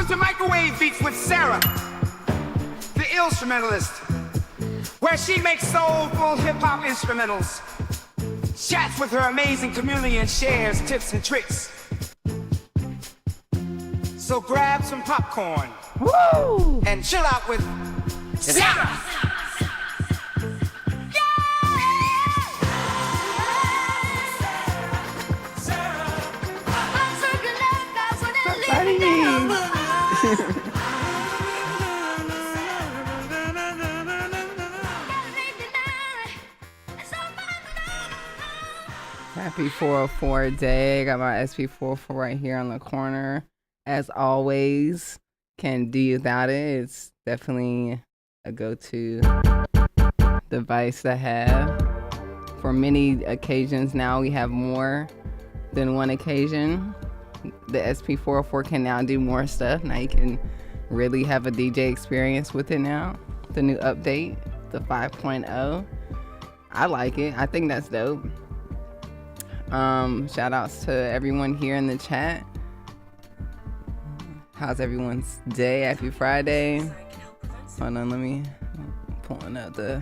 to Microwave Beats with Sarah, the Illstrumentalist, where she makes soulful hip-hop instrumentals, chats with her amazing community, and shares tips and tricks. So grab some popcorn. Woo! And chill out with Sarah. Happy 404 day. Got my SP404 right here on the corner. As always, can't do without it. It's definitely a go-to device to have for many occasions. Now we have more than one occasion. The SP404 can now do more stuff. Now you can really have a DJ experience with it now. The new update, the 5.0. I like it. I think that's dope. Shout outs to everyone here in the chat. How's everyone's day? Happy Friday. Hold on, let me pulling up the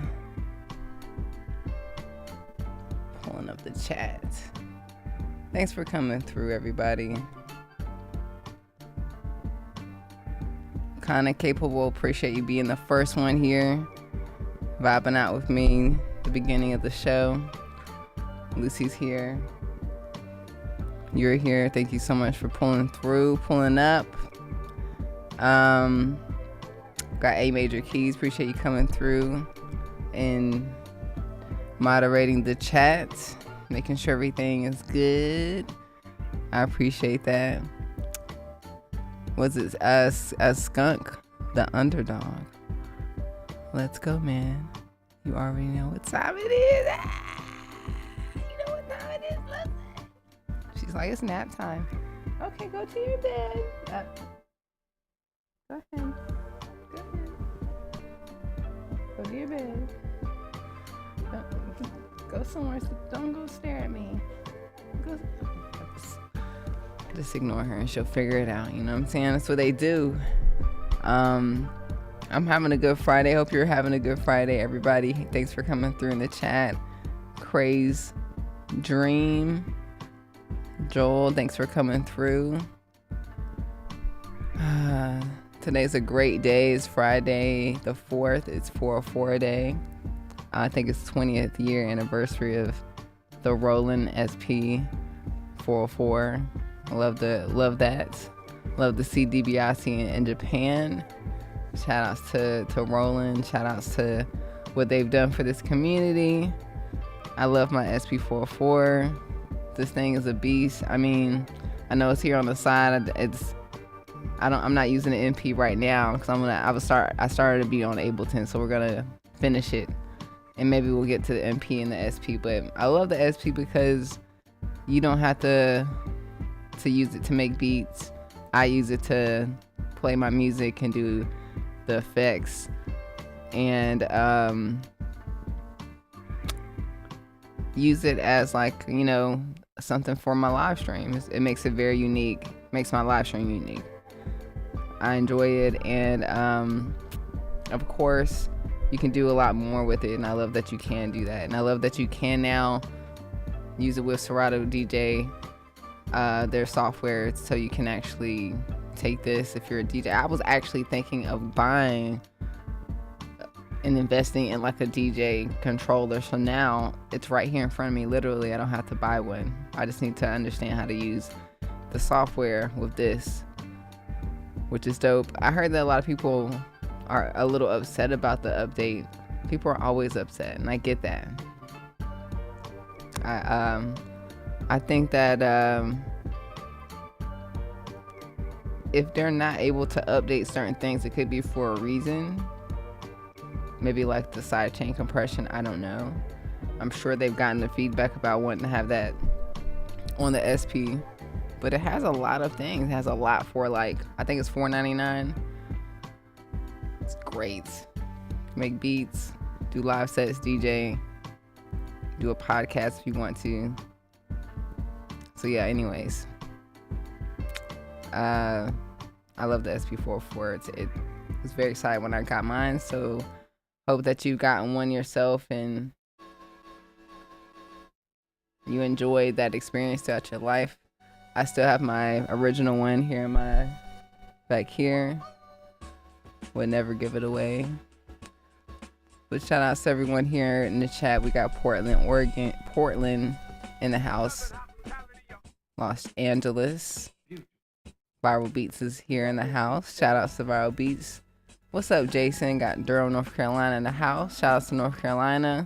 chat. Thanks for coming through, everybody. Kinda capable. Appreciate you being the first one here, vibing out with me at the beginning of the show. Lucy's here. You're here. Thank you so much for pulling up. Got A major keys. Appreciate you coming through and moderating the chat, making sure everything is good. I appreciate that. Was it us, Skunk, the underdog? Let's go, man. You already know what time it is. You know what time it is. Listen. She's like, it's nap time. Okay, go to your bed. Go ahead. Go to your bed. Go somewhere. Don't go stare at me. Just ignore her and she'll figure it out. You know what I'm saying? That's what they do. I'm having a good Friday. Hope you're having a good Friday, everybody. Thanks for coming through in the chat. Craze Dream. Joel, thanks for coming through. Today's a great day. It's Friday the 4th. It's 404 day. I think it's 20th year anniversary of the Roland SP 404. Love that. Love to see DiBiase in Japan. Shout outs to Roland. Shout outs to what they've done for this community. I love my SP404. This thing is a beast. I mean, I know it's here on the side. I'm not using the MP right now because I started to be on Ableton, so we're gonna finish it, and maybe we'll get to the MP and the SP. But I love the SP because you don't have to use it to make beats. I use it to play my music and do the effects, and use it as, like, you know, something for my live streams. It makes it very unique. Makes my live stream unique. I enjoy it, and of course you can do a lot more with it, and I love that you can do that, and I love that you can now use it with Serato DJ, their software, so you can actually take this if you're a DJ. I was actually thinking of buying and investing in like a DJ controller, so now it's right here in front of me. Literally, I don't have to buy one. I just need to understand how to use the software with this, which is dope. I heard that a lot of people are a little upset about the update. People are always upset, and I get that. I think that if they're not able to update certain things, it could be for a reason. Maybe like the sidechain compression, I don't know. I'm sure they've gotten the feedback about wanting to have that on the SP, but it has a lot of things. It has a lot for, like, I think it's $4.99. It's great. Make beats, do live sets, DJ, do a podcast if you want to. So yeah, anyways, I love the SP404. It was very excited when I got mine. So hope that you've gotten one yourself and you enjoyed that experience throughout your life. I still have my original one here in my back here. Would never give it away. But shout out to everyone here in the chat. We got Portland, Oregon, Portland in the house. Los Angeles. Viral Beats is here in the house. Shout out to Viral Beats. What's up, Jason? Got Durham, North Carolina in the house. Shout out to North Carolina.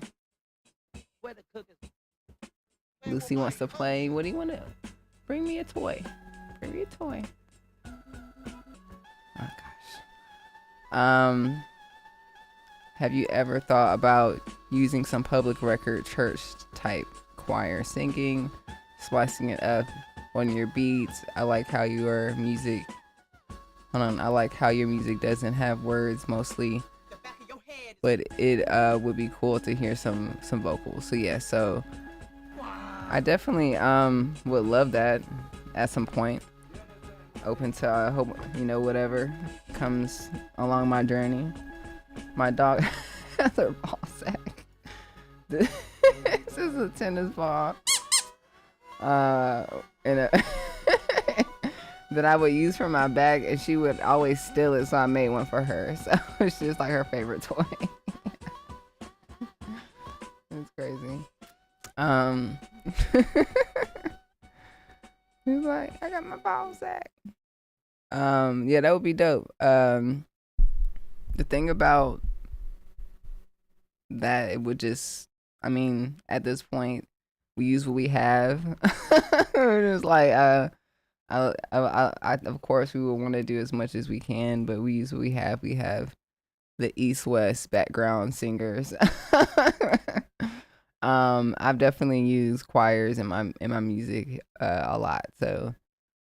Lucy wants to play. What do you want to? Bring me a toy. Bring me a toy. Oh gosh. Have you ever thought about using some public record church type choir singing, splicing it up on your beats? I like how your music. Hold on. I like how your music doesn't have words mostly, but it would be cool to hear some vocals. So yeah. So I definitely would love that at some point. Open to I hope whatever comes along my journey. My dog has her ball sack. This is a tennis ball. And that I would use for my bag, and she would always steal it, so I made one for her. So it's just like her favorite toy. It's crazy. He's like, I got my ball sack. Yeah, that would be dope. The thing about that, it would just, I mean, at this point, we use what we have. We're just like, I of course, we would want to do as much as we can, but we use what we have. We have the East-West background singers. I've definitely used choirs in my music a lot. So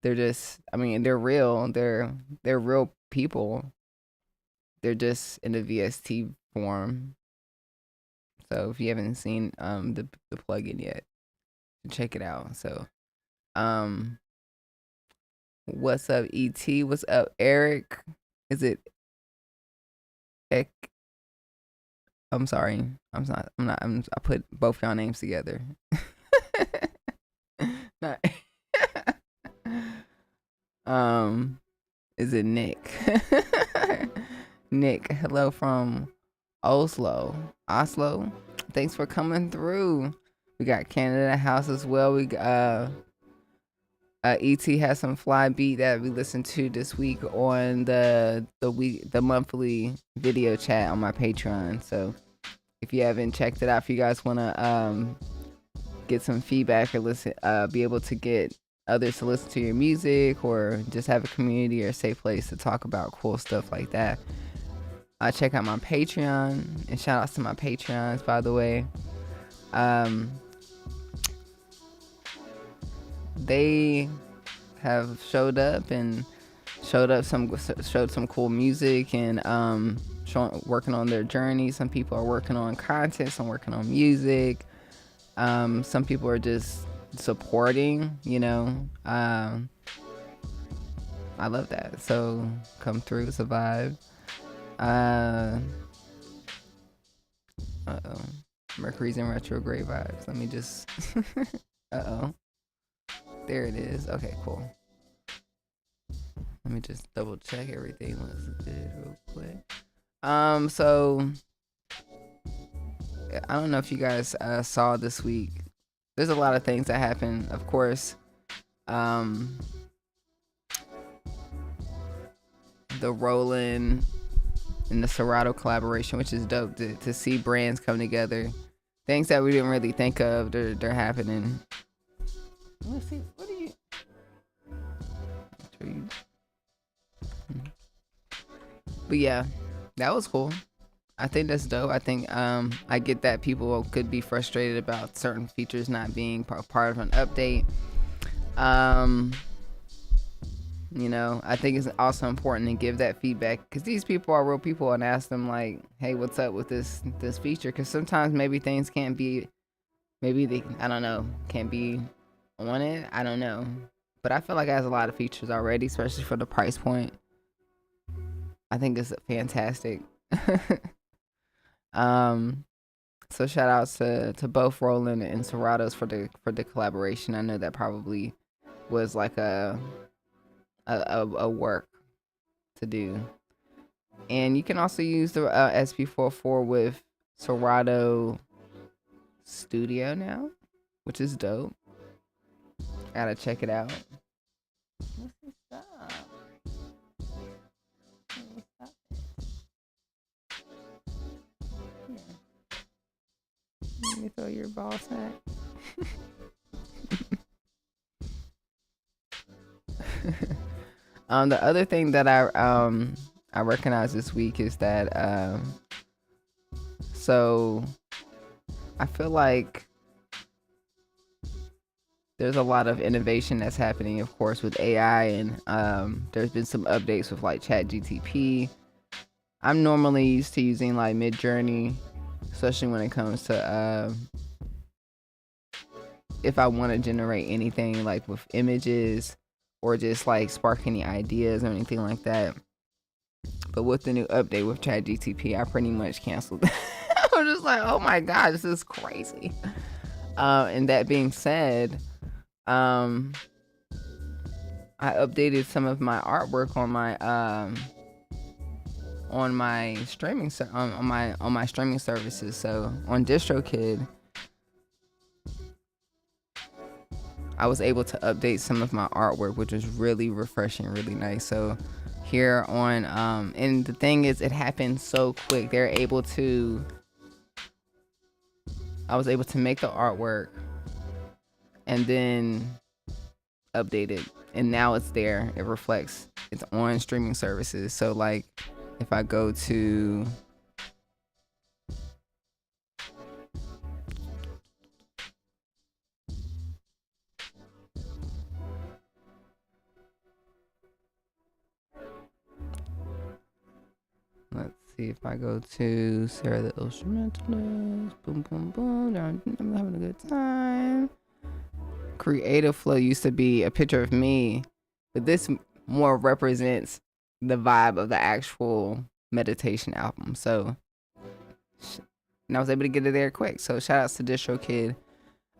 they're just, I mean, they're real. They're real people. They're just in the VST form. So if you haven't seen the plugin yet, check it out. So what's up, ET? What's up, Eric? Is it Ek? I'm sorry. I put both y'all names together. Not. Is it Nick? Nick, hello from Oslo. Thanks for coming through. We got Canada in the house as well. We ET has some fly beat that we listened to this week on the monthly video chat on my Patreon. So if you haven't checked it out, if you guys want to get some feedback or listen, be able to get others to listen to your music, or just have a community or a safe place to talk about cool stuff like that, check out my Patreon. And shout outs to my Patreons, by the way. They have showed some cool music and working on their journey. Some people are working on content, some working on music. Some people are just supporting, I love that. So come through, survive. Mercury's in retrograde vibes. Let me just there it is. Okay, cool. Let me just double check everything looks good real quick. So I don't know if you guys saw this week. There's a lot of things that happen. Of course, the Roland and the Serato collaboration, which is dope to see brands come together. Things that we didn't really think of, they're happening. Let's see. What are you? But yeah, that was cool. I think that's dope. I think I get that people could be frustrated about certain features not being part of an update. I think it's also important to give that feedback, because these people are real people, and ask them like, hey, what's up with this feature? Because sometimes maybe things can't be, can't be on it. I don't know. But I feel like it has a lot of features already, especially for the price point. I think it's fantastic. um, so shout outs to both Roland and Seratos for the collaboration. I know that probably was like a work to do. And you can also use the SP44 with Serato Studio now, which is dope. Gotta check it out. Let's see, stop. Stop it. Here. Let me throw your ball sack. The other thing that I recognize this week is that so I feel like there's a lot of innovation that's happening, of course, with AI, and there's been some updates with like ChatGTP. I'm normally used to using like Midjourney, especially when it comes to if I want to generate anything like with images or just like spark any ideas or anything like that. But with the new update with ChatGTP, I pretty much canceled. I was just like, oh my god, this is crazy. And that being said, I updated some of my artwork on my streaming on my streaming services. So on DistroKid, I was able to update some of my artwork, which was really refreshing, really nice. So here on and the thing is, it happened so quick. I was able to make the artwork and then update it, and now it's there. It reflects. It's on streaming services. So like if I go to let's see, if I go to Sarah the Illstrumentalist, boom, boom, boom, I'm having a good time. Creative Flow used to be a picture of me, but this more represents the vibe of the actual meditation album. So, and I was able to get it there quick. So shout outs to DistroKid.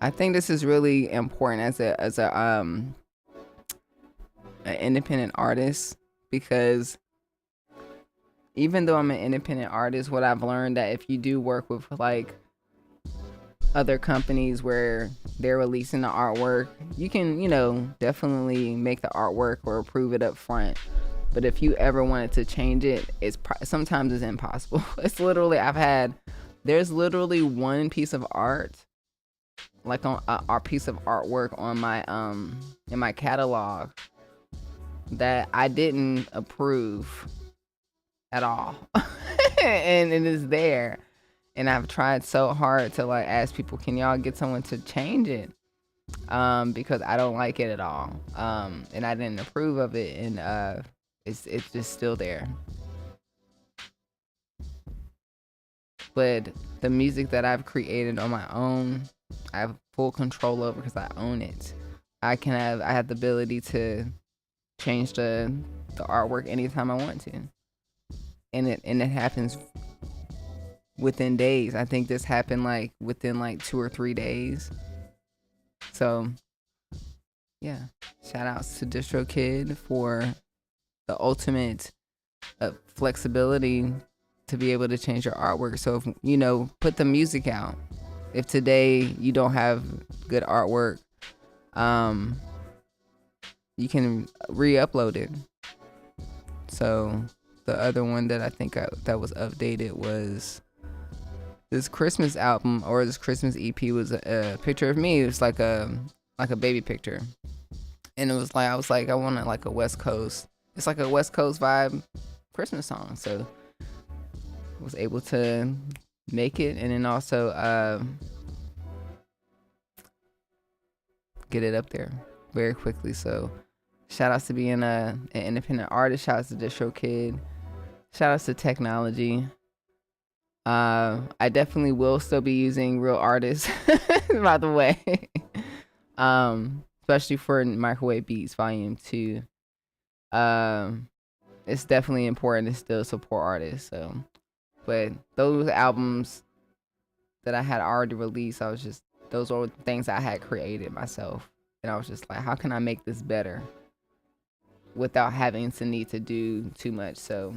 I think this is really important as a an independent artist, because even though I'm an independent artist, what I've learned that if you do work with like other companies where they're releasing the artwork, you can, definitely make the artwork or approve it up front. But if you ever wanted to change it, sometimes it's impossible. It's literally, there's literally one piece of art, like on our piece of artwork on my in my catalog that I didn't approve at all. And it is there. And I've tried so hard to like ask people, can y'all get someone to change it? Because I don't like it at all. And I didn't approve of it, and it's just still there. But the music that I've created on my own, I have full control over because I own it. I have the ability to change the artwork anytime I want to. And it happens within days. I think this happened like within like 2 or 3 days. So yeah, shout outs to DistroKid for the ultimate flexibility to be able to change your artwork. So if, put the music out. If today you don't have good artwork, you can re-upload it. So the other one that I think that was updated was this Christmas album, or this Christmas EP, was a picture of me. It was like a baby picture, and it was like I wanted like a West Coast. It's like a West Coast vibe Christmas song. So I was able to make it, and then also get it up there very quickly. So shout outs to being an independent artist. Shout outs to DistroKid. Shout outs to technology. I definitely will still be using real artists, by the way. Especially for Microwave Beats Volume 2. it's definitely important to still support artists. So, but those albums that I had already released, those are things I had created myself, and I was just like, how can I make this better without having to need to do too much? So,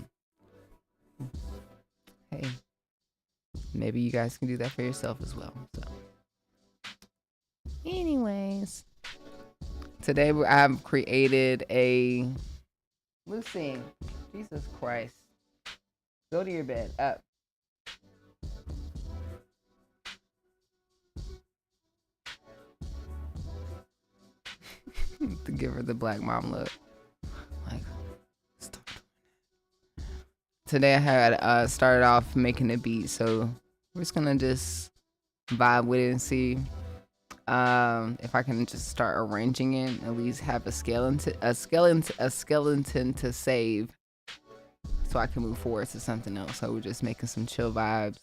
hey, maybe you guys can do that for yourself as well. So, anyways, today I've created a Lucy. Jesus Christ, go to your bed. Up. To give her the black mom look. Like, stop doing that. Today I had started off making a beat, so we're just gonna just vibe with it and see if I can just start arranging it. At least have a skeleton to save, so I can move forward to something else. So we're just making some chill vibes.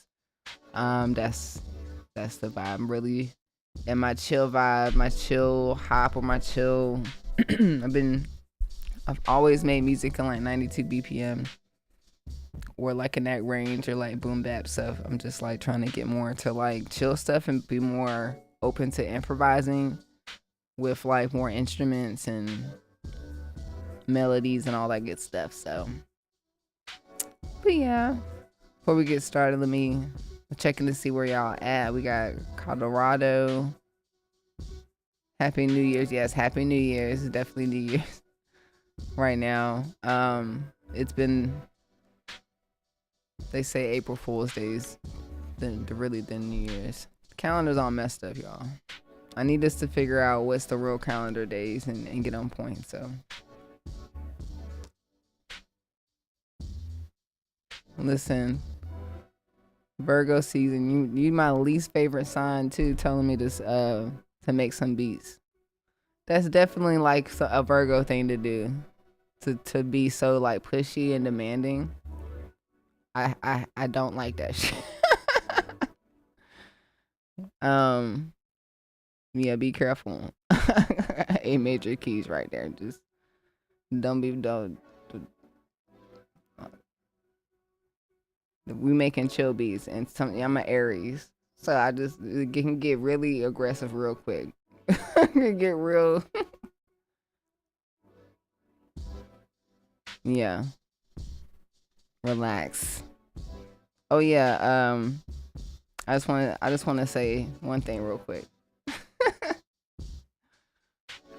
That's the vibe. I'm really in my chill vibe, my chill hop, or my chill. I've always made music in like 92 BPM, or like in that range, or like boom bap stuff. I'm just like trying to get more to like chill stuff and be more open to improvising with like more instruments and melodies and all that good stuff. So, but yeah, before we get started, let me checking to see where y'all at. We got Colorado. Happy New Year's. Yes, Happy New Year's. It's definitely New Year's right now. It's been, they say April Fool's Days, then really than New Year's. The calendar's all messed up, y'all. I need us to figure out what's the real calendar days and get on point. So, listen, Virgo season, you my least favorite sign too, telling me this to make some beats. That's definitely like a Virgo thing to do, to be so like pushy and demanding. I don't like that shit. Yeah, be careful. A major keys right there. Just don't. We making chill beats, and I'm an Aries, so I just can get really aggressive real quick. Get real. Yeah. Relax. Oh yeah. I just want to say one thing real quick.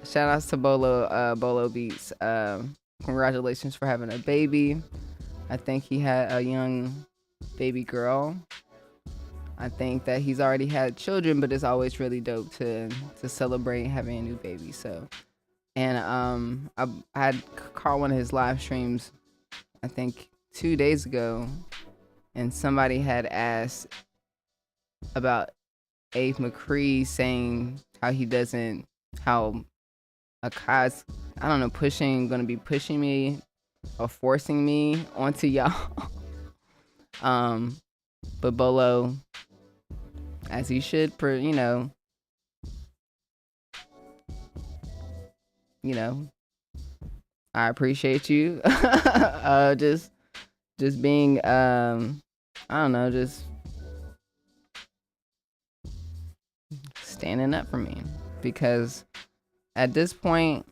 Shout outs to Bolo Beats. Congratulations for having a baby. I think he had a young baby girl. I think that he's already had children, but it's always really dope to celebrate having a new baby. So, and I had caught one of his live streams, I think 2 days ago, and somebody had asked about Ave McCree saying how Akai's, I don't know, gonna be pushing me or forcing me onto y'all. But Bolo, as he should, I appreciate you. Just being, I don't know, just standing up for me, because at this point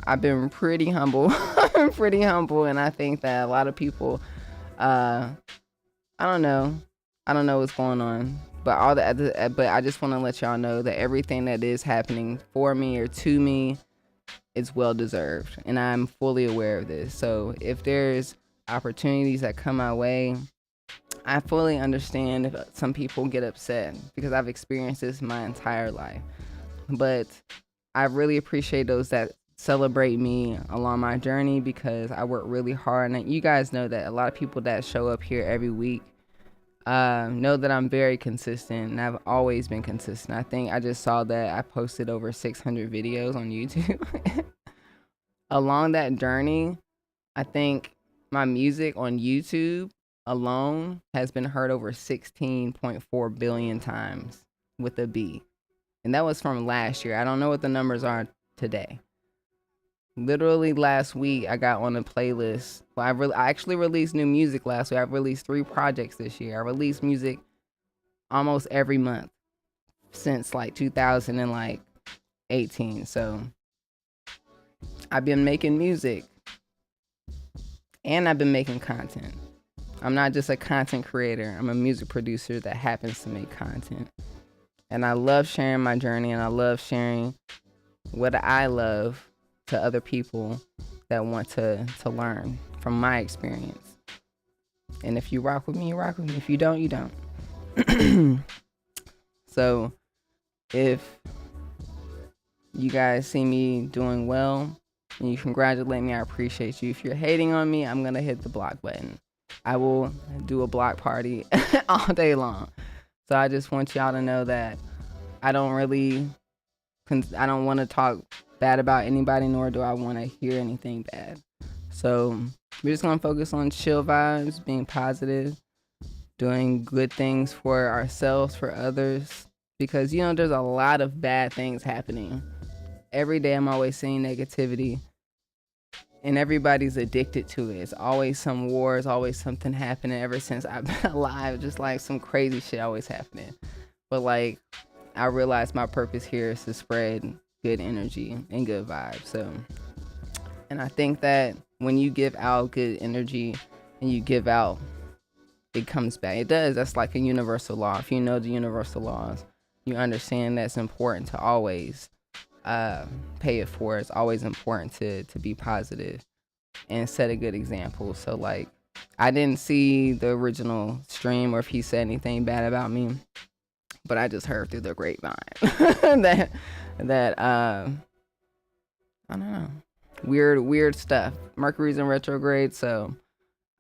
I've been pretty humble. And I think that a lot of people, I don't know what's going on, but I just want to let y'all know that everything that is happening for me or to me is well deserved, and I'm fully aware of this. So if there's opportunities that come my way, I fully understand if some people get upset, because I've experienced this my entire life. But I really appreciate those that celebrate me along my journey, because I work really hard. And you guys know that a lot of people that show up here every week know that I'm very consistent, and I've always been consistent. I think I just saw that I posted over 600 videos on YouTube. Along that journey, I think my music on YouTube alone has been heard over 16.4 billion times with a B. And that was from last year. I don't know what the numbers are today. Literally last week, I got on a playlist. Well, I actually released new music last week. I've released 3 projects this year. I released music almost every month since like 2018. So I've been making music and I've been making content. I'm not just a content creator. I'm a music producer that happens to make content. And I love sharing my journey, and I love sharing what I love to other people that want to learn from my experience. And if you rock with me, you rock with me. If you don't, you don't. So if you guys see me doing well and you congratulate me, I appreciate you. If you're hating on me, I'm going to hit the block button. I will do a block party all day long. So I just want y'all to know that I don't want to talk bad about anybody, nor do I want to hear anything bad. So we're just going to focus on chill vibes, being positive, doing good things for ourselves, for others, because, you know, there's a lot of bad things happening. Every day I'm always seeing negativity, and everybody's addicted to it. It's always some wars, always something happening. Ever since I've been alive, just like some crazy shit always happening. But like, I realized my purpose here is to spread good energy and good vibes. So, and I think that when you give out good energy and you give out, it comes back. It does. That's like a universal law. If you know the universal laws, you understand that's important to always pay it forward. It's always important to be positive and set a good example. So like, I didn't see the original stream or if he said anything bad about me, but I just heard through the grapevine that I don't know, weird stuff. Mercury's in retrograde, so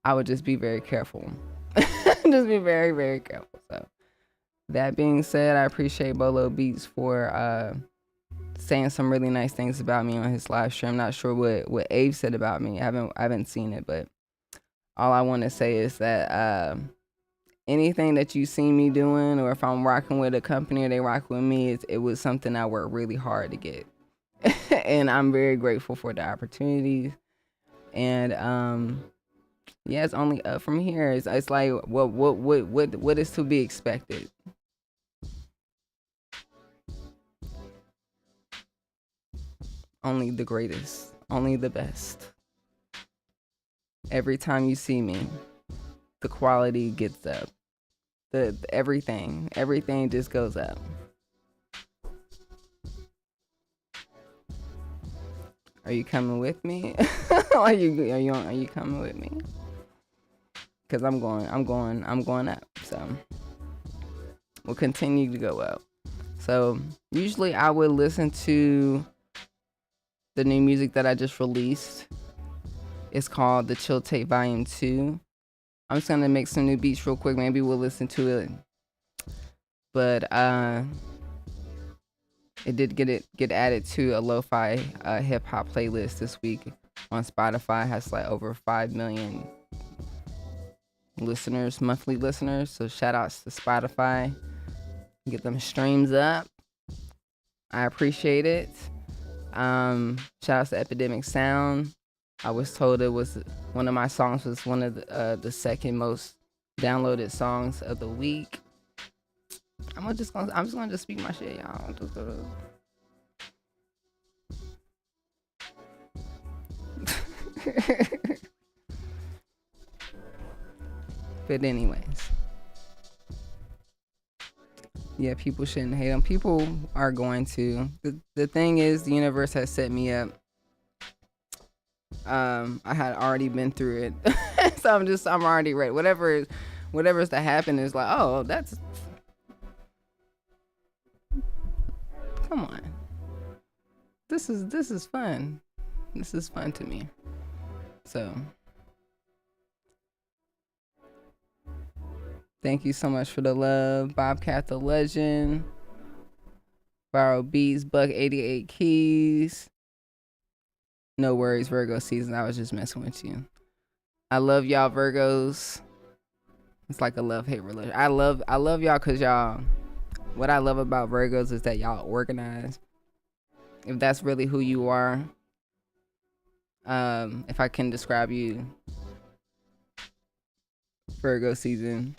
I would just be very careful. Just be very, very careful. So that being said, I appreciate Bolo Beats for saying some really nice things about me on his live stream. I'm not sure what Abe said about me. I haven't seen it, but all I want to say is that anything that you see me doing, or if I'm rocking with a company or they rock with me, it was something I worked really hard to get. And I'm very grateful for the opportunities. And yeah, it's only up from here. It's like what is to be expected. Only the greatest, only the best. Every time you see me, the quality gets up. Everything just goes up. Are you coming with me? Are you coming with me? Cause I'm going up. So we'll continue to go up. So usually I would listen to the new music that I just released. It's called The Chill Tape Volume 2. I'm just gonna make some new beats real quick. Maybe we'll listen to it. But it did get added to a lo-fi hip hop playlist this week on Spotify. It has like over 5 million listeners, monthly listeners. So shout outs to Spotify. Get them streams up. I appreciate it. Shout outs to Epidemic Sound. I was told it was one of my songs was one of the second most downloaded songs of the week. I'm just gonna speak my shit, y'all. But anyways, yeah, people shouldn't hate them. People are going to. The thing is, the universe has set me up. I had already been through it, so I'm already ready. Whatever's to happen is like, oh, that's. Come on. This is fun. This is fun to me. So thank you so much for the love. Bobcat the Legend. Viral Beats, Buck 88 Keys. No worries, Virgo season. I was just messing with you. I love y'all Virgos. It's like a love-hate relationship. I love y'all because y'all, what I love about Virgos is that y'all organize. If that's really who you are, If I can describe you, Virgo season.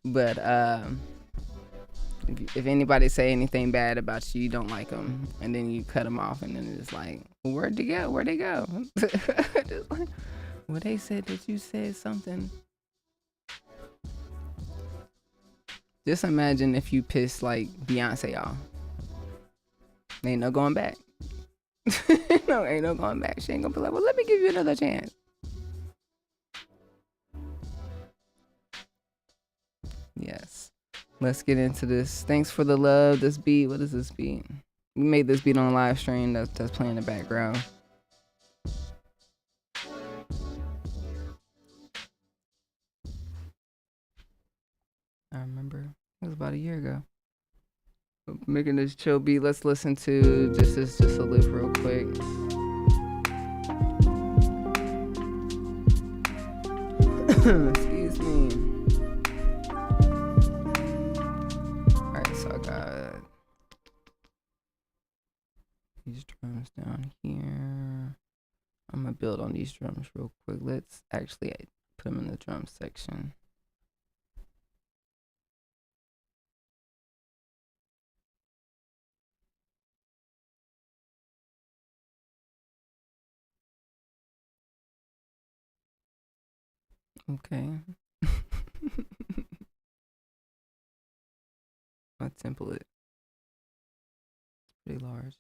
But if anybody say anything bad about you, you don't like them, and then you cut them off, and then it's like, where'd they go? Where'd they go? Just like, well, they said that you said something. Just imagine if you pissed like Beyonce off. Ain't no going back. No, ain't no going back. She ain't gonna be like, well, let me give you another chance. Yes. Let's get into this. Thanks for the love. This beat. What is this beat? We made this beat on live stream. That's playing in the background. I remember. It was about a year ago. Making this chill beat. Let's listen to just a lift real quick. Excuse me. Alright, so I got these drums down here. I'm gonna build on these drums real quick. Let's actually put them in the drum section. Okay. My template. It's pretty large.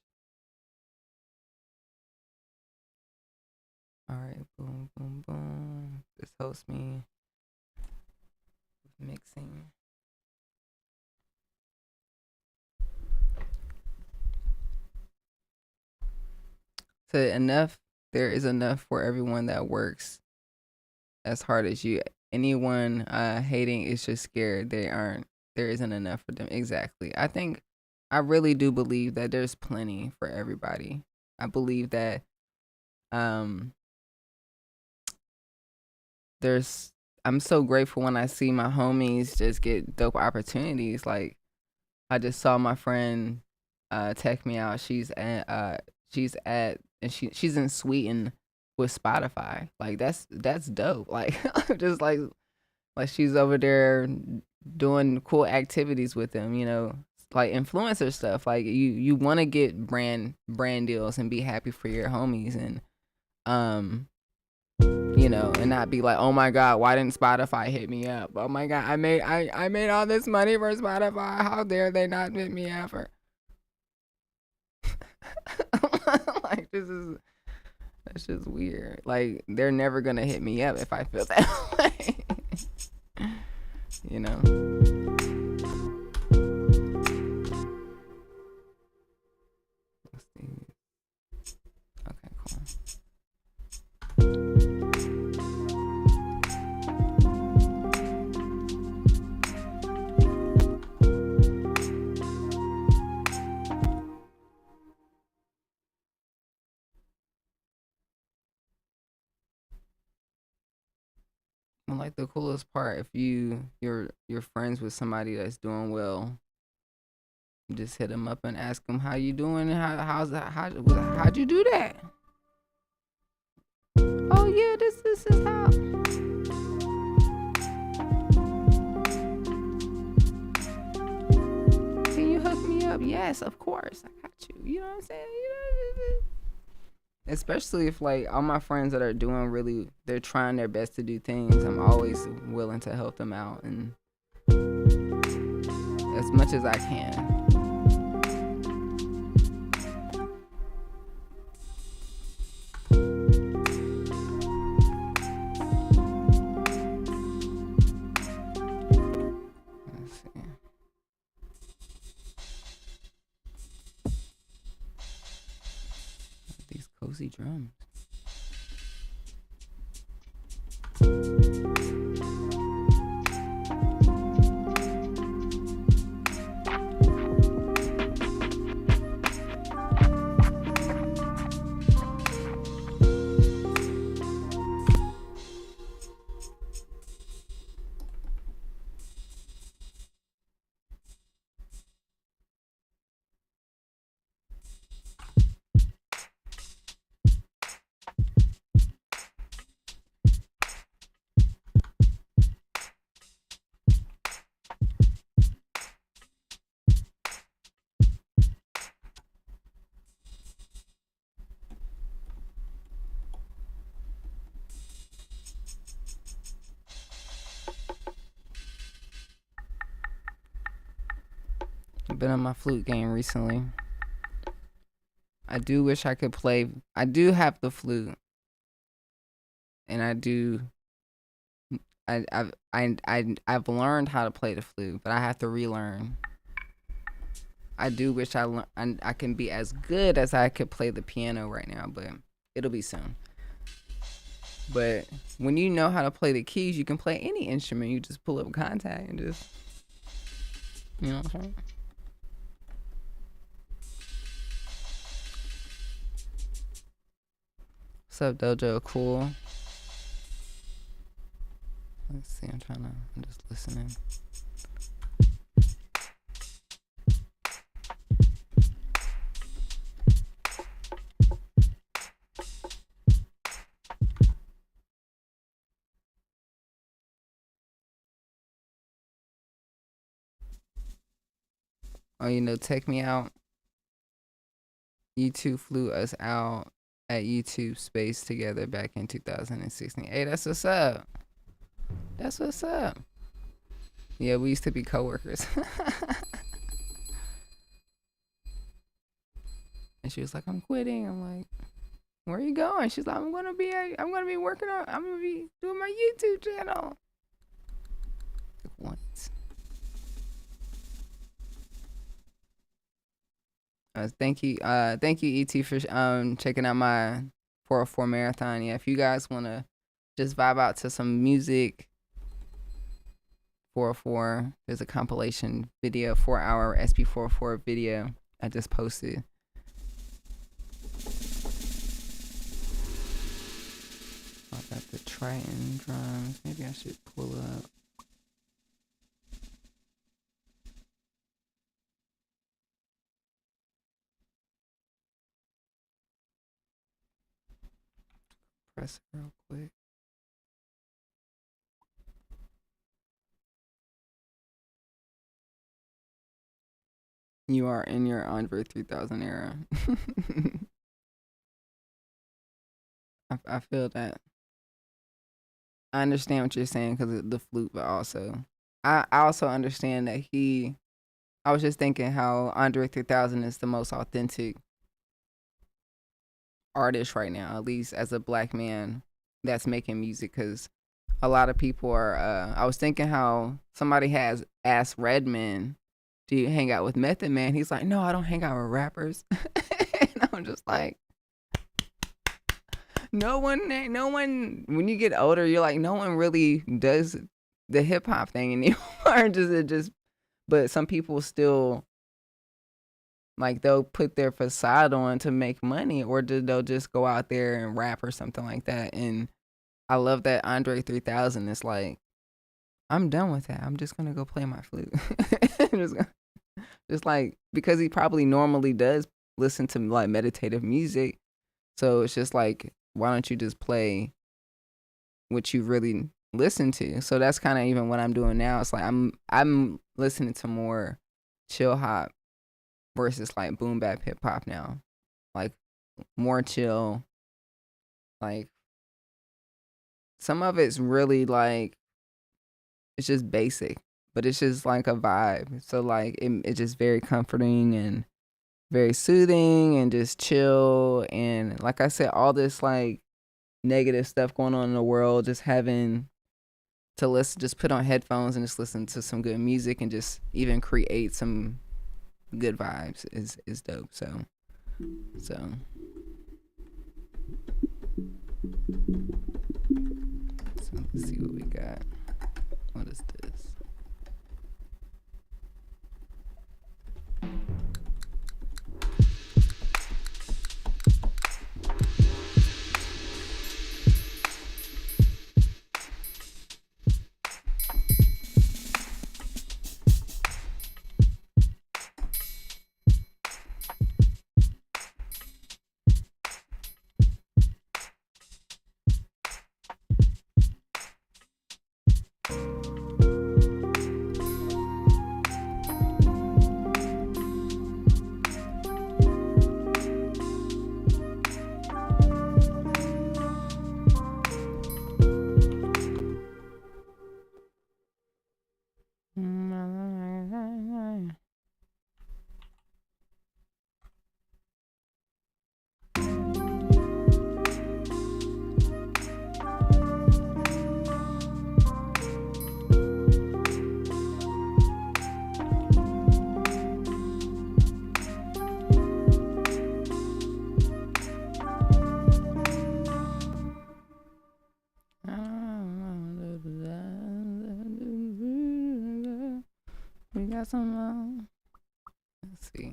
Alright, boom, boom, boom. This helps me with mixing. So there is enough for everyone that works as hard as you. Anyone hating is just scared there isn't enough for them. Exactly. I really do believe that there's plenty for everybody. I believe that I'm so grateful when I see my homies just get dope opportunities. Like I just saw my friend check me out. She's in Sweden with Spotify. Like that's dope. Like just like she's over there doing cool activities with them, you know, like influencer stuff. Like you want to get brand deals and be happy for your homies, and you know, and not be like, oh my god, why didn't Spotify hit me up? Oh my god, I made all this money for Spotify. How dare they not hit me up? Or like that's just weird. Like they're never gonna hit me up if I feel that way. You know. Let's see. Okay, cool. And like the coolest part, if you're friends with somebody that's doing well, you just hit them up and ask them how you doing, and how'd you do that? Oh yeah, this is how. Can you hook me up? Yes, of course, I got you. You know what I'm saying? Especially if like all my friends that are doing they're trying their best to do things, I'm always willing to help them out, and as much as I can. Let's see. These cozy drums. been on my flute game recently. I do wish I could play. I do have the flute, and I've learned how to play the flute, but I have to relearn. I do wish I can be as good as I could play the piano right now, but it'll be soon. But when you know how to play the keys, you can play any instrument. You just pull up Quantize and just, you know what I'm saying? What's up, Dojo? Cool. Let's see. I'm just listening. Oh, Take Me Out. YouTube flew us out at YouTube Space together back in 2016. Hey, that's what's up. That's what's up. Yeah, we used to be coworkers. And she was like, "I'm quitting." I'm like, "Where are you going?" She's like, I'm gonna be doing my YouTube channel. Like, what? Thank you, ET, for checking out my 404 marathon. Yeah, if you guys wanna just vibe out to some music, 404. There's a compilation video, 4-hour SP404 video I just posted. I got the Triton drums. Maybe I should pull up. Press it real quick. You are in your Andre 3000 era. I feel that. I understand what you're saying because of the flute, but also, I also understand that I was just thinking how Andre 3000 is the most authentic artist right now, at least as a black man that's making music, because a lot of people are, I was thinking how somebody has asked Redman, "Do you hang out with Method Man?" He's like, "No, I don't hang out with rappers." And I'm just like, no one, when you get older, you're like, no one really does the hip hop thing anymore. But some people still, like, they'll put their facade on to make money, or they'll just go out there and rap or something like that. And I love that Andre 3000 is like, I'm done with that. I'm just going to go play my flute. Just like, because he probably normally does listen to like meditative music. So it's just like, why don't you just play what you really listen to? So that's kind of even what I'm doing now. It's like I'm listening to more chill hop versus like boom bap hip hop now. Like more chill. Like some of it's really like, it's just basic, but it's just like a vibe. So like it's just very comforting and very soothing and just chill. And like I said, all this like negative stuff going on in the world, just having to listen, just put on headphones and just listen to some good music and just even create some good vibes is dope. So let's see what we got. What is this? got some. Let's see.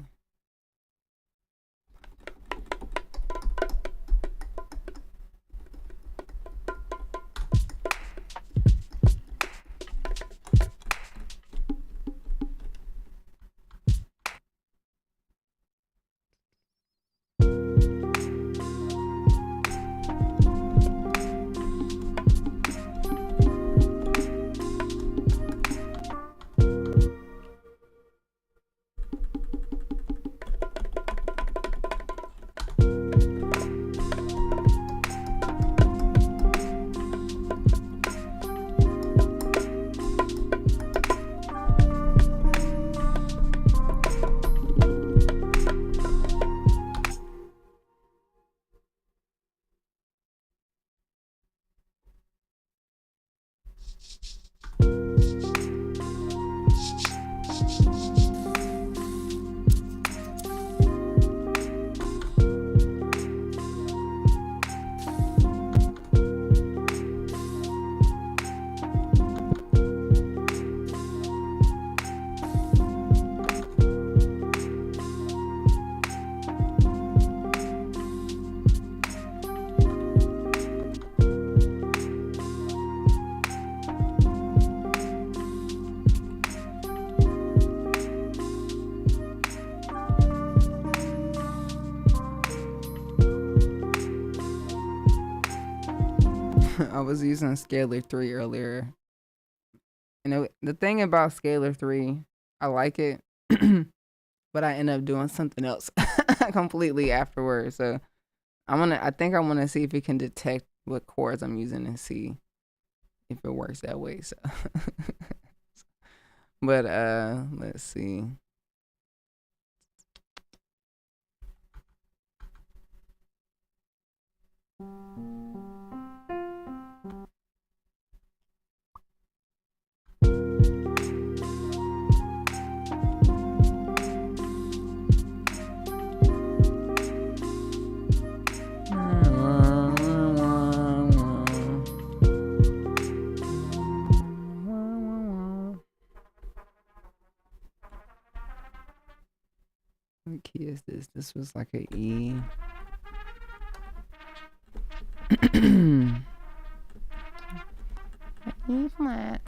I was using Scalar 3 earlier. And the thing about Scalar 3, I like it, but I end up doing something else completely afterwards. So I think I want to see if it can detect what chords I'm using and see if it works that way. So but let's see. What key is this? This was like an E. E flat.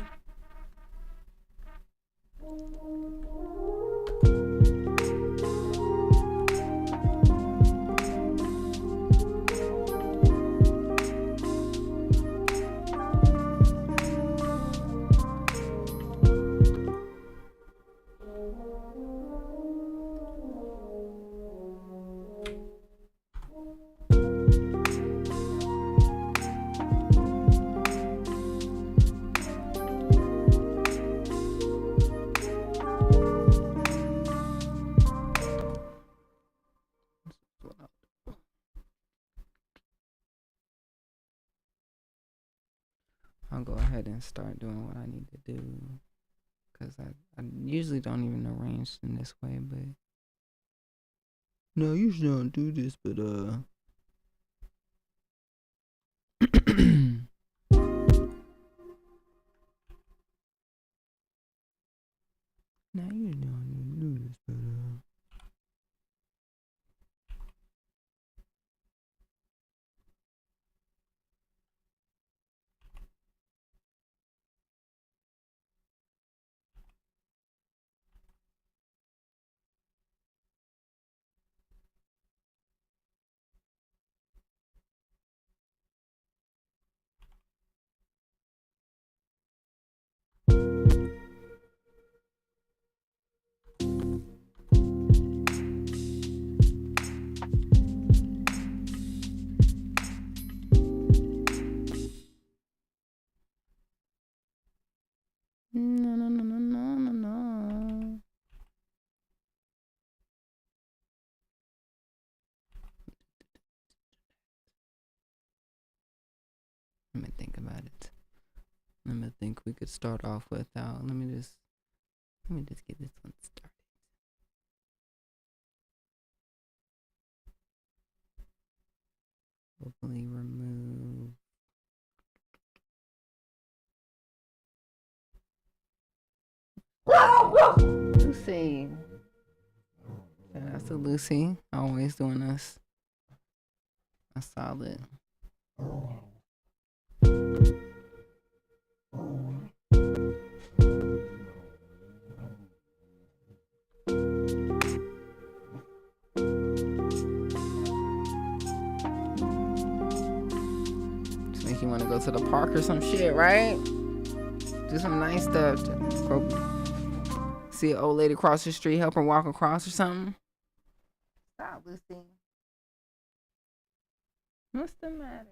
I'll go ahead and start doing what I need to do, because I usually don't even arrange in this way, but no, I usually don't do this, but no, I usually don't even do this, but no, no, no, no, no, no, no. Let me think about it. Let me think. We could start off without. Let me just get this one started. Hopefully remove. Lucy. Shout out to Lucy. Always doing us a solid. Just make you want to go to the park or some shit, right? Do some nice stuff. Go see an old lady cross the street, help her walk across or something. Stop, Lucy. What's the matter?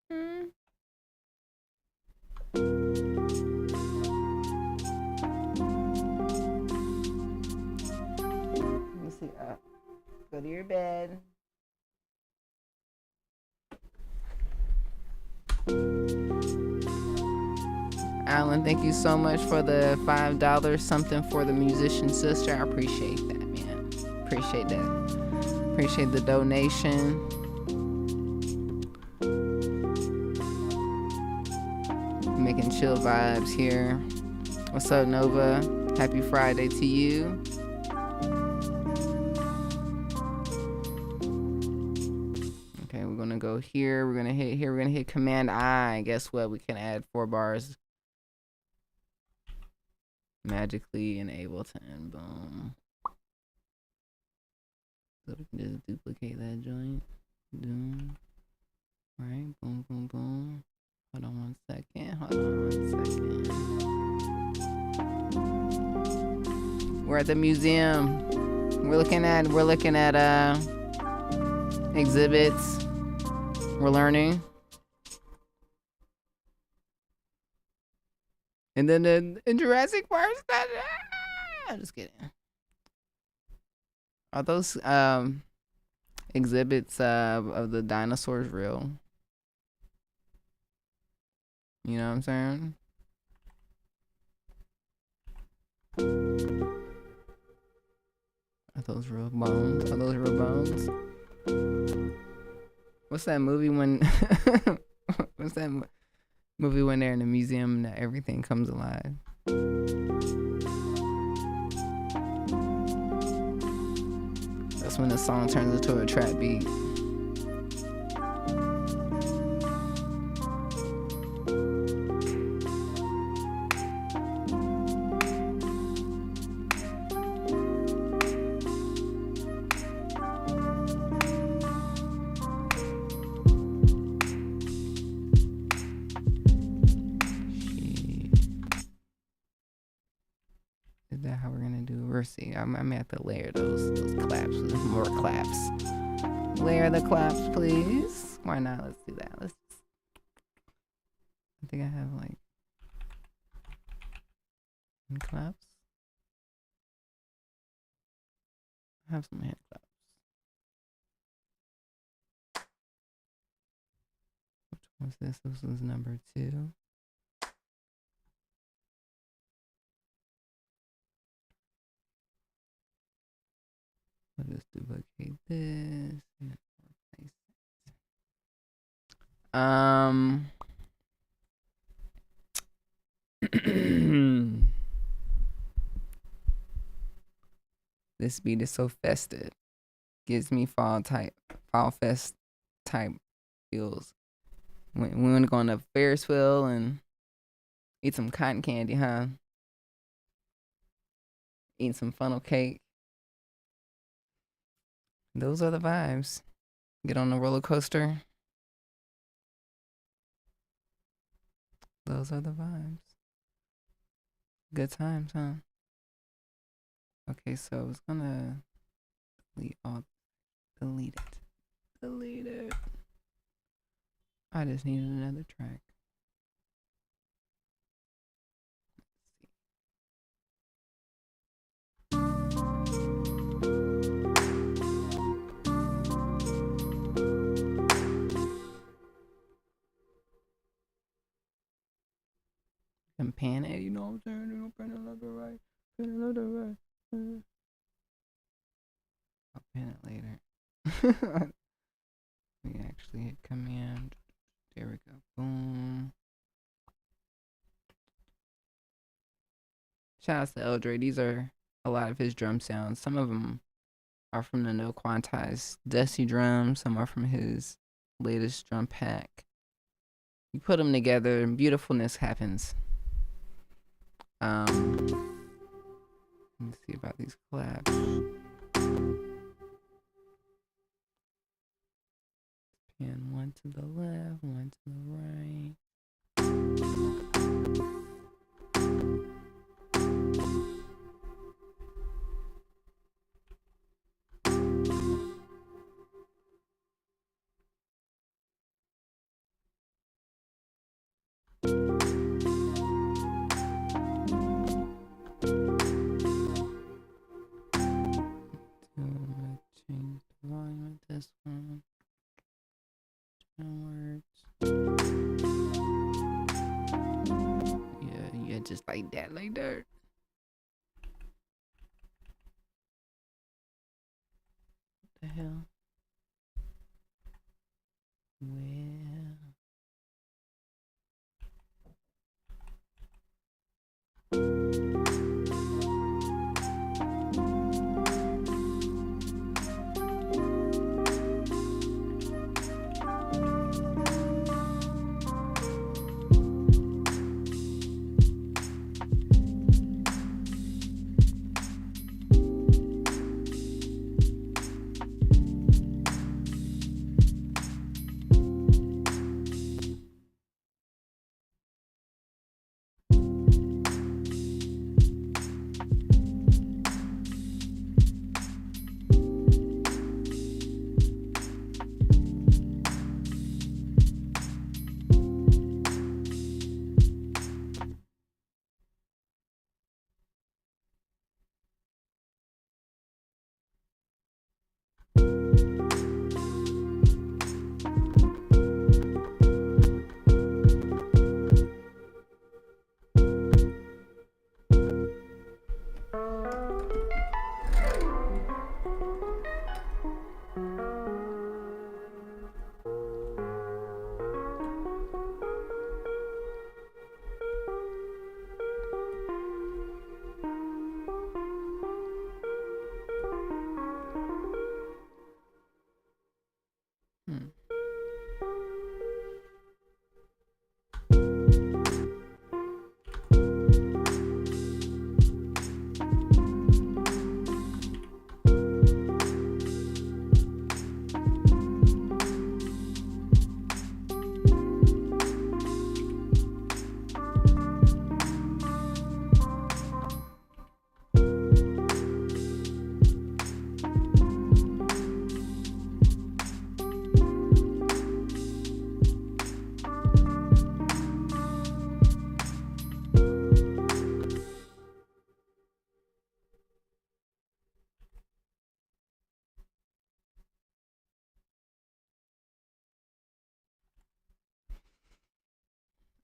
Hmm? Let me see. Go to your bed. Alan, thank you so much for the $5 something for the musician sister. I appreciate that, man. Appreciate that. Appreciate the donation. Making chill vibes here. What's up, Nova? Happy Friday to you. Okay, we're gonna go here. We're gonna hit here. We're gonna hit Command I. Guess what? We can add 4 bars magically in Ableton. Boom. So we can just duplicate that joint. Boom. Right. Boom, boom, boom. Hold on 1 second. Hold on 1 second. We're at the museum. We're looking at exhibits. We're learning. And then in Jurassic Park, I'm just kidding. Are those exhibits of the dinosaurs real? You know what I'm saying? Are those real bones? Are those real bones? What's that movie when what's that movie when they're in the museum and everything comes alive? That's when the song turns into a trap beat. Is that how we're gonna do? We'll see. I'm gonna have to layer those claps with more claps. Layer the claps, please. Why not? Let's do that. I think I have like claps. I have some hand claps. Which one was this? This was number 2. I'll just duplicate this and replace it. This beat is so festive. Gives me fall fest type feels. We want to go on a Ferris wheel and eat some cotton candy, huh? Eat some funnel cake. Those are the vibes. Get on the roller coaster. Those are the vibes. Good times, huh? Okay, so I was gonna delete it. Delete it. I just needed another track. I'm pan it, you know what I'm saying? You know, pan it left or right. Pan it left or right. I'll pan it later. We actually hit command. There we go. Boom. Shout out to Eldre. These are a lot of his drum sounds. Some of them are from the No Quantize Dusty Drum. Some are from his latest drum pack. You put them together and beautifulness happens. Let me see about these collabs. Pan one to the left, one to the right. Change the volume of this one. Yeah, just like that, like that. What the hell? Well.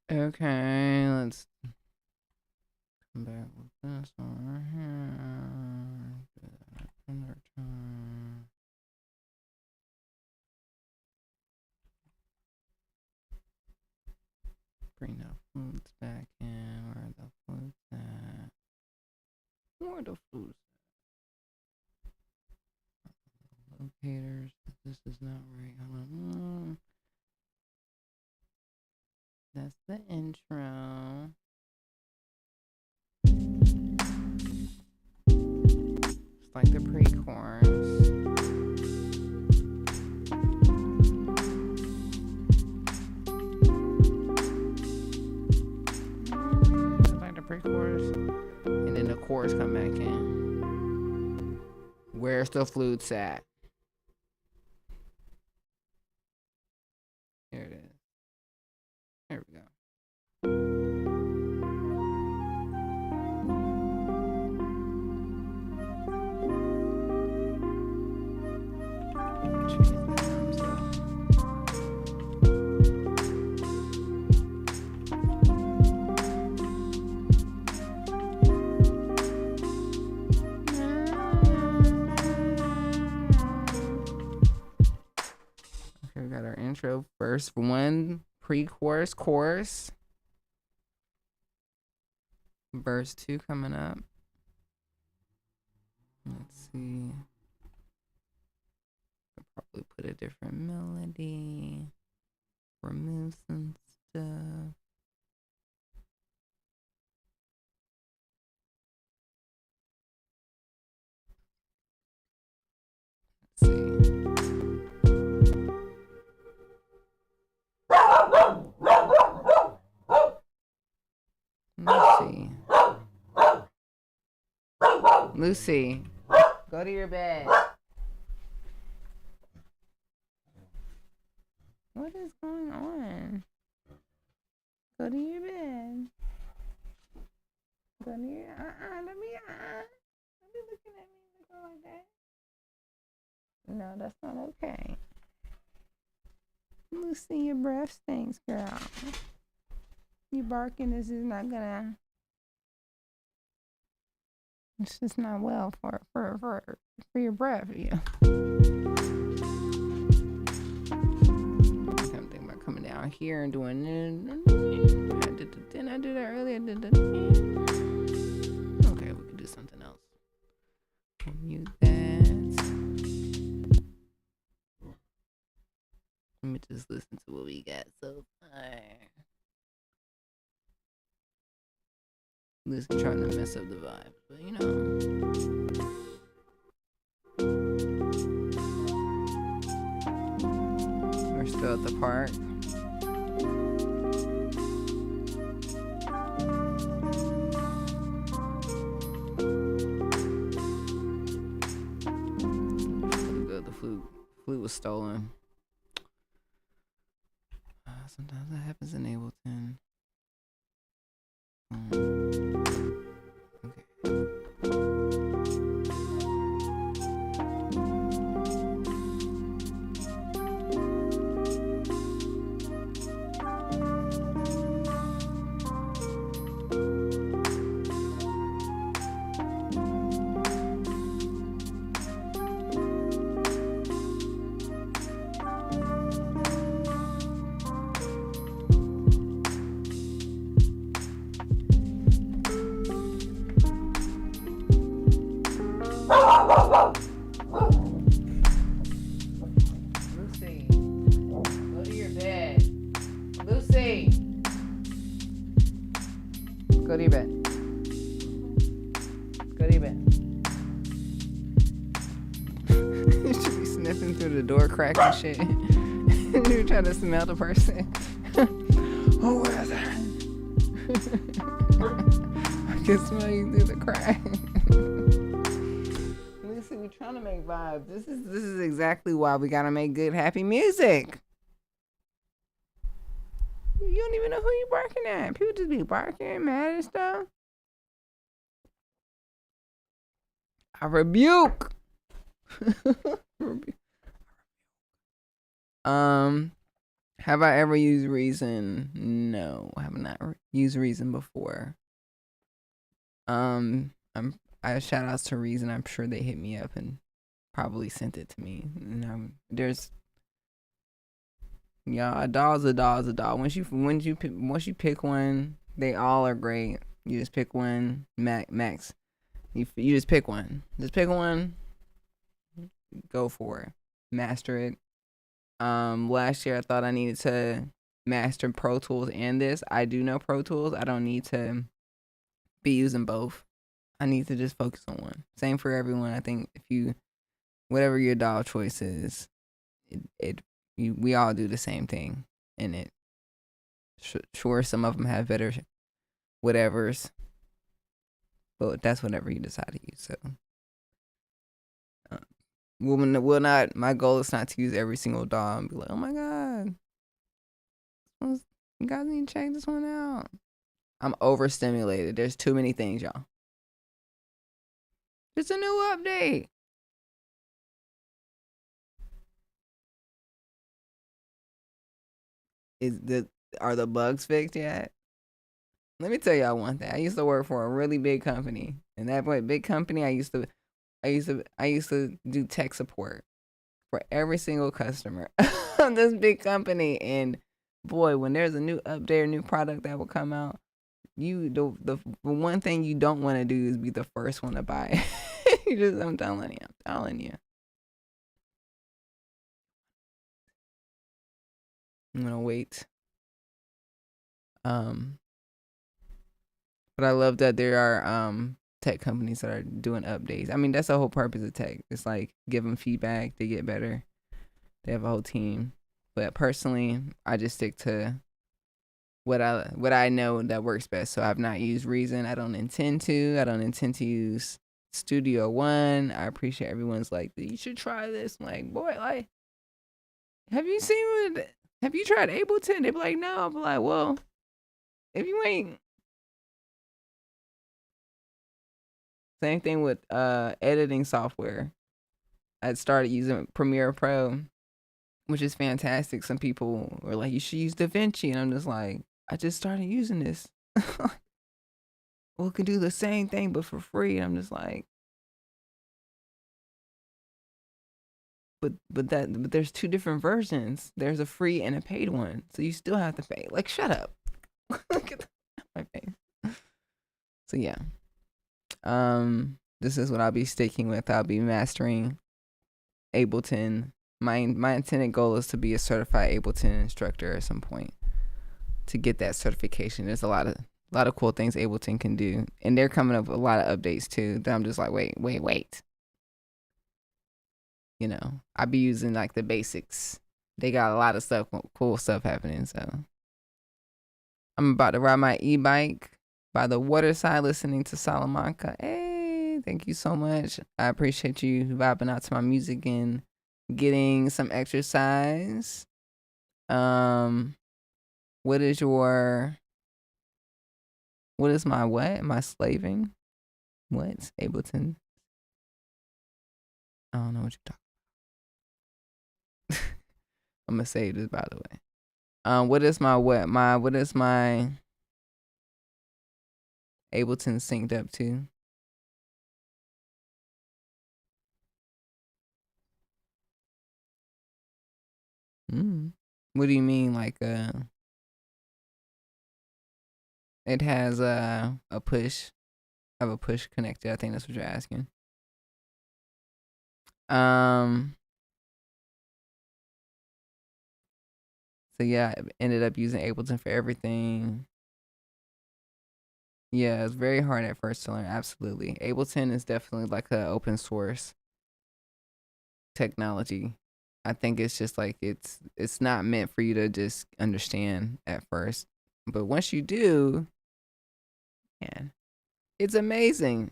Okay, let's come back with this one right here. Another time. Bring the flutes back in. Where are the flutes at? Where are the flutes at? Locators. This is not right. Hold on. That's the intro. It's like the pre-chorus. It's like the pre-chorus. And then the chorus come back in. Where's the flutes at? Here it is. There we go. Okay, we got our intro, verse 1, pre-chorus, chorus. verse 2 coming up. Let's see. I'll probably put a different melody. Remove some stuff. Let's see. Lucy, go to your bed. What is going on? Go to your bed. Go to your Don't be looking at me like that. No, that's not okay. Lucy, your breath stinks, girl. You barking, this is not gonna. It's just not well for your breath, yeah. I'm thinking about coming down here and doing. Didn't I do that earlier? Okay, we could do something else. Mute that. Let me just listen to what we got so far. Just trying to mess up the vibe, but you know. We're still at the park. The flute was stolen. Sometimes that happens in Ableton. Lucy, go to your bed. Lucy, go to your bed. Go to your bed. You should be sniffing through the door crack and shit. You're trying to smell the person. Oh, where is it? I can smell you through the crack. We're trying to make vibes. This is exactly why we gotta make good, happy music. You don't even know who you barking at. People just be barking, mad and stuff. I rebuke. Have I ever used Reason? No, I have not used Reason before. I shout outs to Reason. I'm sure they hit me up and probably sent it to me. And there's a doll's a doll. Once you pick one, they all are great. You just pick one, max. You just pick one. Just pick one. Go for it. Master it. Last year I thought I needed to master Pro Tools and this. I do know Pro Tools. I don't need to be using both. I need to just focus on one. Same for everyone. I think whatever your DAW choice is, we all do the same thing in it. Sure, some of them have better whatevers, but that's whatever you decide to use. So, will not. My goal is not to use every single DAW and be like, oh my god, you guys need to check this one out. I'm overstimulated. There's too many things, y'all. It's a new update. Are the bugs fixed yet? Let me tell y'all one thing. I used to work for a really big company, and that big company, I used to do tech support for every single customer of this big company. And boy, when there's a new update or new product that will come out, the one thing you don't want to do is be the first one to buy. I'm telling you. I'm gonna wait. But I love that there are tech companies that are doing updates. I mean, that's the whole purpose of tech. It's like give them feedback, they get better. They have a whole team. But personally, I just stick to what I know that works best. So I've not used Reason. I don't intend to use Studio One. I appreciate everyone's like, you should try this. I'm like, boy, like, have you tried Ableton? They be like, no. I'm like, well, if you ain't. Same thing with editing software. I started using Premiere Pro, which is fantastic. Some people were like, you should use DaVinci. And I'm just like, I just started using this. Well, it can do the same thing, but for free. And I'm just like, but there's two different versions. There's a free and a paid one. So you still have to pay. Like, shut up. Get my face. So yeah. This is what I'll be sticking with. I'll be mastering Ableton. My intended goal is to be a certified Ableton instructor at some point to get that certification. There's a lot of cool things Ableton can do, and they're coming up with a lot of updates too. That I'm just like, wait. You know, I be using like the basics. They got a lot of stuff, cool stuff happening. So I'm about to ride my e-bike by the waterside, listening to Salamanca. Hey, thank you so much. I appreciate you vibing out to my music and getting some exercise. What is my what? My slaving? What? Ableton? I don't know what you're talking about. I'm gonna save this, by the way. What is my Ableton synced up to? What do you mean? Like it has a push. I have a push connected. I think that's what you're asking. So yeah, I ended up using Ableton for everything. Yeah, it's very hard at first to learn. Absolutely. Ableton is definitely like an open source technology. I think it's just like it's not meant for you to just understand at first. But once you do, man, it's amazing.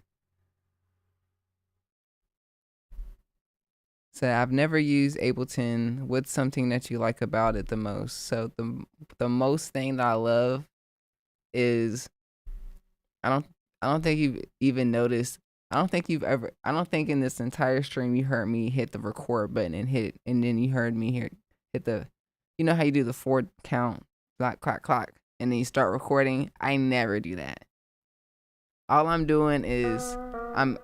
So I've never used Ableton. What's something that you like about it the most? So the most thing that I love is I don't think you've even noticed. I don't think in this entire stream you heard me hit the record button and then you heard me hit the, you know how you do the 4 count, clock, and then you start recording. I never do that. All I'm doing is I'm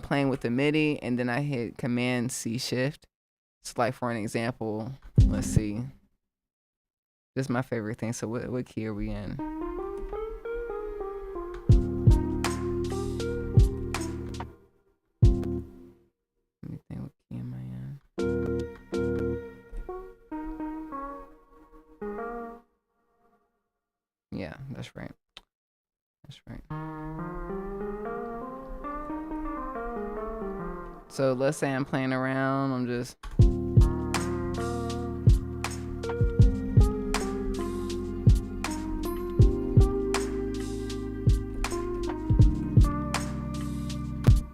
playing with the MIDI and then I hit Command C Shift. So like for an example, let's see. This is my favorite thing. So what key are we in? Let me think, what key am I in? Yeah, that's right. So let's say I'm playing around, I'm just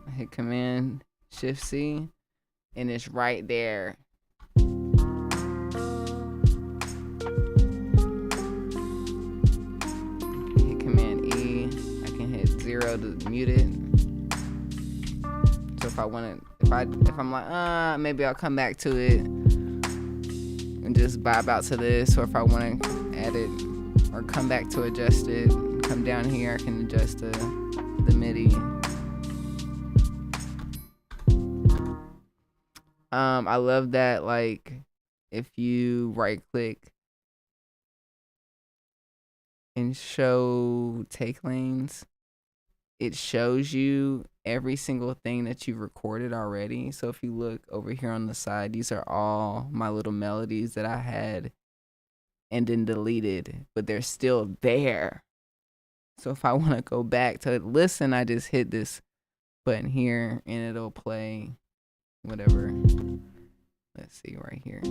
I hit Command Shift C and it's right there. Hit Command E, I can hit 0 to mute it. So if I'm like, maybe I'll come back to it and just vibe out to this, or if I want to add it or come back to adjust it, come down here, I can adjust the MIDI. I love that, like, if you right click in show take lanes, it shows you every single thing that you've recorded already. So if you look over here on the side, these are all my little melodies that I had and then deleted, but they're still there. So if I want to go back to listen, I just hit this button here and it'll play whatever. Let's see right here.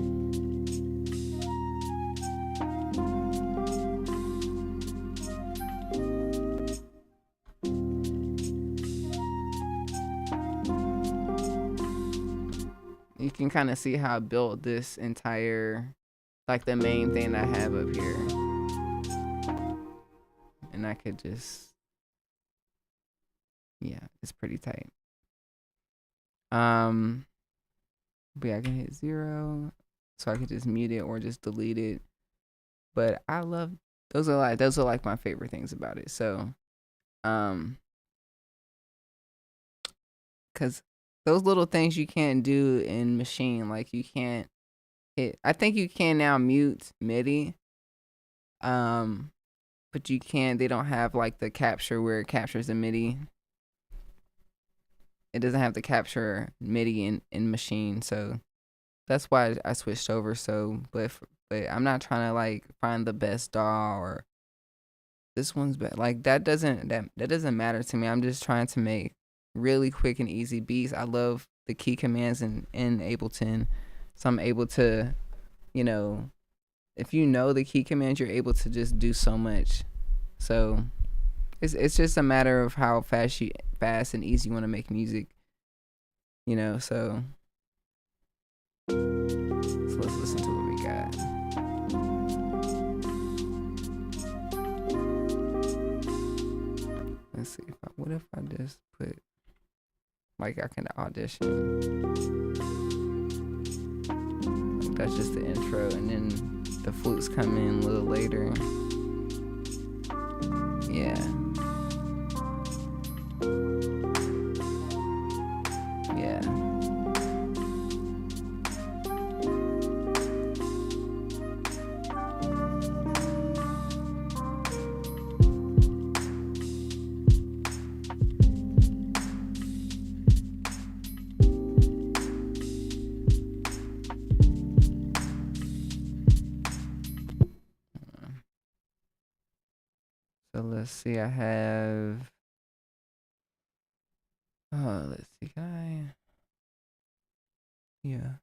You can kind of see how I built this entire, like the main thing I have up here. And I could just, yeah, it's pretty tight. But yeah, I can hit 0, so I could just mute it or just delete it. But I love, those are like my favorite things about it. So, cause those little things you can't do in Machine, like you can't hit. I think you can now mute MIDI, but you can't. They don't have like the capture where it captures the MIDI. It doesn't have the capture MIDI in Machine, so that's why I switched over. So, but I'm not trying to like find the best DAW or this one's better. Like that doesn't matter to me. I'm just trying to make really quick and easy beats. I love the key commands in Ableton, so I'm able to, you know, if you know the key commands, you're able to just do so much. So it's just a matter of how fast and easy you want to make music, you know. So let's listen to what we got. Let's see what if I just put, like, I can audition. Like that's just the intro, and then the flutes come in a little later. Yeah. Yeah. So let's see, I have, let's see, guy. Yeah.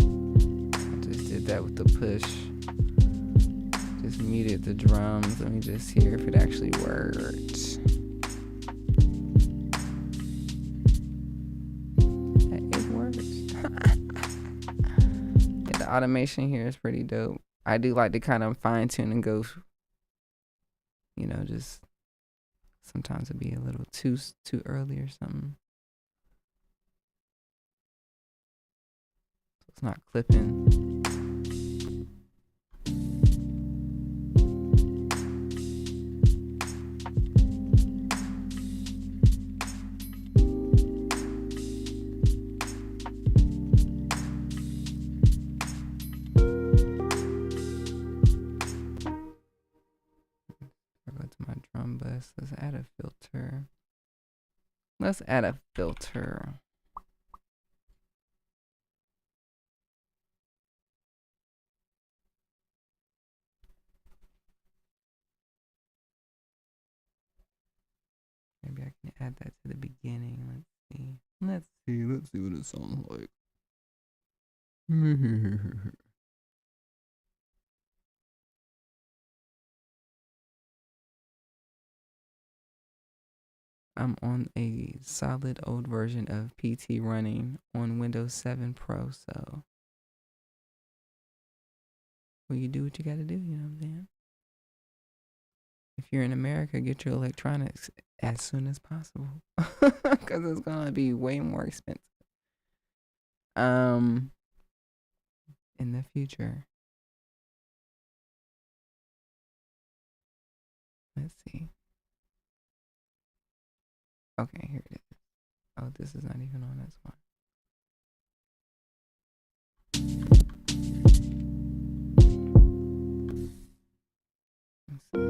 I just did that with the push. Just muted the drums. Let me just hear if it actually worked. It works. Yeah, the automation here is pretty dope. I do like to kind of fine tune and go, you know, just sometimes it'd be a little too early or something. So it's not clipping. Bus. Let's add a filter. Maybe I can add that to the beginning. Let's see what it sounds like. I'm on a solid old version of PT running on Windows 7 Pro, so well, you do what you gotta do, you know what I'm saying? If you're in America, get your electronics as soon as possible, because it's gonna be way more expensive in the future. Let's see. Okay, here it is. Oh, this is not even on this one. Let's see.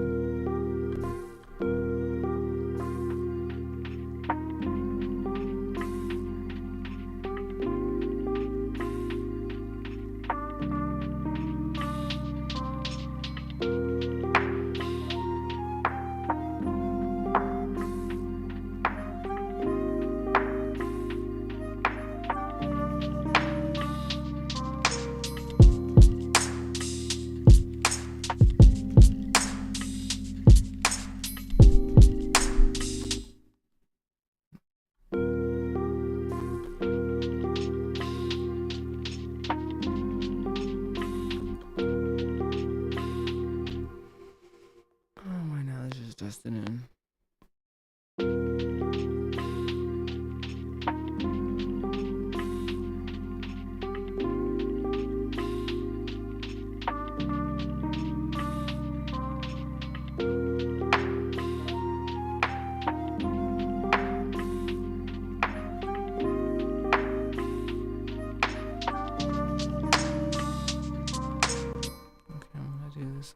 Just in.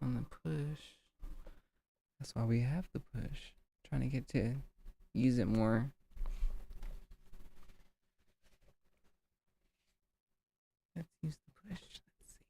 On the push. That's why we have the push. Trying to get to use it more. Let's use the push. Let's see.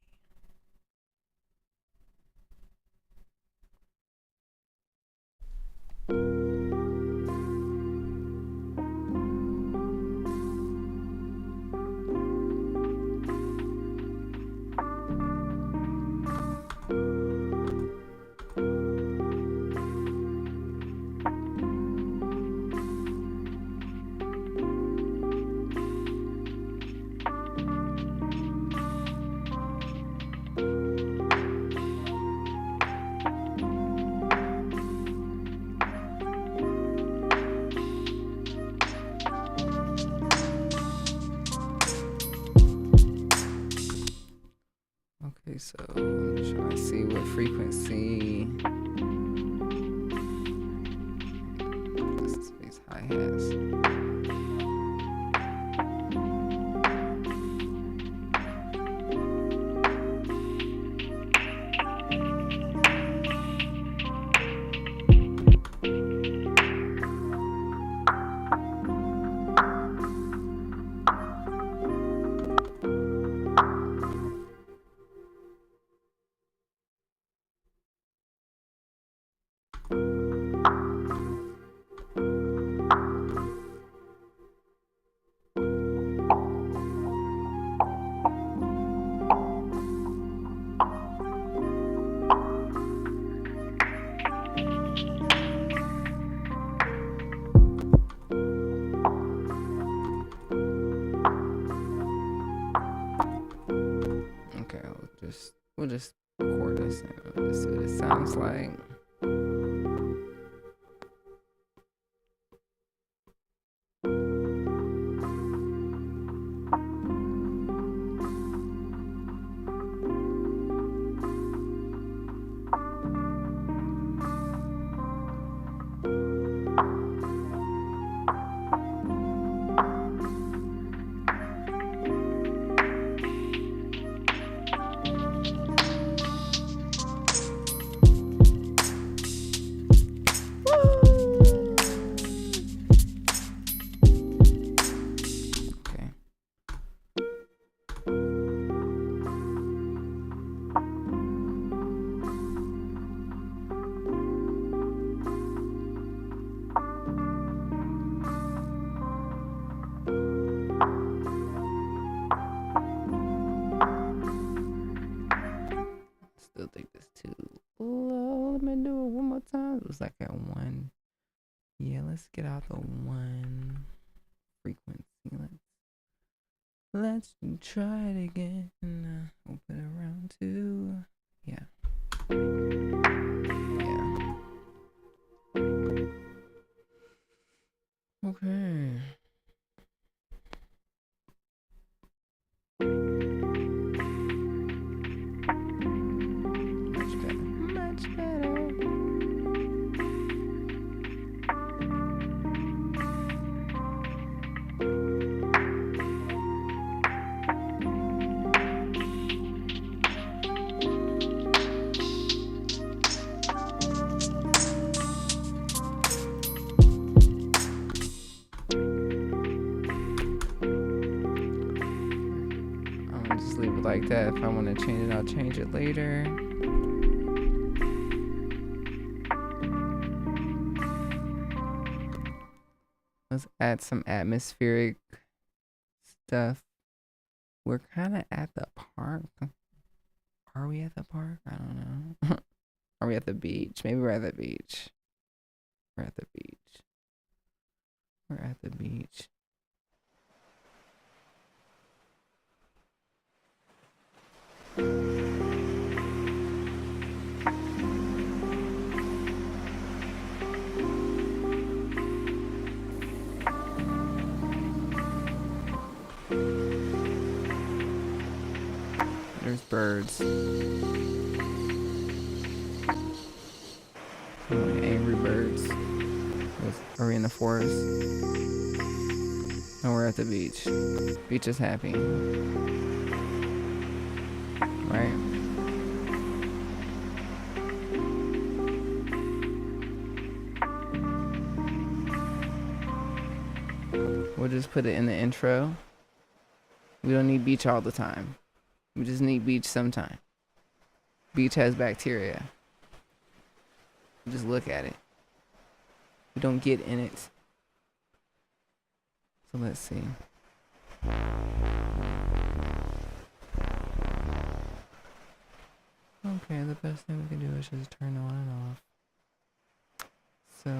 Okay, so I'm just trying to see what frequency. This is these hi-hats. We'll just record this and we'll just see what it sounds like. Was like at 1. Yeah, let's get out the 1 frequency. Let's try it again. We'll put it around 2. Yeah. Okay. Much better. just leave it like that. If I want to change it, I'll change it later. Let's add some atmospheric stuff. We're kind of at the park. Are we at the park? I don't know. Are we at the beach? Maybe we're at the beach. We're at the beach. We're at the beach. There's birds. Oh, angry birds. Are we in the forest? No, we're at the beach. Beach is happy. Right? We'll just put it in the intro. We don't need beach all the time. We just need beach sometime. Beach has bacteria. Just look at it. We don't get in it. So let's see. Okay, the best thing we can do is just turn on and off. So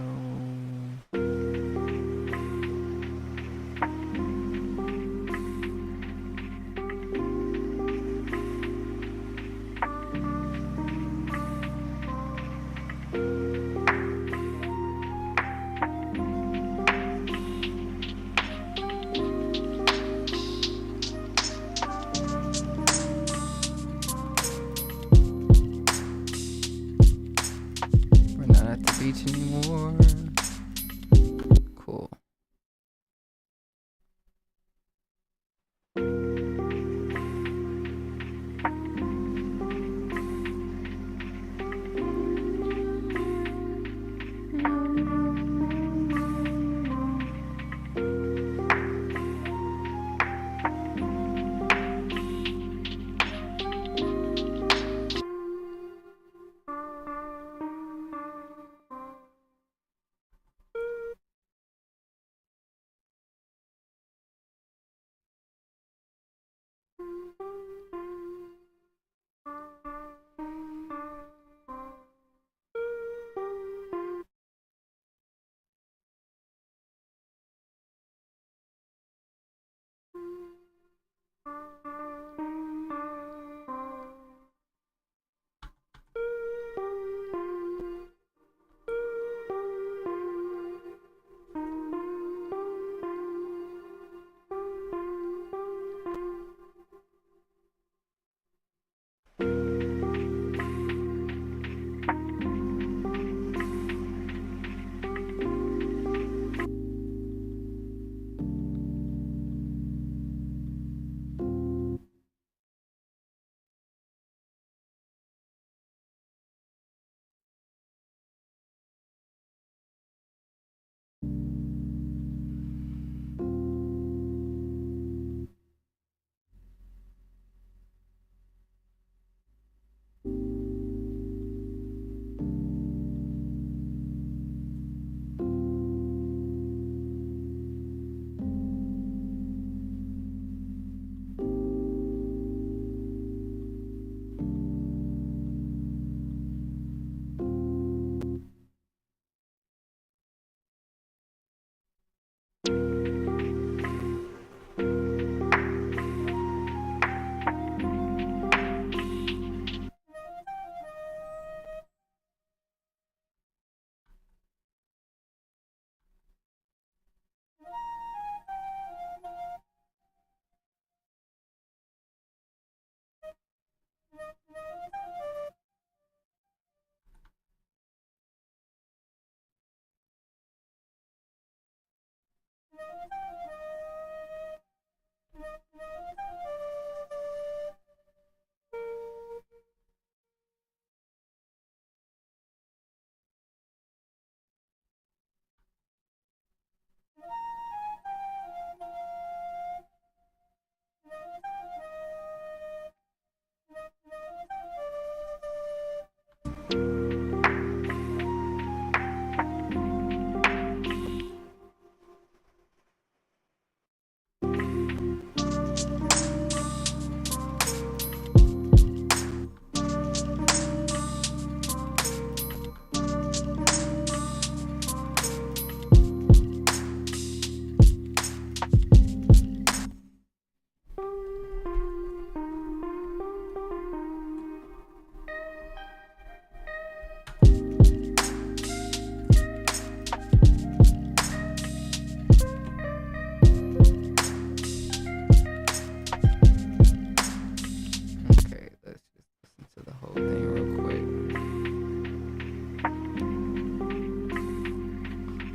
we're not at the beach anymore.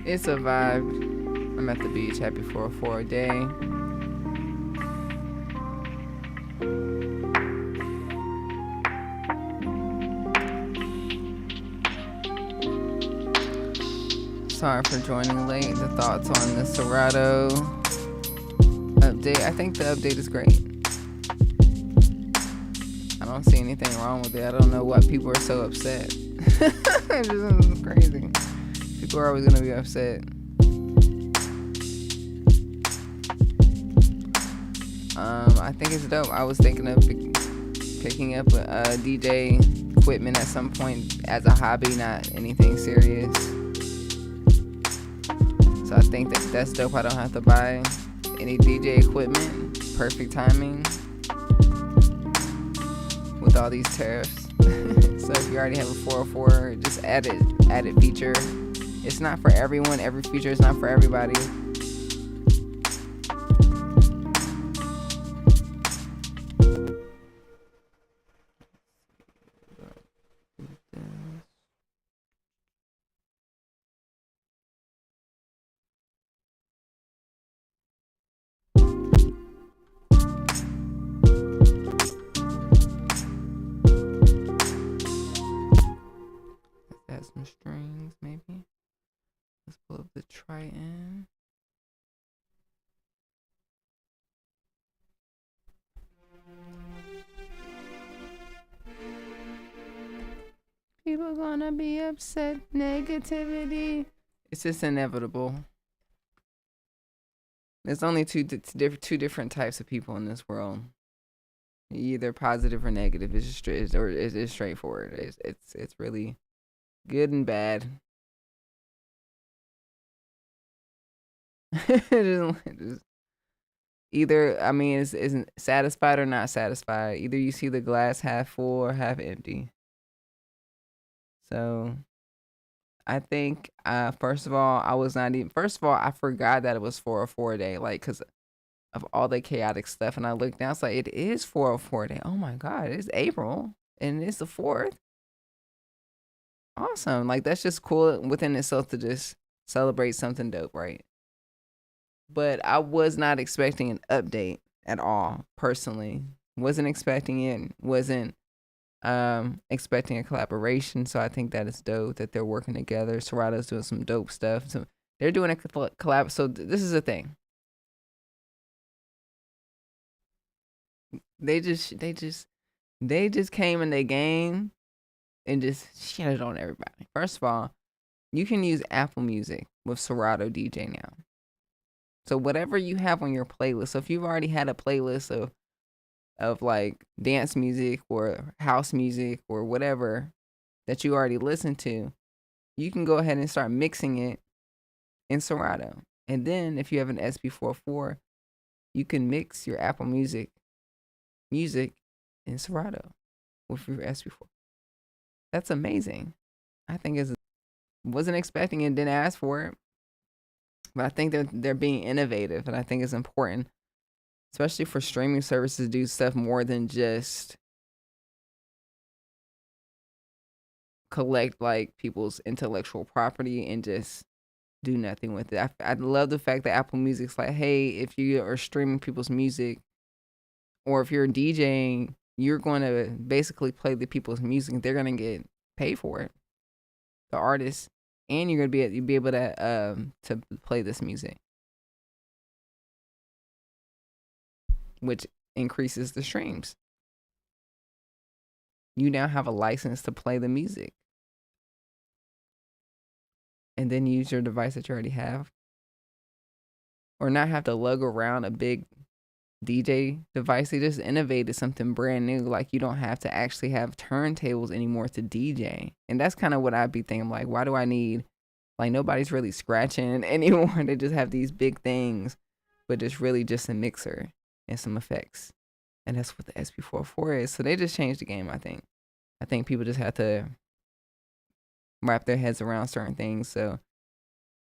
It's a vibe. I'm at the beach. Happy 404 a day. Sorry for joining late. The thoughts on the Serato update. I think the update is great. I don't see anything wrong with it. I don't know why people are so upset. It's just crazy. People are always gonna be upset. I think it's dope. I was thinking of picking up a DJ equipment at some point as a hobby, not anything serious. So I think that's dope. I don't have to buy any DJ equipment. Perfect timing with all these tariffs. So if you already have a 404, just add it feature. It's not for everyone. Every feature is not for everybody. Add some strings, maybe. Let's pull up the Triton. People gonna be upset. Negativity. It's just inevitable. There's only two different types of people in this world. Either positive or negative. It's just it's straightforward. It's really good and bad. Just either, I mean, isn't satisfied or not satisfied. Either you see the glass half full or half empty. So I think, first of all, I forgot that it was 404 day, like, because of all the chaotic stuff. And I looked down, it's like, it is 404 day. Oh my God, it's April and it's the 4th. Awesome. Like, that's just cool within itself to just celebrate something dope, right? But I was not expecting an update at all, personally. Wasn't expecting it. Wasn't expecting a collaboration. So I think that is dope that they're working together. Serato's doing some dope stuff. So they're doing a collab. So this is the thing. They just came in their game and just shit on everybody. First of all, you can use Apple Music with Serato DJ now. So whatever you have on your playlist, so if you've already had a playlist of like dance music or house music or whatever that you already listened to, you can go ahead and start mixing it in Serato. And then if you have an SP44, you can mix your Apple Music in Serato with your SP4. That's amazing. I think wasn't expecting it, didn't ask for it. But I think they're being innovative, and I think it's important, especially for streaming services, to do stuff more than just collect like people's intellectual property and just do nothing with it. I love the fact that Apple Music's like, hey, if you are streaming people's music, or if you're DJing, you're going to basically play the people's music. They're going to get paid for it, the artists. And you're gonna be able to play this music, which increases the streams. You now have a license to play the music, and then use your device that you already have, or not have to lug around a big DJ device. They just innovated something brand new. Like, you don't have to actually have turntables anymore to DJ. And that's kind of what I'd be thinking, like, why do I need, like, nobody's really scratching anymore. They just have these big things, but it's really just a mixer and some effects. And that's what the SP44 is. So they just changed the game, I think. I think people just have to wrap their heads around certain things. So,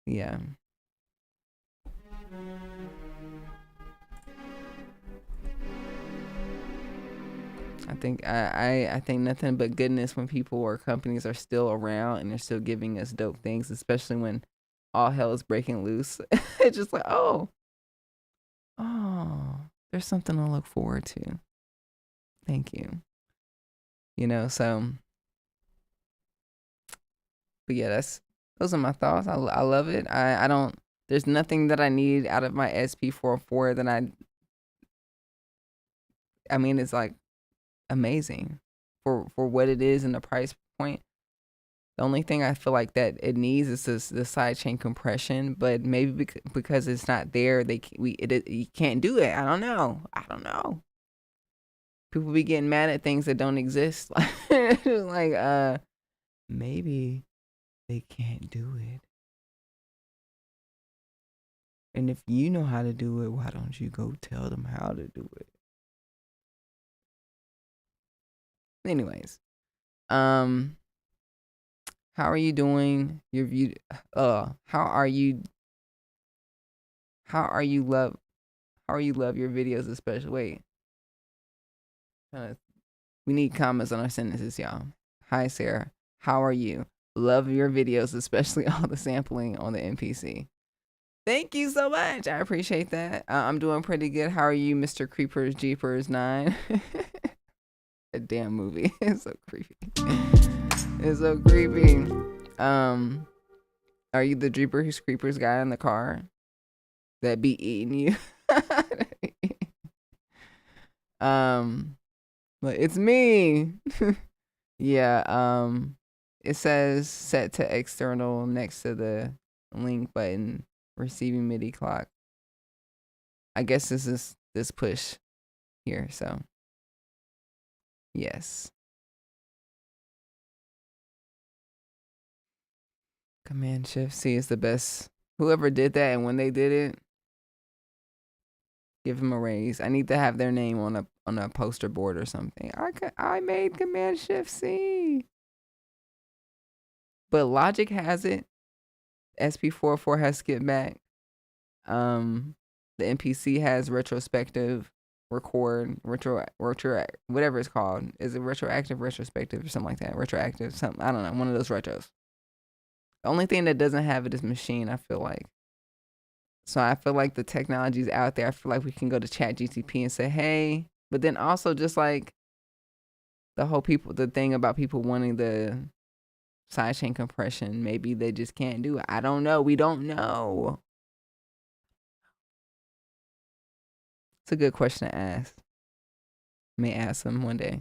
yeah. I think I think nothing but goodness when people or companies are still around and they're still giving us dope things, especially when all hell is breaking loose. It's just like, oh, there's something to look forward to. Thank you. So, but yeah, those are my thoughts. I love it. I don't, there's nothing that I need out of my SP404 that I mean, it's like amazing for what it is and the price point. The only thing I feel like that it needs is the sidechain compression, but maybe because it's not there, you can't do it. I don't know. People be getting mad at things that don't exist. Like, maybe they can't do it. And if you know how to do it, why don't you go tell them how to do it? Anyways, how are you doing? Your view. How are you love your videos especially? Wait. We need comments on our sentences, y'all. Hi, Sarah. How are you? Love your videos, especially all the sampling on the MPC. Thank you so much. I appreciate that. I'm doing pretty good. How are you, Mr. Creepers Jeepers 9? A damn movie. It's so creepy. It's so creepy. Are you the Jeepers Creepers guy in the car that be eating you? But it's me. Yeah. It says set to external next to the link button. Receiving MIDI clock. I guess this is this push here. So yes. Command Shift C is the best. Whoever did that and when they did it, give them a raise. I need to have their name on a poster board or something. I made Command Shift C. But Logic has it. SP404 has skip back. The MPC has retrospective record, retro whatever it's called. Is it retroactive, retrospective, or something like that? Retroactive, something. I don't know. One of those retros. The only thing that doesn't have it is machine, I feel like. So I feel like the technology's out there. I feel like we can go to ChatGPT and say, hey, but then also just like the thing about people wanting the sidechain compression, maybe they just can't do it. I don't know. We don't know. It's a good question to ask. May ask them one day.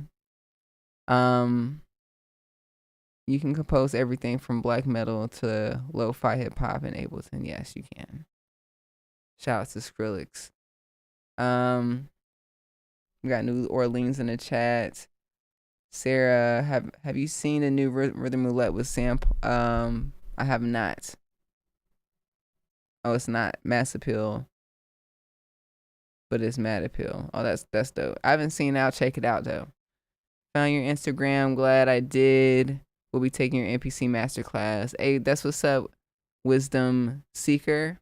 You can compose everything from black metal to lo-fi hip hop in Ableton. Yes, you can. Shout out to Skrillex. We got New Orleans in the chat. Sarah, have you seen the new Rhythm Roulette with sample? I have not. Oh, it's not Mass Appeal, but it's Mad Appeal. Oh, that's dope. I haven't seen it. I'll check it out though. Found your Instagram. Glad I did. We'll be taking your NPC masterclass. Hey, that's what's up, Wisdom Seeker.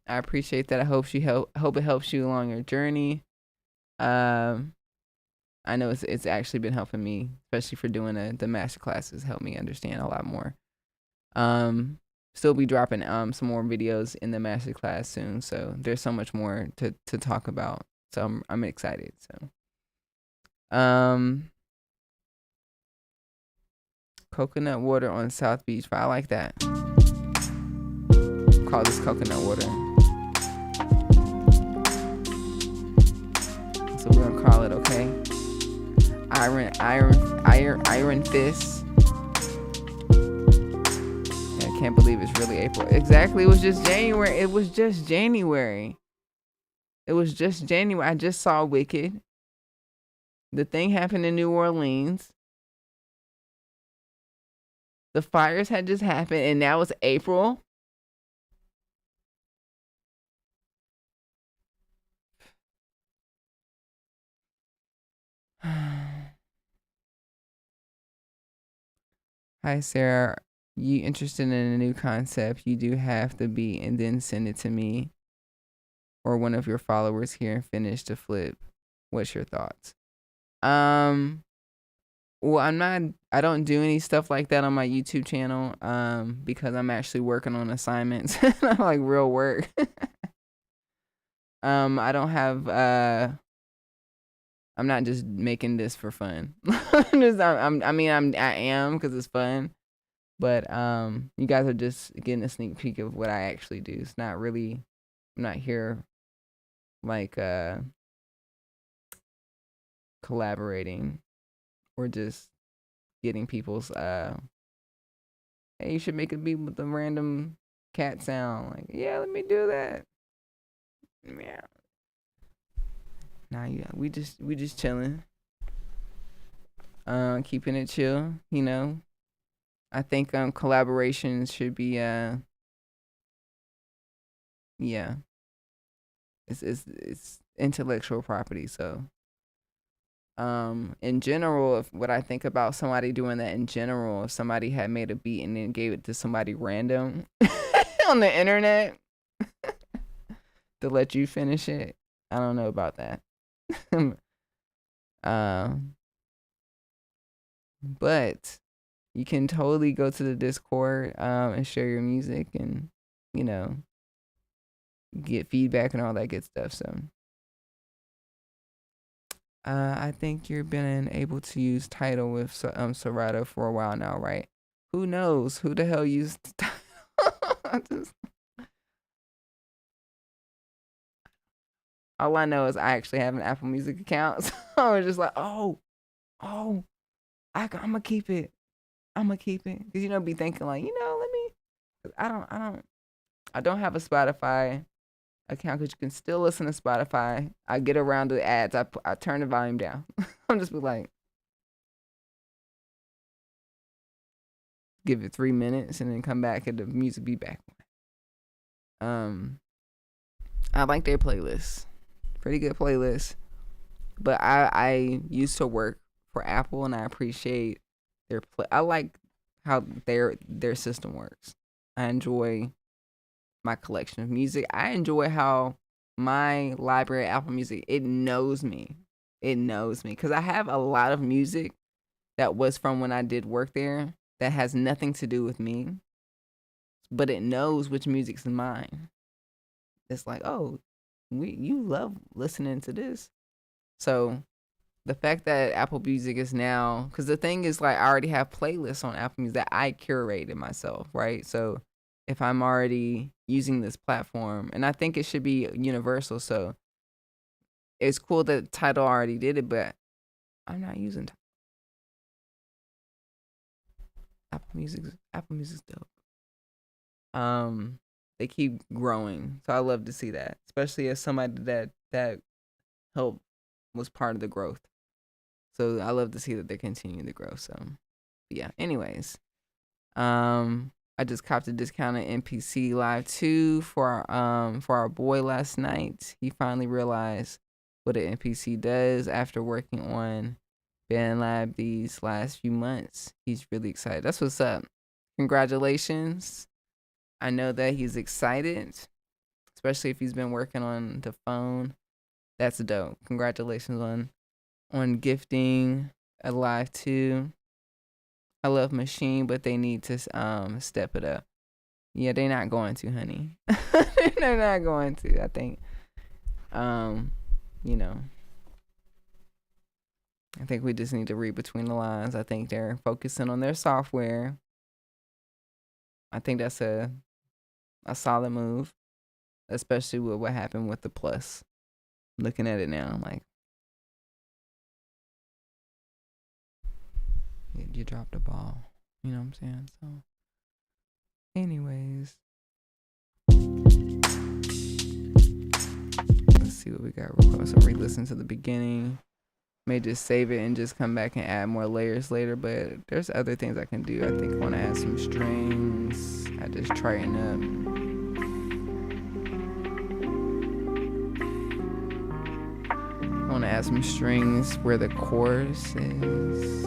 I appreciate that. I hope it helps you along your journey. I know it's actually been helping me, especially for doing the master classes. Helped me understand a lot more. Still be dropping some more videos in the master class soon. So there's so much more to talk about. So I'm excited. So coconut water on South Beach. I like that. Call this coconut water. So we're gonna call it, okay? Iron Fist. Yeah, I can't believe it's really April. Exactly, it was just January. It was just January. I just saw Wicked. The thing happened in New Orleans. The fires had just happened, and now it's April. Hi, Sarah. You interested in a new concept? You do have to be, and then send it to me or one of your followers here and finish the flip. What's your thoughts? Well, I don't do any stuff like that on my YouTube channel because I'm actually working on assignments. Like real work. I don't have I'm not just making this for fun. I am because it's fun. But you guys are just getting a sneak peek of what I actually do. It's not really, I'm not here like collaborating or just getting people's hey, you should make a beat with a random cat sound. Like, yeah, let me do that. Yeah. Nah, yeah, we just chilling. Keeping it chill, you know. I think collaborations should be yeah. It's intellectual property, so in general, if what I think about somebody doing that in general, if somebody had made a beat and then gave it to somebody random on the internet to let you finish it, I don't know about that. But you can totally go to the Discord and share your music and, you know, get feedback and all that good stuff. So I think you've been able to use Tidal with Serato for a while now, right? Who knows? Who the hell used Tidal? All I know is I actually have an Apple Music account. So I was just like, oh, I'm going to keep it. I'm going to keep it. Because, you know, be thinking like, you know, let me, I don't have a Spotify account because you can still listen to Spotify. I get around to the ads. I turn the volume down. I'm just be like, give it 3 minutes and then come back and the music be back. I like their playlist. Pretty good playlist. But I used to work for Apple and I appreciate their I like how their system works. I enjoy my collection of music. I enjoy how my library Apple Music, it knows me. It knows me because I have a lot of music that was from when I did work there that has nothing to do with me, but it knows which music's mine. It's like, oh, you love listening to this. So the fact that Apple Music is now, because the thing is like I already have playlists on Apple Music that I curated myself, right? So if I'm already using this platform, and I think it should be universal, so it's cool that Tidal already did it, but I'm not using Tidal. Apple Music's dope. They keep growing, so I love to see that, especially as somebody that helped was part of the growth. So I love to see that they're continuing to grow. So yeah. Anyways, I just copped a discounted MPC Live 2 for our boy last night. He finally realized what an MPC does after working on BandLab these last few months. He's really excited. That's what's up. Congratulations. I know that he's excited, especially if he's been working on the phone. That's dope. Congratulations on gifting a Live 2. I love Machine, but they need to step it up. Yeah, they're not going to, honey. They're not going to. I think, you know, I think we just need to read between the lines. I think they're focusing on their software. I think that's a solid move, especially with what happened with the Plus. Looking at it now, I'm like, you dropped the ball. You know what I'm saying? So, anyways, let's see what we got real quick. So re-listen to the beginning. May just save it and just come back and add more layers later, but there's other things I can do. I think I want to add some strings. I just tighten up. I want to add some strings where the chorus is.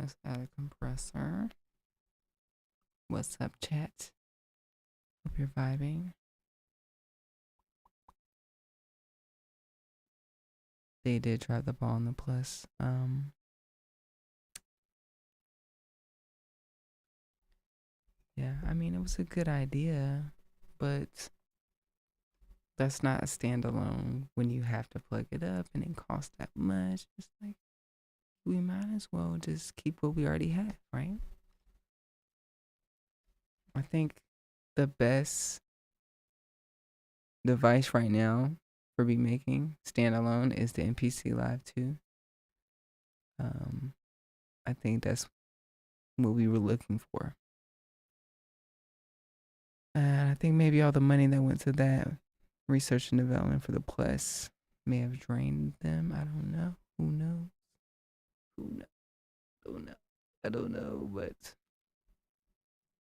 Let's add a compressor. What's up, chat? Hope you're vibing. They did drive the ball in the plus. Yeah, I mean, it was a good idea, but that's not a standalone when you have to plug it up and it costs that much. It's like, we might as well just keep what we already have, right? I think the best device right now for beat making standalone is the MPC Live 2. I think that's what we were looking for. And I think maybe all the money that went to that research and development for the plus may have drained them. I don't know. Who knows? I don't know, but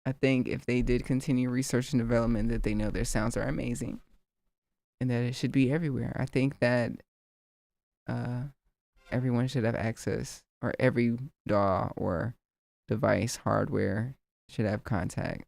I think if they did continue research and development, that they know their sounds are amazing and that it should be everywhere. I think that everyone should have access, or every DAW or device hardware should have contact.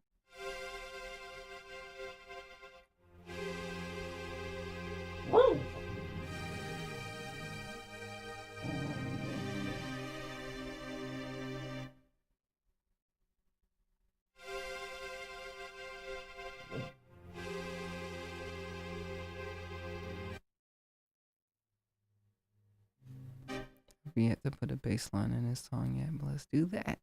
We had to put a bass line in this song yet, but let's do that.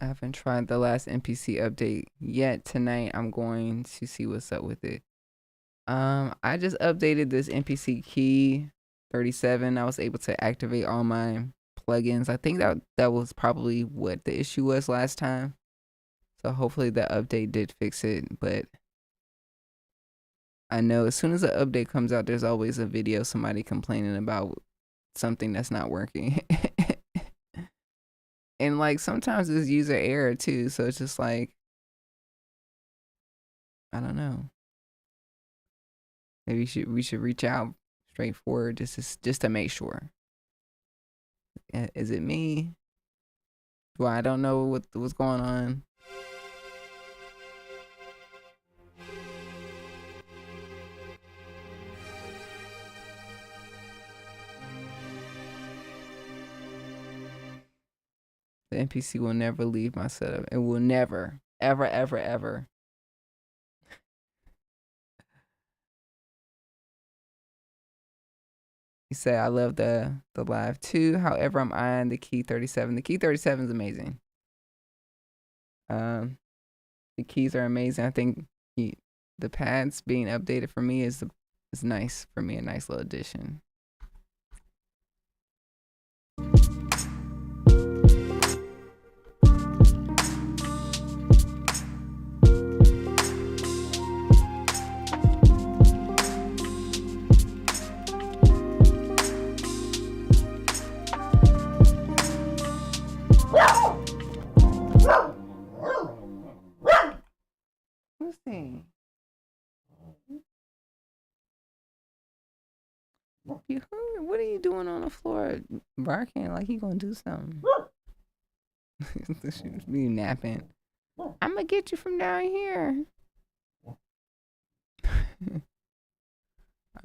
I haven't tried the last MPC update yet. Tonight I'm going to see what's up with it. I just updated this MPC key 37. I was able to activate all my plugins. I think that was probably what the issue was last time. So hopefully the update did fix it, but I know as soon as the update comes out, there's always a video of somebody complaining about something that's not working. And like sometimes it's user error too, so it's just like, I don't know. Maybe we should reach out straightforward just to make sure. Is it me? Well, I don't know what's going on. The NPC will never leave my setup. It will never, ever, ever, ever. You say I love the Live 2. However, I'm eyeing the Key 37. The Key 37 is amazing. The keys are amazing. I think the pads being updated for me is nice for me. A nice little addition. What are you doing on the floor barking like he gonna do something? You napping. I'm gonna get you from down here.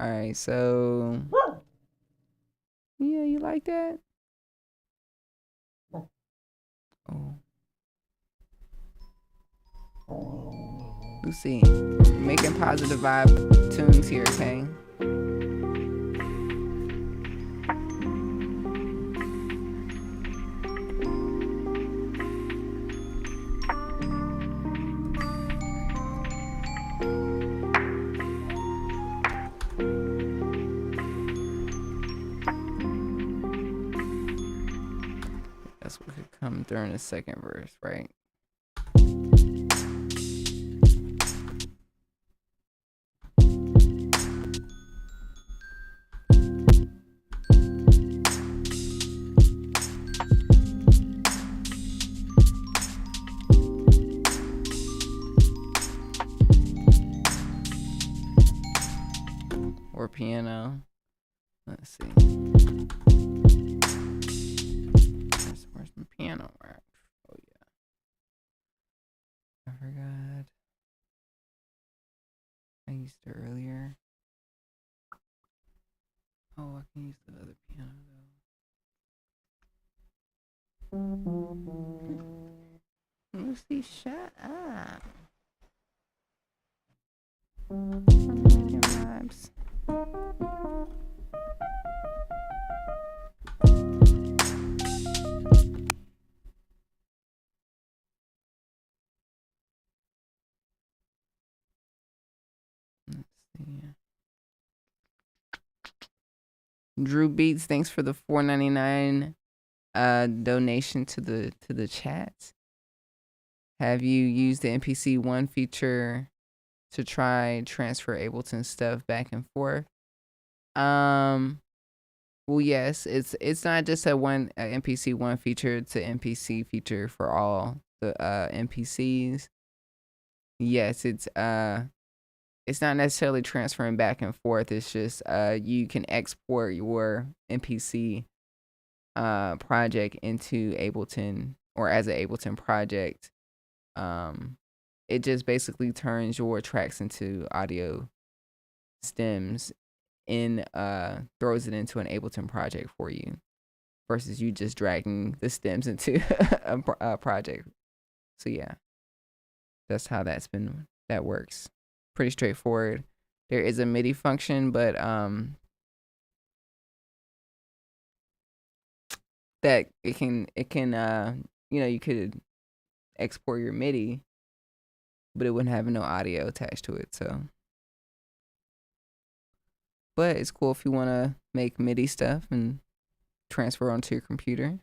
Alright, so yeah, you like that? Oh. Lucy, making positive vibe tunes here, okay? That's what could come during the second verse, right? Where's my piano rack? Oh yeah. I forgot. I used it earlier. Oh, I can use the other piano though. Lucy, shut up. Vibes. Let's see. Drew Beats, thanks for the $4.99 donation to the chat. Have you used the MPC One feature to try transfer Ableton stuff back and forth? Well, yes, it's not just a MPC One feature, it's an MPC feature for all the MPCs. Yes, it's not necessarily transferring back and forth. It's just you can export your MPC project into Ableton or as an Ableton project. It just basically turns your tracks into audio stems and throws it into an Ableton project for you versus you just dragging the stems into a project. So yeah, that's how that works. Pretty straightforward. There is a MIDI function, but that it can you could export your MIDI, but it wouldn't have no audio attached to it. So, but it's cool if you want to make MIDI stuff and transfer onto your computer.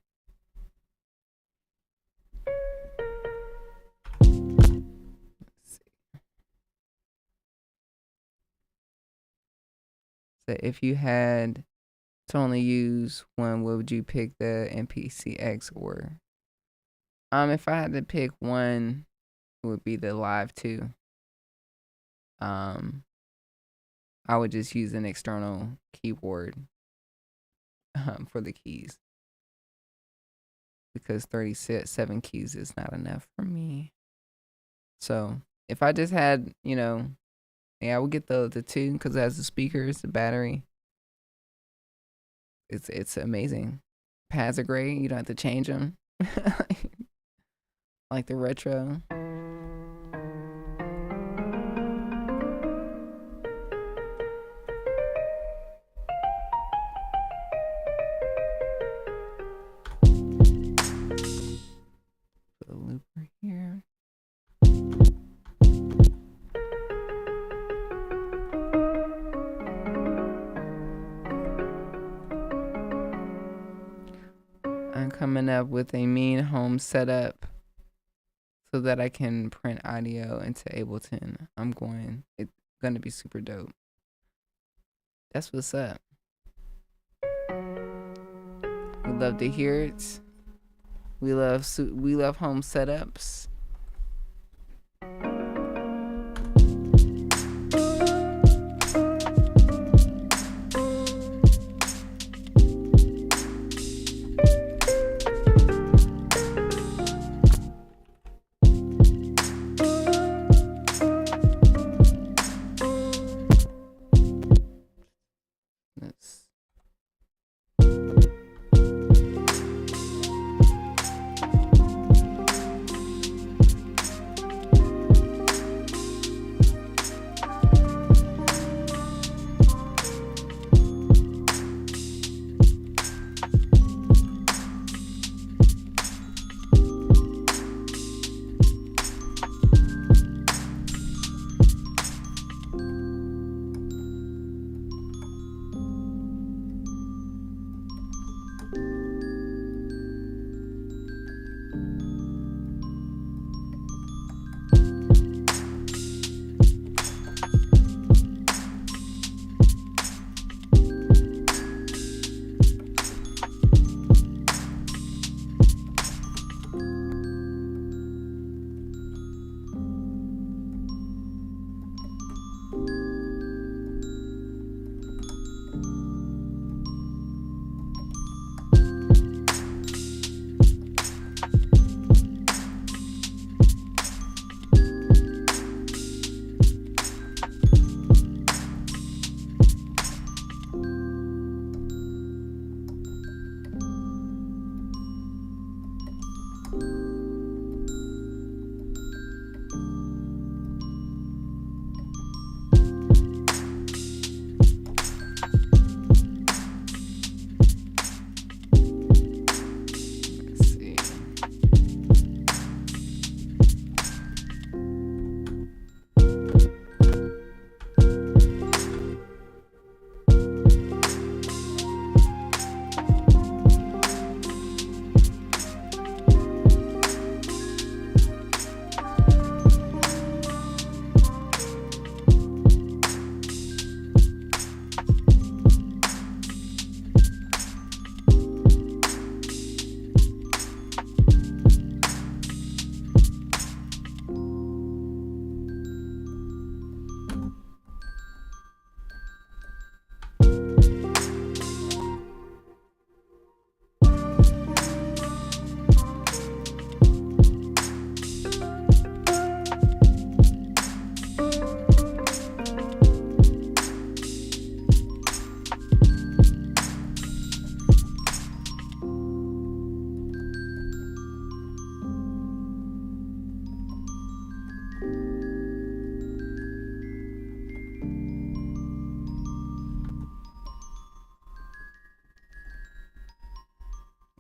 So if you had to only use one, what would you pick, the MPCX or? If I had to pick one, it would be the Live 2. I would just use an external keyboard for the keys because 37 keys is not enough for me. So if I just had, I would get the 2 because it has the speakers, the battery. It's amazing. Pads are great. You don't have to change them. Like the retro. Put a looper here. I'm coming up with a mean home setup so that I can print audio into Ableton. It's gonna be super dope. That's what's up. We love to hear it. We love home setups.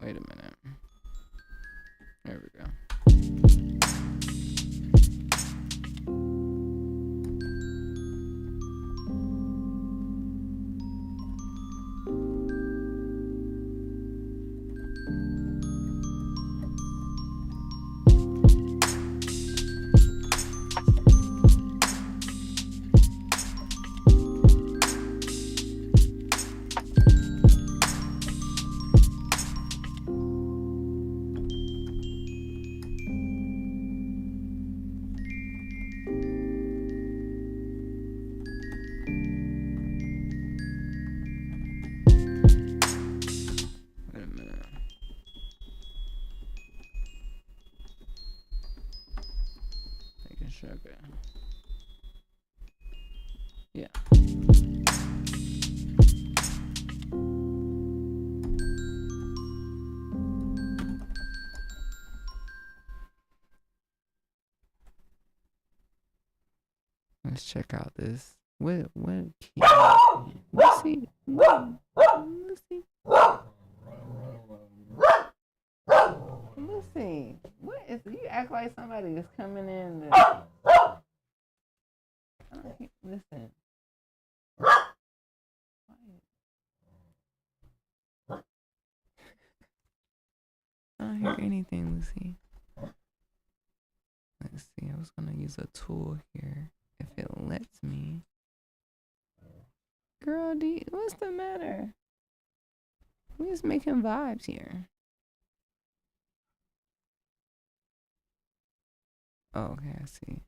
Wait a minute. There we go. Wait a minute. Making sure. Okay. Yeah. Let's check out this. What key? Let's see. Let's see. Let's see. What is you act like somebody is coming in the I don't hear, listen. I don't hear anything, Lucy. Let's see. I was gonna use a tool here if it lets me. Girl, what's the matter? We just making vibes here. Oh, okay, I see.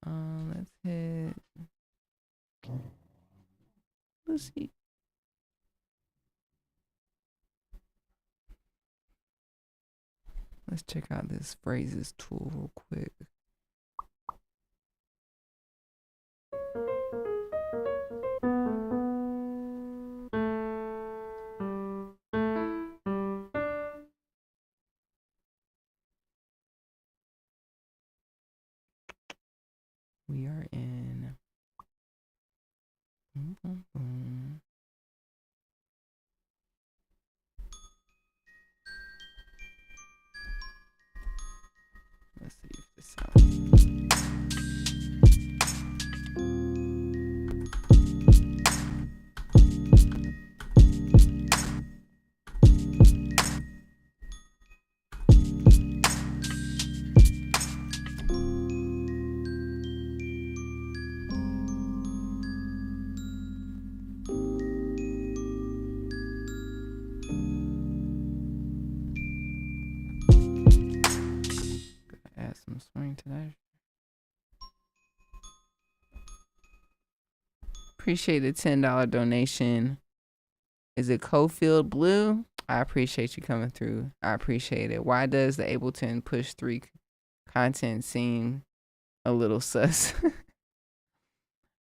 Let's hit. Let's see. Let's check out this phrases tool real quick. We are in. Boom, boom, boom. Let's see if this sounds. Add some swing to that. Appreciate the $10 donation. Is it Cofield Blue? I appreciate you coming through. I appreciate it. Why does the Ableton push 3 content seem a little sus?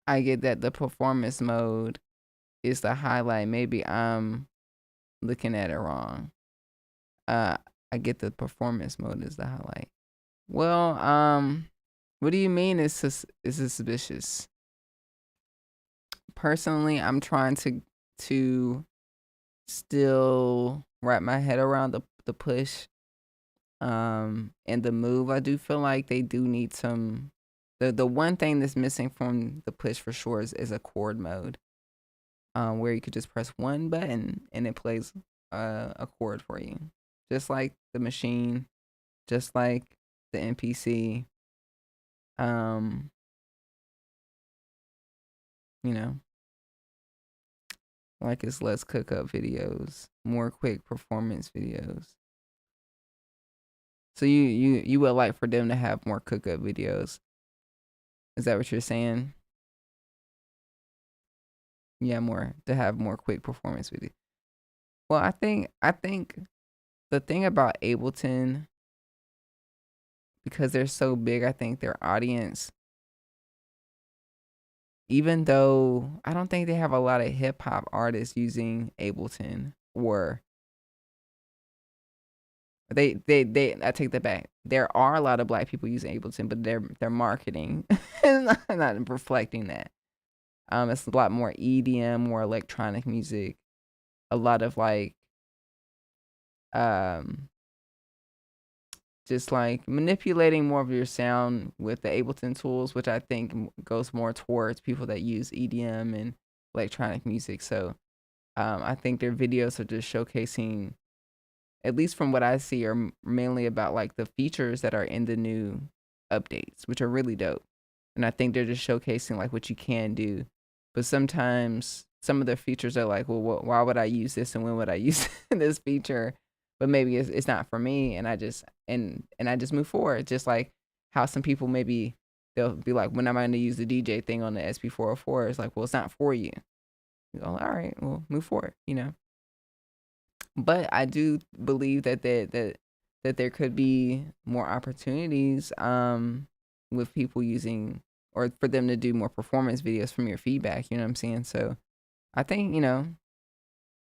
I get that the performance mode is the highlight. Maybe I'm looking at it wrong. I get the performance mode is the highlight. Well, what do you mean is suspicious? Personally, I'm trying to still wrap my head around the push and the move. I do feel like they do need some the one thing that's missing from the push for sure is a chord mode. Where you could just press one button and it plays a chord for you. Just like the machine, just like the MPC. You know, like it's less cook up videos, more quick performance videos. So you would like for them to have more cook up videos. Is that what you're saying? Yeah, to have more quick performance videos. Well, I think the thing about Ableton, because they're so big, I think their audience, even though I don't think they have a lot of hip hop artists using Ableton, or they I take that back. There are a lot of Black people using Ableton, but their marketing is not reflecting that. It's a lot more EDM, more electronic music, a lot of like um just like manipulating more of your sound with the Ableton tools, which I think goes more towards people that use EDM and electronic music. So I think their videos are just showcasing, at least from what I see, are mainly about like the features that are in the new updates, which are really dope. And I think they're just showcasing like what you can do. But sometimes some of the features are like, well, why would I use this and when would I use this feature? But maybe it's not for me, and I just I just move forward. Just like how some people maybe they'll be like, when am I going to use the DJ thing on the SP404? It's like, well, it's not for you. You go, all right, well, move forward, you know. But I do believe that there could be more opportunities with people using, or for them to do more performance videos from your feedback, you know what I'm saying? So I think, you know,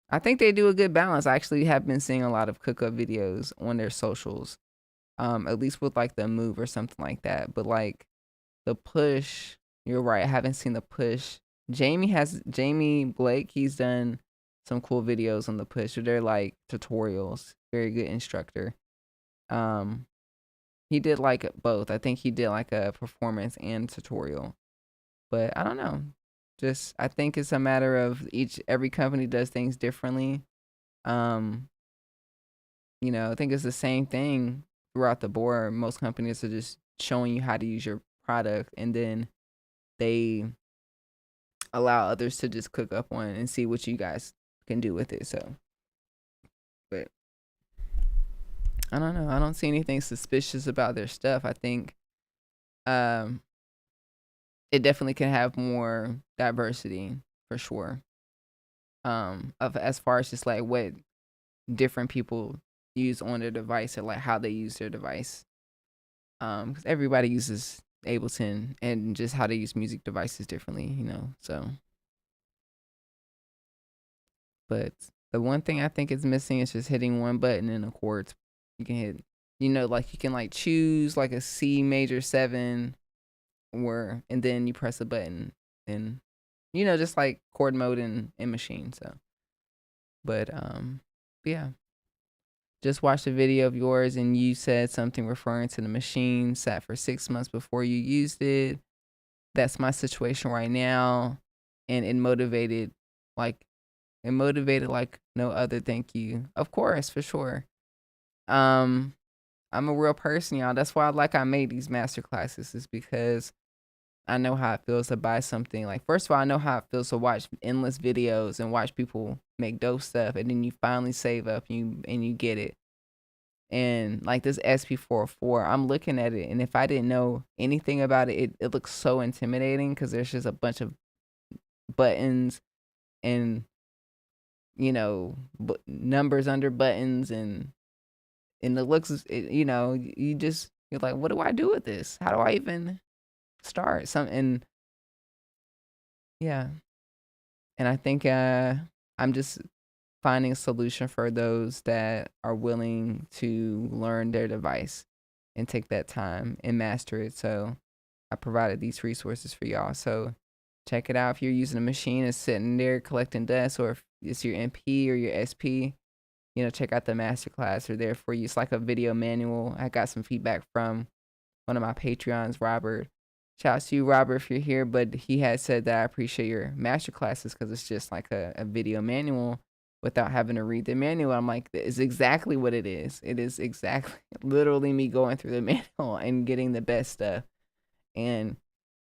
I think they do a good balance. I actually have been seeing a lot of cook-up videos on their socials, at least with like the move or something like that. But like the push, you're right, I haven't seen the push. Jamie Blake, he's done some cool videos on the push. They're like tutorials. Very good instructor. Um, he did like both. I think he did like a performance and tutorial. But I don't know. Just I think it's a matter of every company does things differently. Um, you know, I think it's the same thing throughout the board. Most companies are just showing you how to use your product, and then they allow others to just cook up on it and see what you guys can do with it. So, but I don't know. I don't see anything suspicious about their stuff. I think um it definitely can have more diversity for sure. Of as far as just like what different people use on their device, or like how they use their device. Because everybody uses Ableton, and just how they use music devices differently, you know. So, but the one thing I think is missing is just hitting one button in the chords. You can hit, you know, like you can like choose like a C major 7, and then you press a button, and you know, just like chord mode in Machine. So, but yeah. Just watched a video of yours and you said something referring to the machine sat for 6 months before you used it. That's my situation right now. And like it motivated like no other. Thank you. Of course, for sure. Um, I'm a real person, y'all. That's why I made these master classes, is because I know how it feels to buy something. Like, first of all, I know how it feels to watch endless videos and watch people make dope stuff, and then you finally save up and you get it. And like this SP404, I'm looking at it, and if I didn't know anything about it, it looks so intimidating because there's just a bunch of buttons and, you know, numbers under buttons, and it looks, you know, you're like, what do I do with this? How do I even start something? Yeah. And I think I'm just finding a solution for those that are willing to learn their device and take that time and master it. So I provided these resources for y'all. So check it out. If you're using a machine that's sitting there collecting dust, or if it's your MP or your SP, you know, check out the masterclass. They're there for you. It's like a video manual. I got some feedback from one of my Patreons, Robert. Shout out to you, Robert, if you're here. But he had said that I appreciate your master classes because it's just like a video manual without having to read the manual. I'm like, it's exactly what it is. It is exactly literally me going through the manual and getting the best stuff and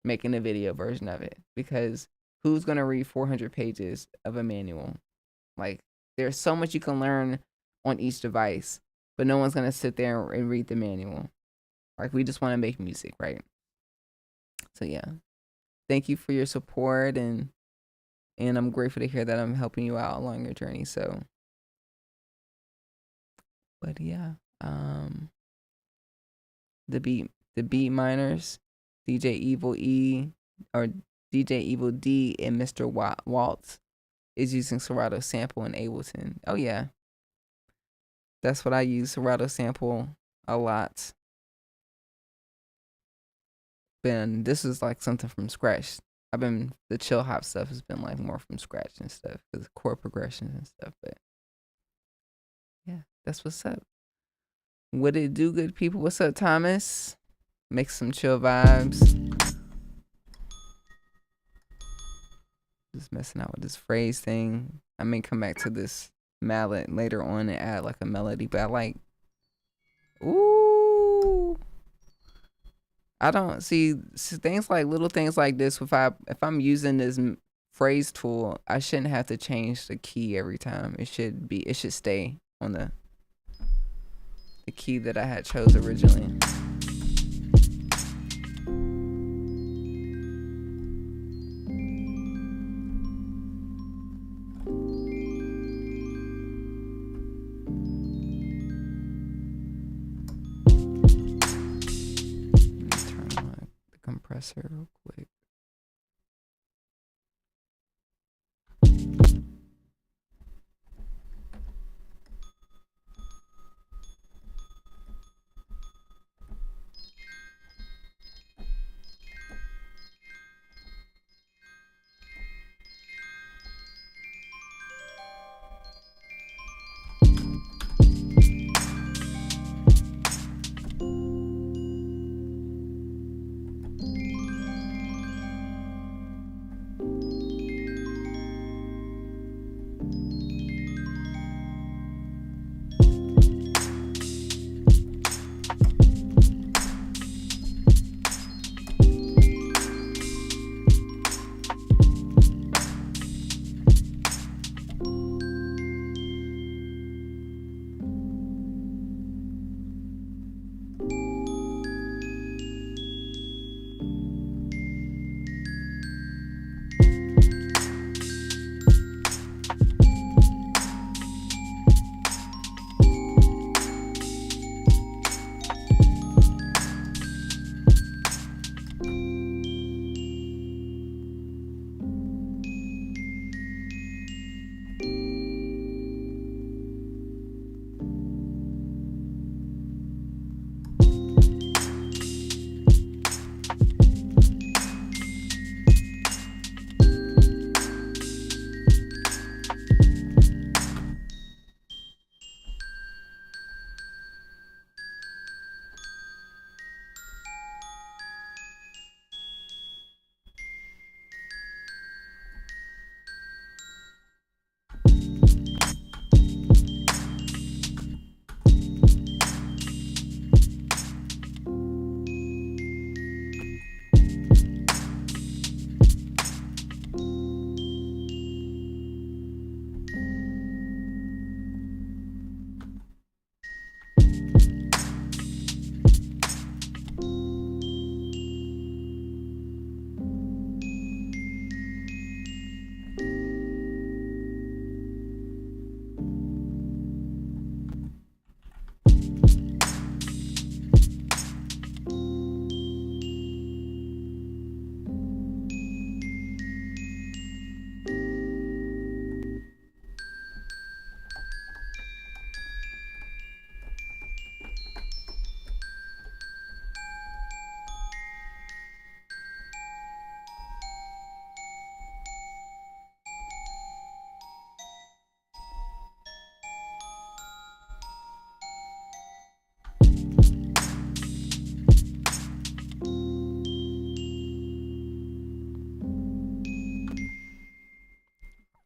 making a video version of it. Because who's going to read 400 pages of a manual? Like, there's so much you can learn on each device, but no one's going to sit there and read the manual. Like, we just want to make music, right? So yeah, thank you for your support, and I'm grateful to hear that I'm helping you out along your journey. So, but yeah, the beat miners, DJ Evil E or DJ Evil D and Mr. Waltz is using Serato sample in Ableton. Oh yeah, that's what I use, Serato sample a lot. This is like something from scratch. The chill hop stuff has been like more from scratch and stuff, because chord progressions and stuff. But Yeah, that's what's up. What it do, good people? What's up, Thomas? Make some chill vibes. Just messing out with this phrase thing. I may come back to this mallet later on and add like a melody, but I like, ooh, I don't see things like little things like this. If I'm using this phrase tool, I shouldn't have to change the key every time. It should stay on the key that I had chose originally. Compressor real quick.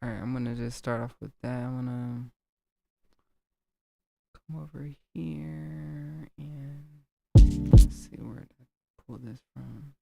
All right, I'm gonna just start off with that. I'm gonna come over here and let's see where to pull this from.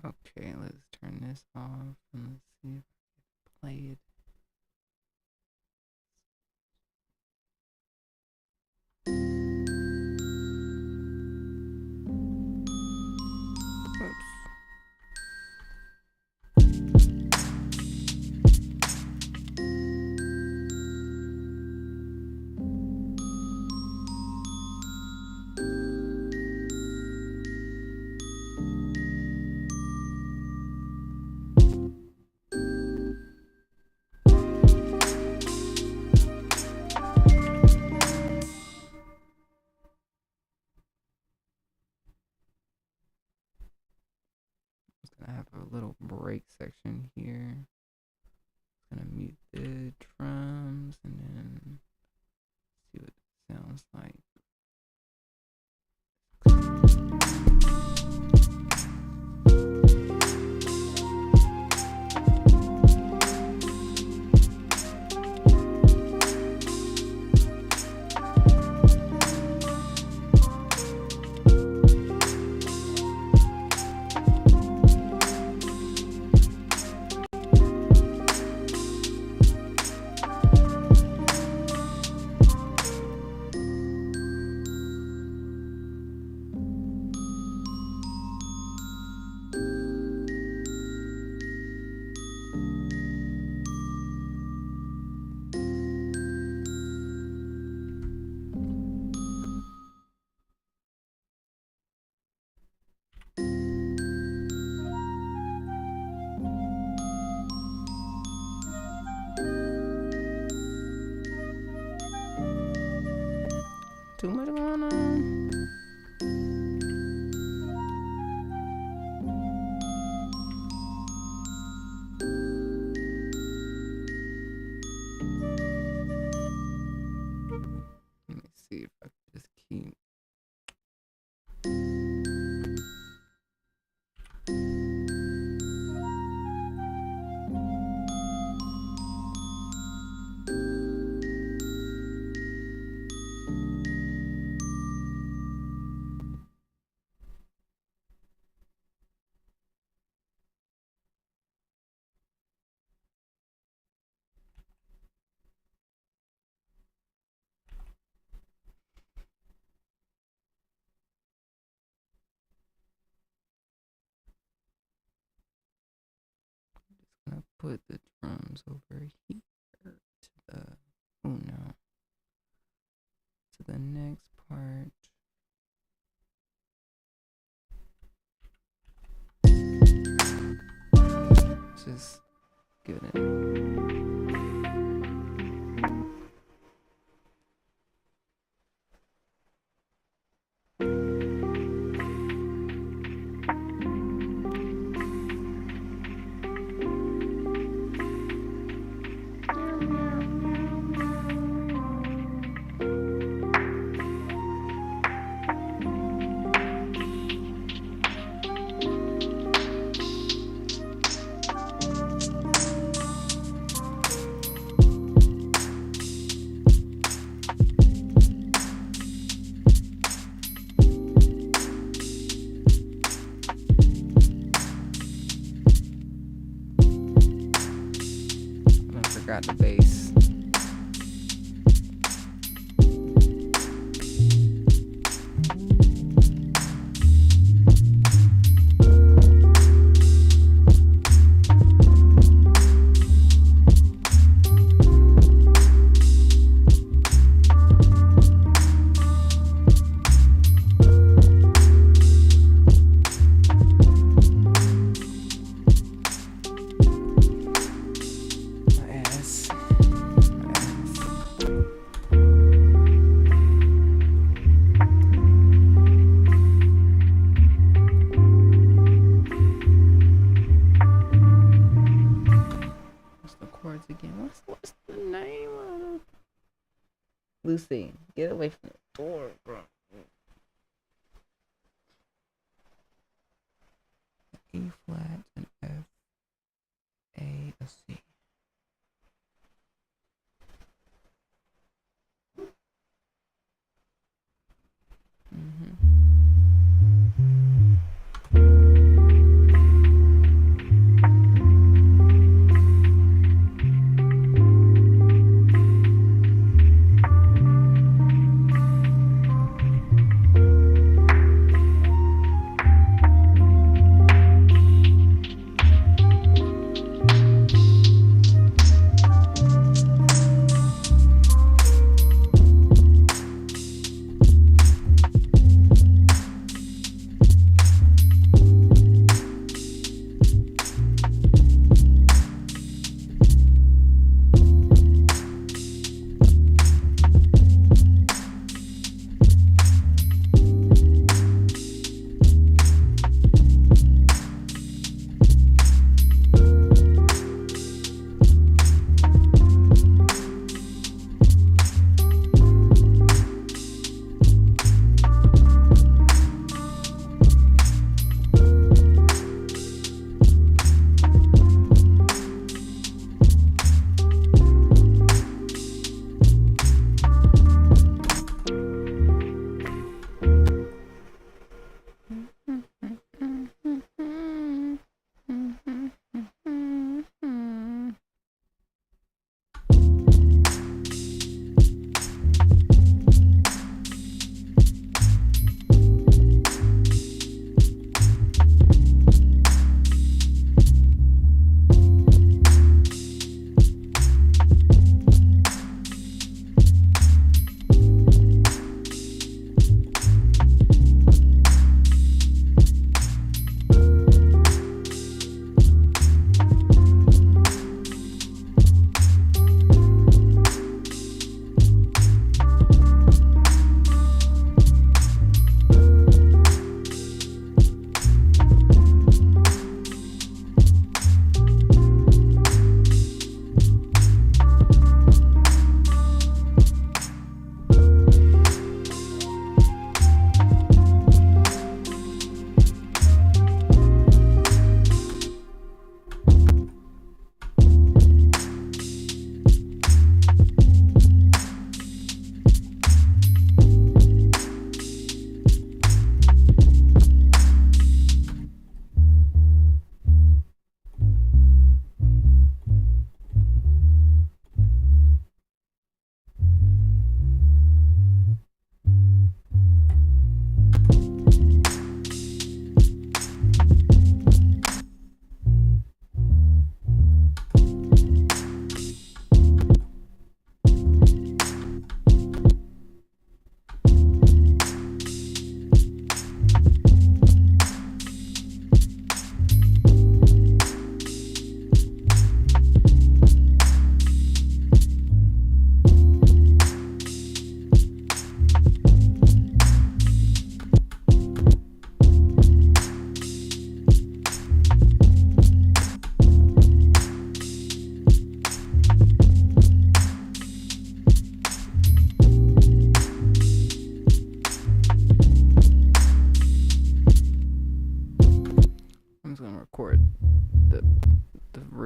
Okay, let's turn this off and let's see if I can play it. Oops. I have a little break section here. Gonna mute the drums and then see what it sounds like. Too much going on. Let me see if I can just keep. Gonna put the drums over here to the, oh no, to the next part. Just get it. I forgot the bass. What's the name of it? Lucy, get away from the door, bro. E flat and F, A, a C. Mm-hmm.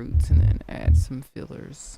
roots and then add some fillers.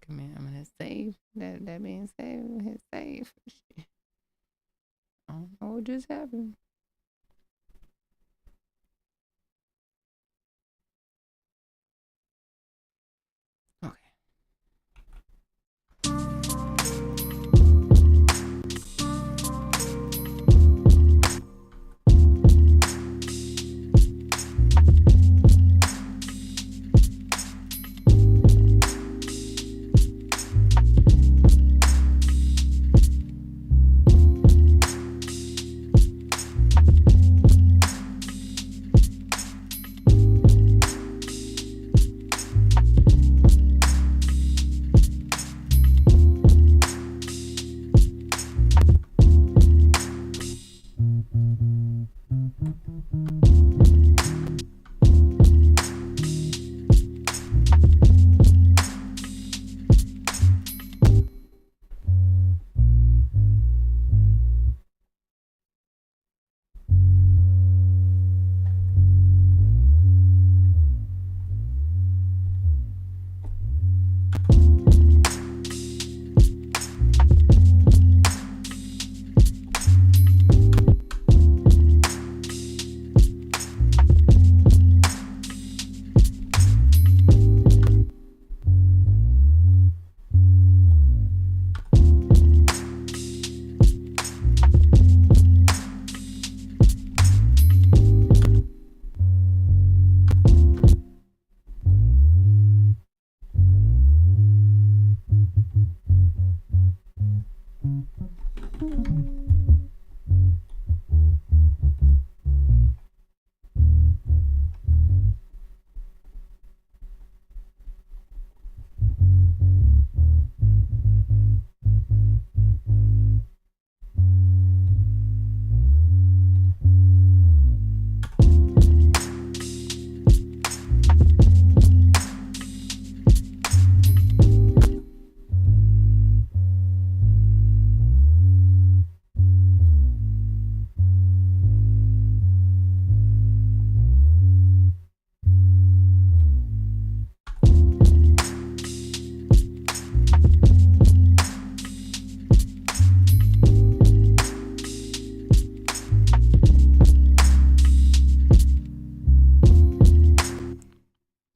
I'm gonna save that being saved. Hit save. I don't know what just happened. Okay.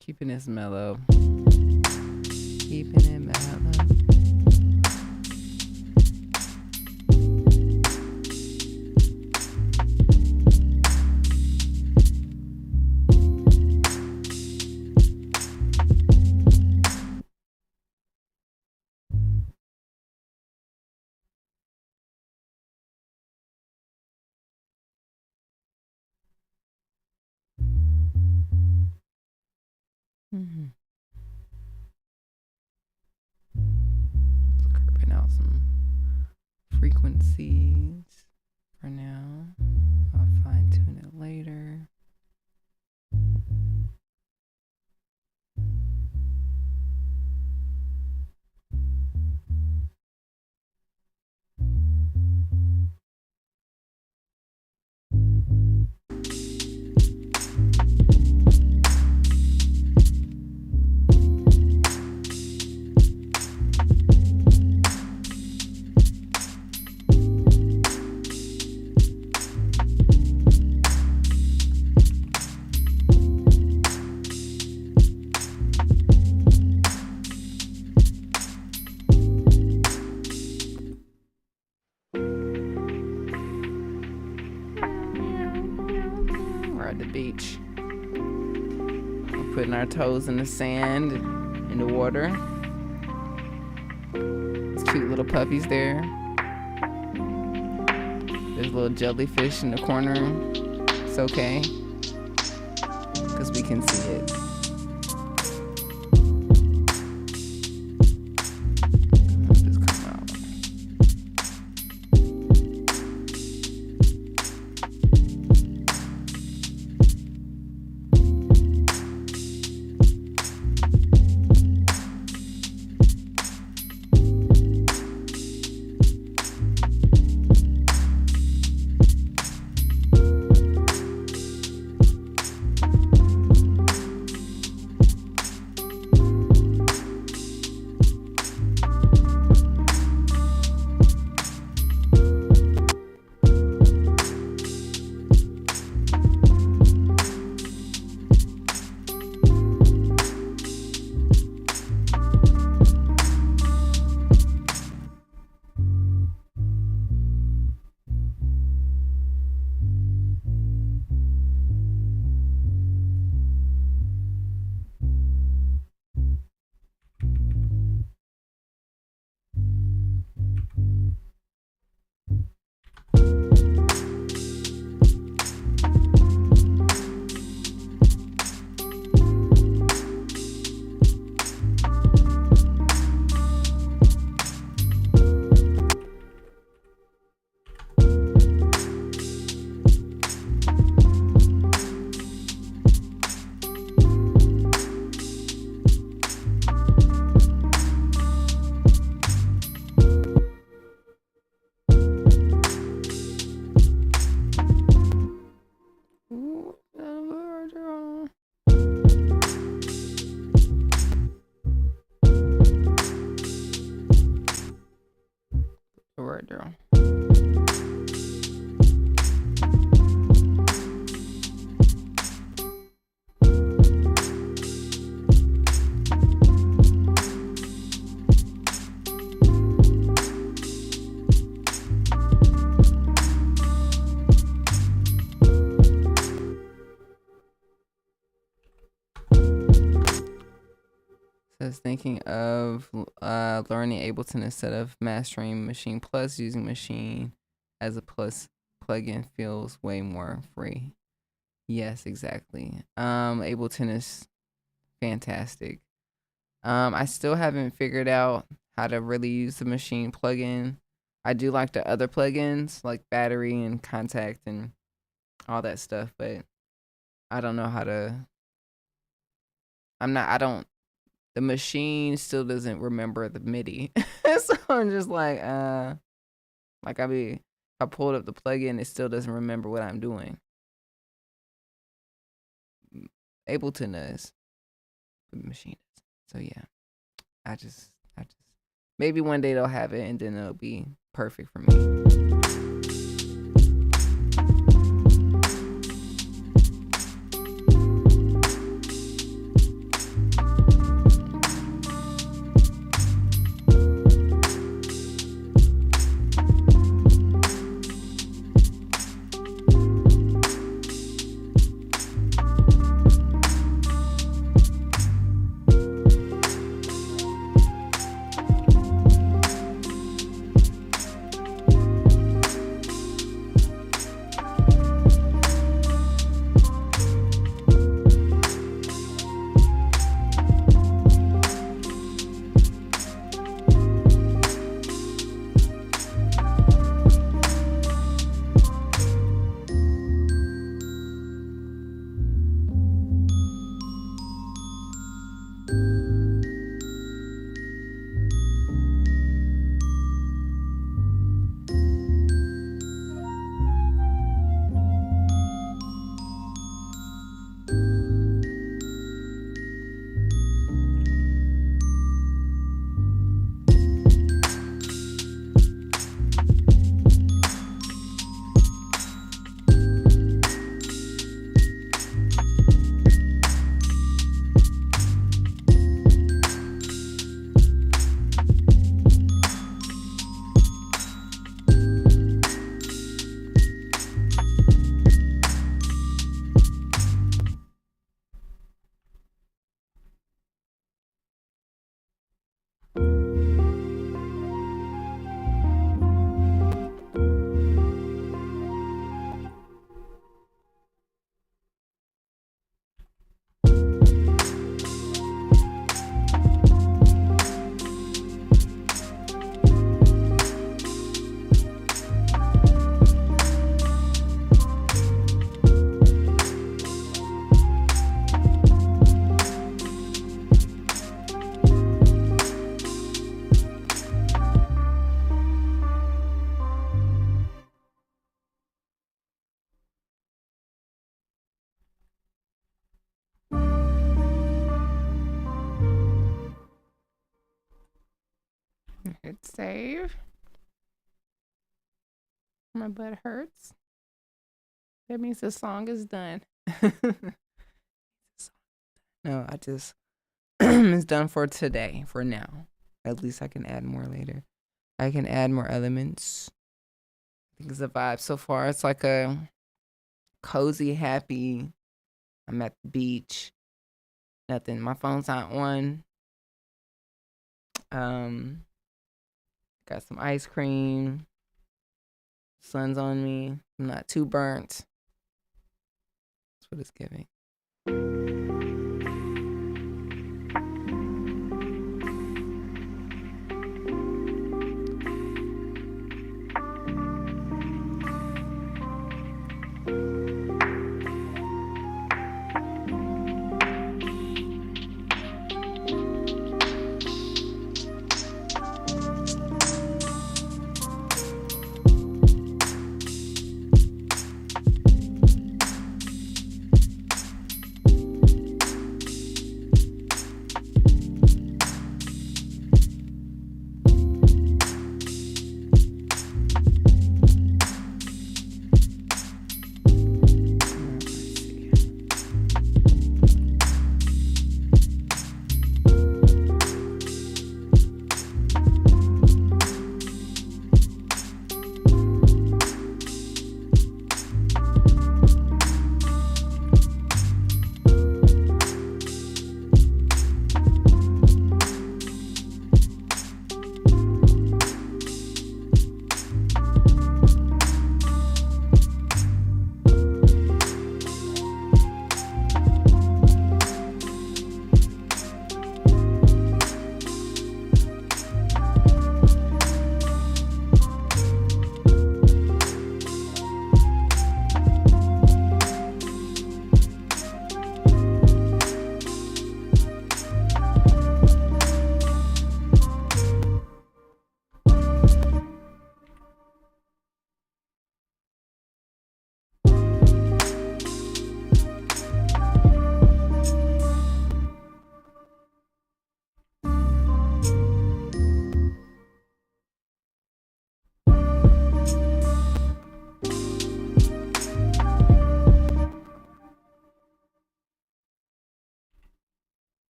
Keeping this mellow. Keeping it mellow. Mm-hmm. some frequencies for now. I'll fine tune it later. At the beach. We're putting our toes in the sand, in the water. There's cute little puppies there. There's a little jellyfish in the corner. It's okay, because we can see it. Right, girl. Says thinking of learning Ableton instead of mastering Machine Plus, using Machine as a plus plugin feels way more free. Yes, exactly. Ableton is fantastic. I still haven't figured out how to really use the Machine plugin. I do like the other plugins like Battery and Contact and all that stuff, but I don't know how to. The Machine still doesn't remember the MIDI. So I'm just like I pulled up the plugin, it still doesn't remember what I'm doing. Ableton does, the Machine does. So yeah, I just maybe one day they'll have it and then it'll be perfect for me. Hit save. My butt hurts. That means the song is done. No, I just it's done for today, for now. At least I can add more later. I can add more elements. I think it's a vibe so far. It's like a cozy, happy. I'm at the beach. Nothing. My phone's not on. Got some ice cream. Sun's on me. I'm not too burnt. That's what it's giving.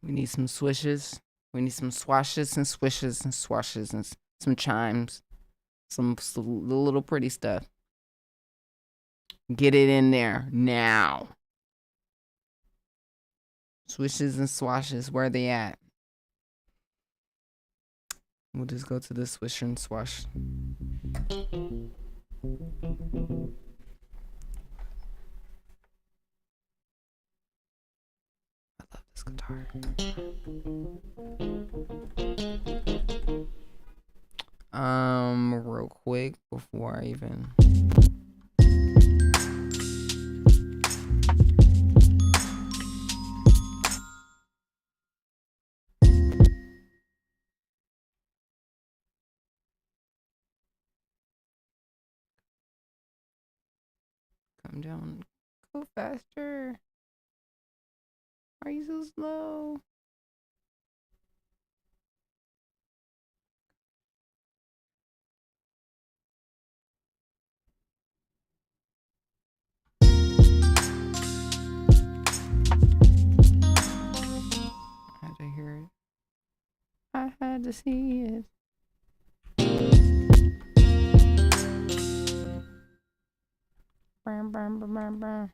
We need some swishes. We need some swashes and swishes and swashes and some chimes. Some little pretty stuff. Get it in there now. Swishes and swashes, where are they at? We'll just go to the swish and swash. I love this guitar. Real quick before I even come down. Go faster. Why are you so slow? I had to hear it. I had to see it. Bam, bam, bam, bam, bam.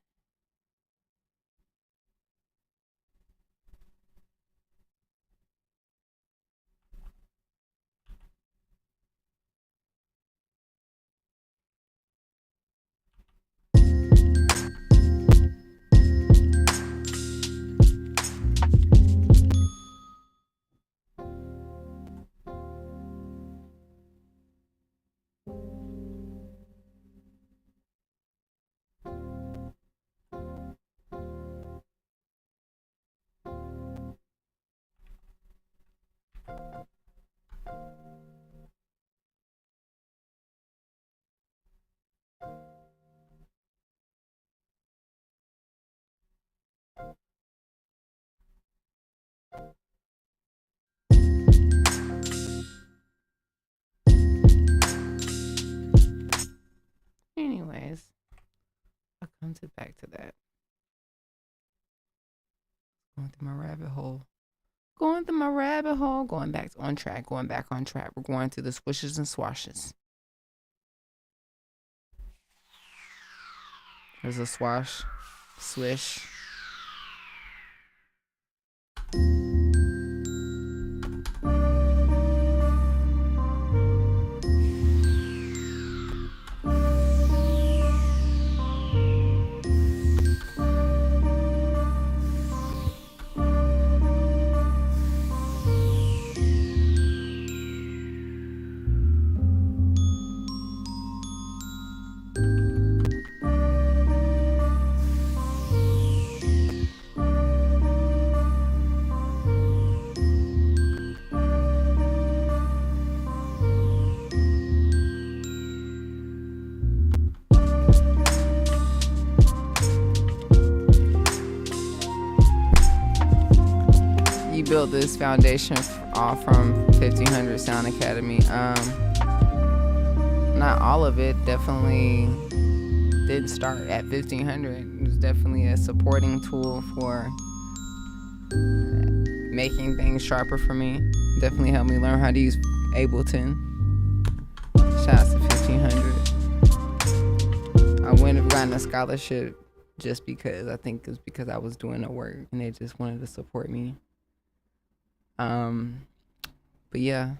back to that. Going through my rabbit hole. Going through my rabbit hole. Going back on track. Going back on track. We're going through the swishes and swashes. There's a swash, swish. Built this foundation all from 1500 Sound Academy. Not all of it, definitely didn't start at 1500. It was definitely a supporting tool for making things sharper for me. Definitely helped me learn how to use Ableton. Shouts to 1500. I wouldn't have gotten a scholarship just because. I think it's because I was doing the work and they just wanted to support me. But yeah,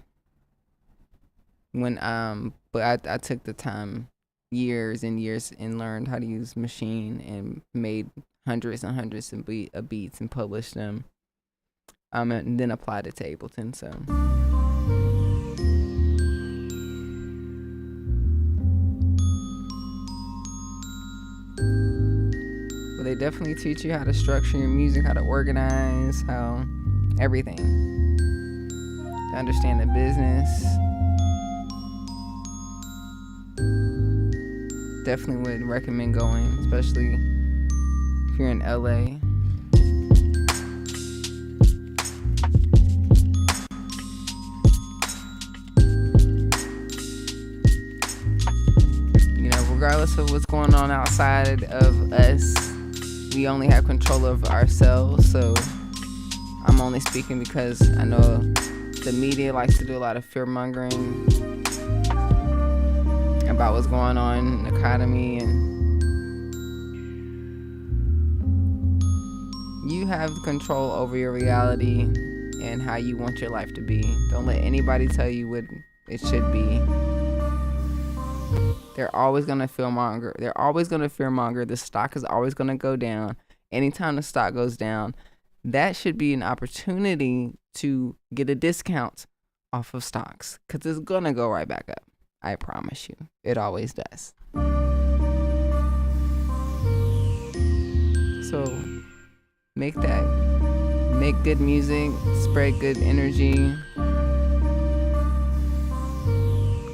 but I took the time, years and years, and learned how to use Machine and made hundreds and hundreds of beats and published them, and then applied it to Ableton. So but they definitely teach you how to structure your music, how to organize, how everything, to understand the business. Definitely would recommend going, especially if you're in LA. You know, regardless of what's going on outside of us, we only have control of ourselves. So I'm only speaking because I know the media likes to do a lot of fear mongering about what's going on in the economy, and you have control over your reality and how you want your life to be. Don't let anybody tell you what it should be. They're always gonna fear monger. The stock is always gonna go down. Anytime the stock goes down, that should be an opportunity to get a discount off of stocks, because it's going to go right back up. I promise you. It always does. So make good music, spread good energy.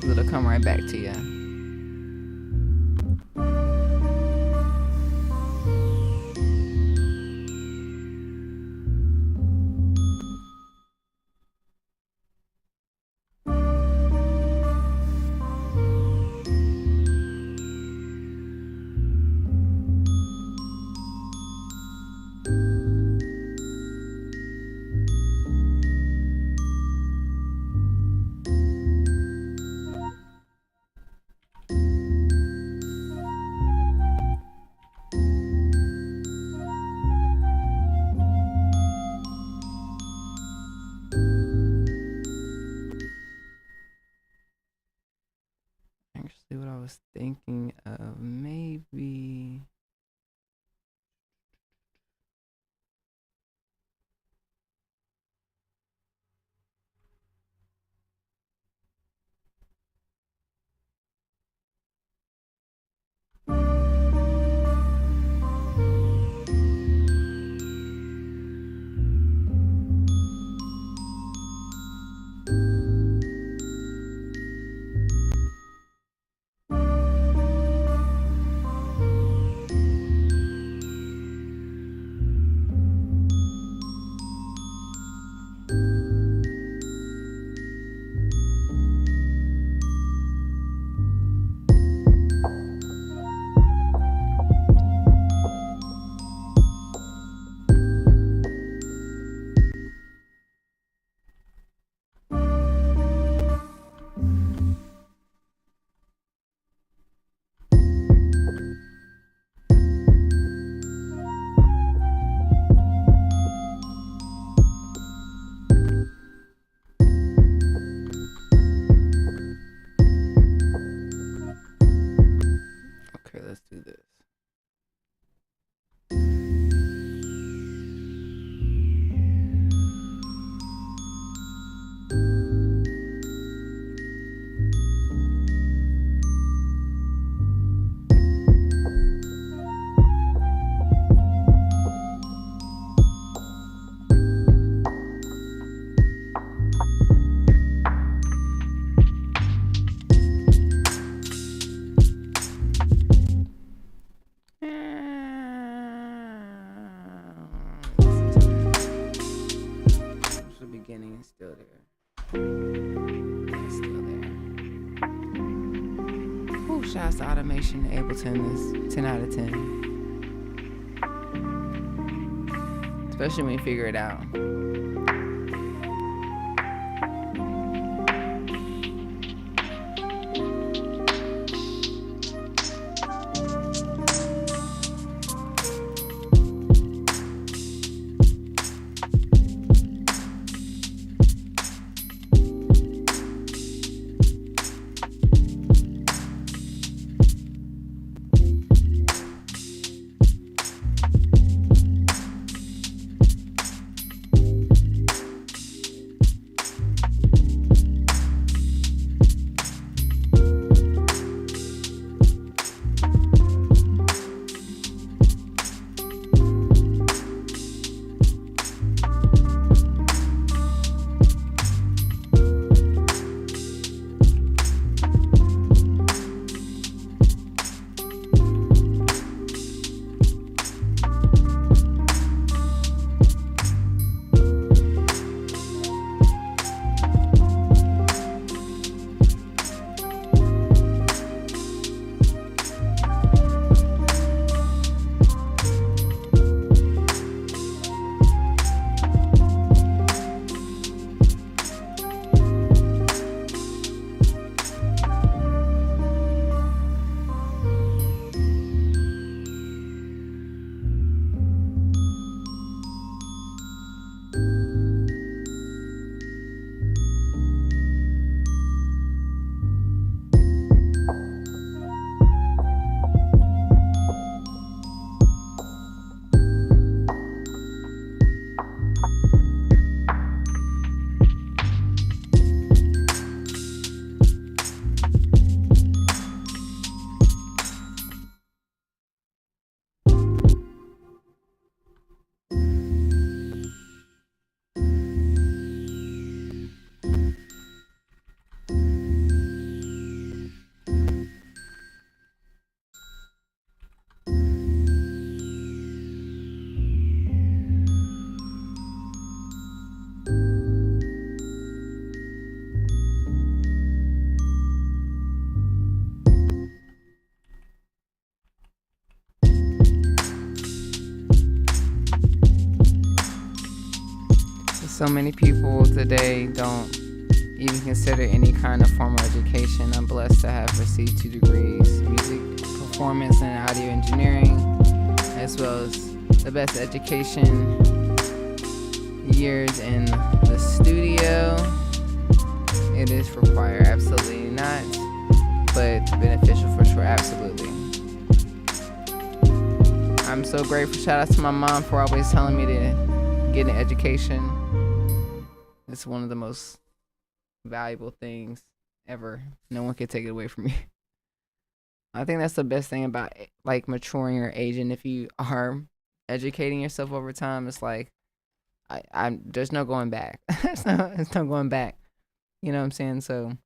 It'll come right back to you. What I was thinking of, maybe beginning is still there. It's still there. Ooh, shouts to automation. Ableton is 10 out of 10. Especially when you figure it out. So many people today don't even consider any kind of formal education. I'm blessed to have received 2 degrees, music performance and audio engineering, as well as the best education years in the studio. It is required, absolutely not, but beneficial for sure, absolutely. I'm so grateful. Shout out to my mom for always telling me to get an education. It's one of the most valuable things ever. No one can take it away from me. I think that's the best thing about like maturing or aging. If you are educating yourself over time, it's like I'm there's no going back. There's no going back. You know what I'm saying? So,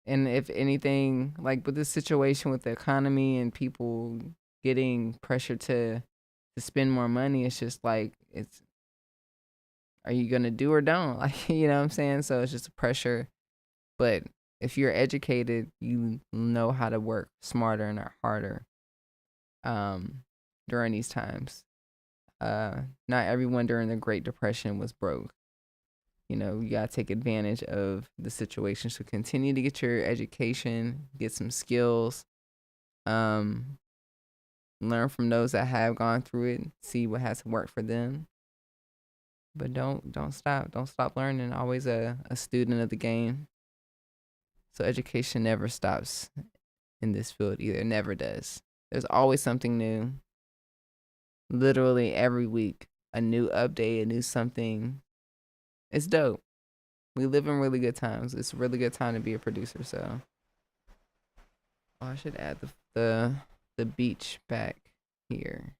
and if anything, like with this situation with the economy and people getting pressure to spend more money, it's just like are you gonna do or don't? Like, you know what I'm saying? So it's just a pressure. But if you're educated, you know how to work smarter and not harder during these times. Not everyone during the Great Depression was broke. You know, you gotta take advantage of the situation. So continue to get your education, get some skills, learn from those that have gone through it, see what has worked for them. But don't stop learning. Always a student of the game. So education never stops in this field either. It never does. There's always something new. Literally every week, a new update, a new something. It's dope. We live in really good times. It's a really good time to be a producer. So, I should add the beach back here.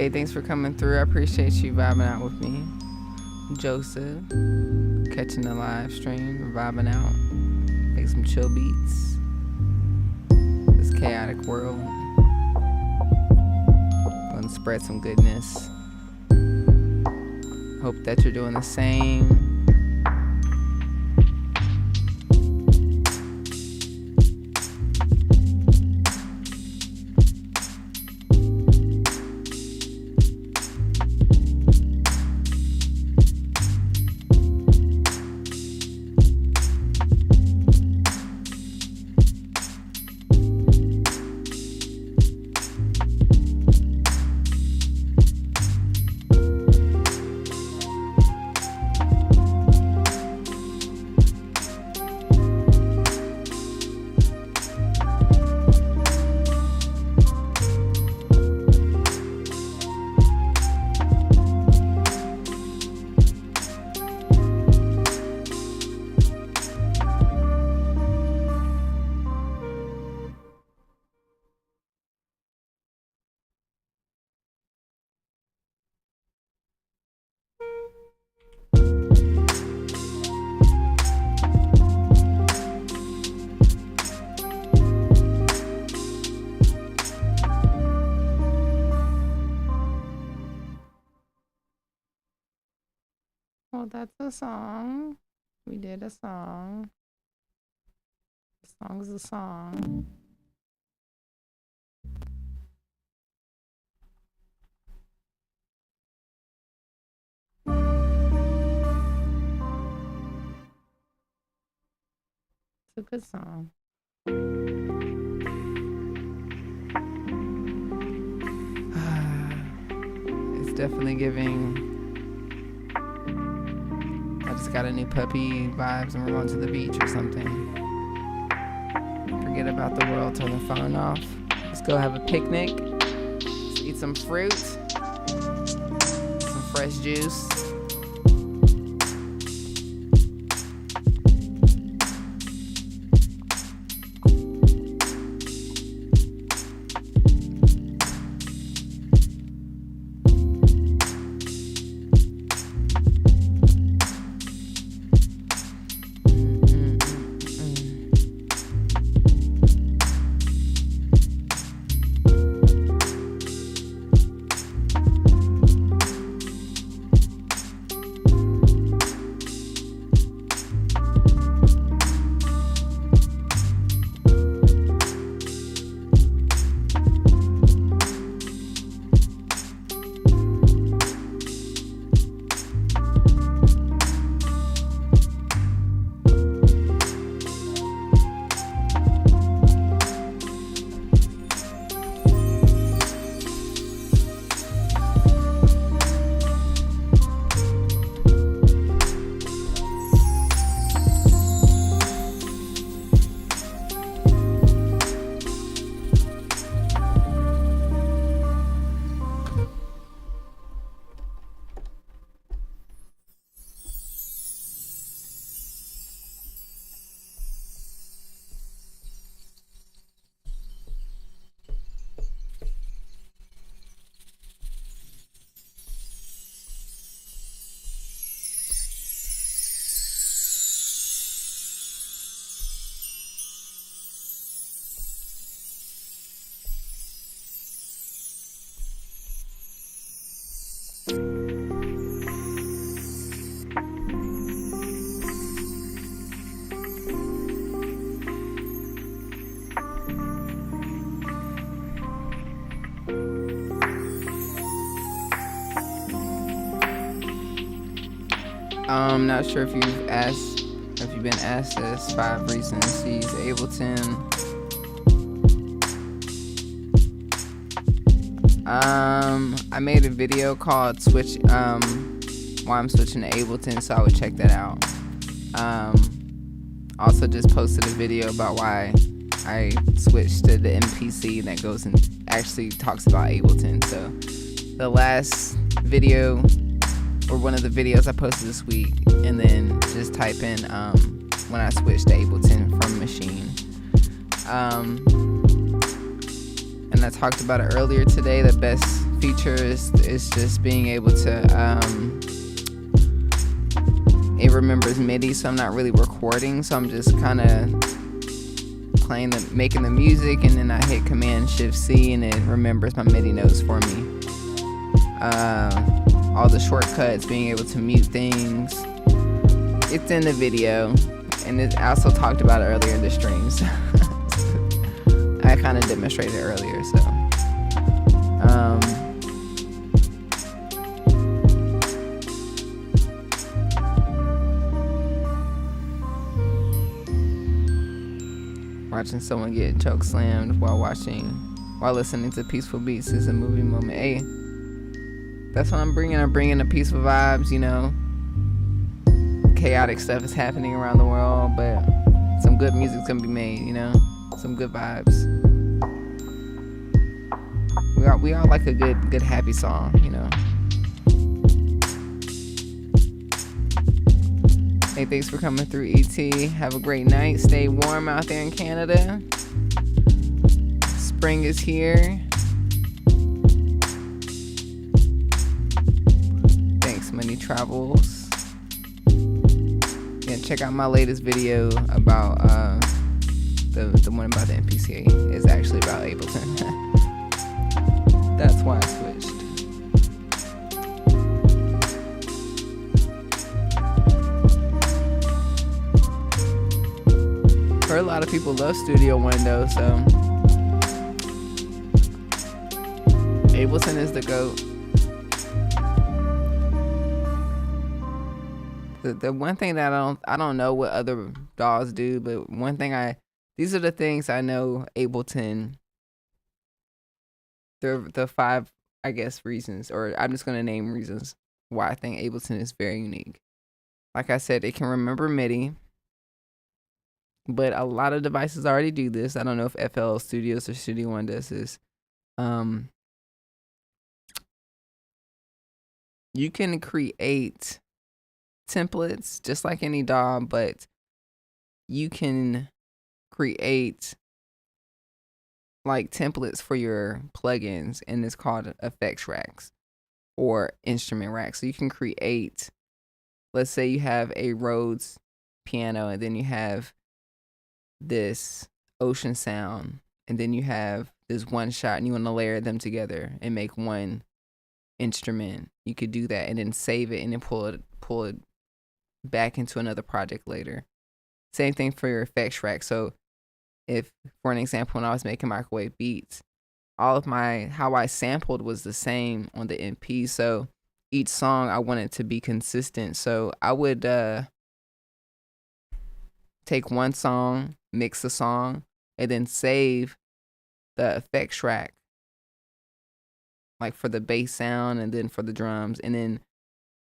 Hey, thanks for coming through. I appreciate you vibing out with me. Joseph, catching the live stream, vibing out. Make some chill beats. This chaotic world. Gonna spread some goodness. Hope that you're doing the same. Well, that's a song. We did a song. The song's a song. It's a good song. It's definitely giving. I just got a new puppy vibes and we're going to the beach or something. Forget about the world, turn the phone off. Let's go have a picnic. Let's eat some fruit, some fresh juice. I'm not sure if you've been asked this 5 reasons to use Ableton. I made a video called why I'm switching to Ableton, so I would check that out. Also just posted a video about why I switched to the MPC that goes and actually talks about Ableton. So the last video, or one of the videos I posted this week, and then just type in when I switched to Ableton from Machine. And I talked about it earlier today, the best features is just being able to, it remembers MIDI, so I'm not really recording, so I'm just kind of making the music, and then I hit Command Shift C and it remembers my MIDI notes for me. All the shortcuts, being able to mute things, it's in the video, and I also talked about it earlier in the streams. I kind of demonstrated it earlier, so watching someone get choke slammed while listening to peaceful beats is a movie moment. Hey, that's what I'm bringing. I'm bringing the peaceful vibes, you know. Chaotic stuff is happening around the world, but some good music's gonna be made, you know. Some good vibes. We all like a good happy song, you know. Hey, thanks for coming through, ET. Have a great night. Stay warm out there in Canada. Spring is here. Thanks, Money Travels. Yeah, check out my latest video about the one about the MPCA is actually about Ableton. That's why I switched. Heard a lot of people love Studio One though, so Ableton is the GOAT. The one thing that I don't know what other DAWs do, but one thing these are the things I know Ableton. The 5, I guess, reasons, or I'm just gonna name reasons why I think Ableton is very unique. Like I said, it can remember MIDI, but a lot of devices already do this. I don't know if FL Studios or Studio One does this. You can create templates just like any DAW, but you can create like templates for your plugins, and it's called effects racks or instrument racks. So you can create, let's say you have a Rhodes piano, and then you have this ocean sound, and then you have this one shot, and you want to layer them together and make one instrument. You could do that and then save it and then pull it back into another project later. Same thing for your effects rack. So if, for an example, when I was making microwave beats, all of how I sampled was the same on the MP. So each song I wanted to be consistent. So I would take one song, mix the song, and then save the effects track, like for the bass sound and then for the drums, and then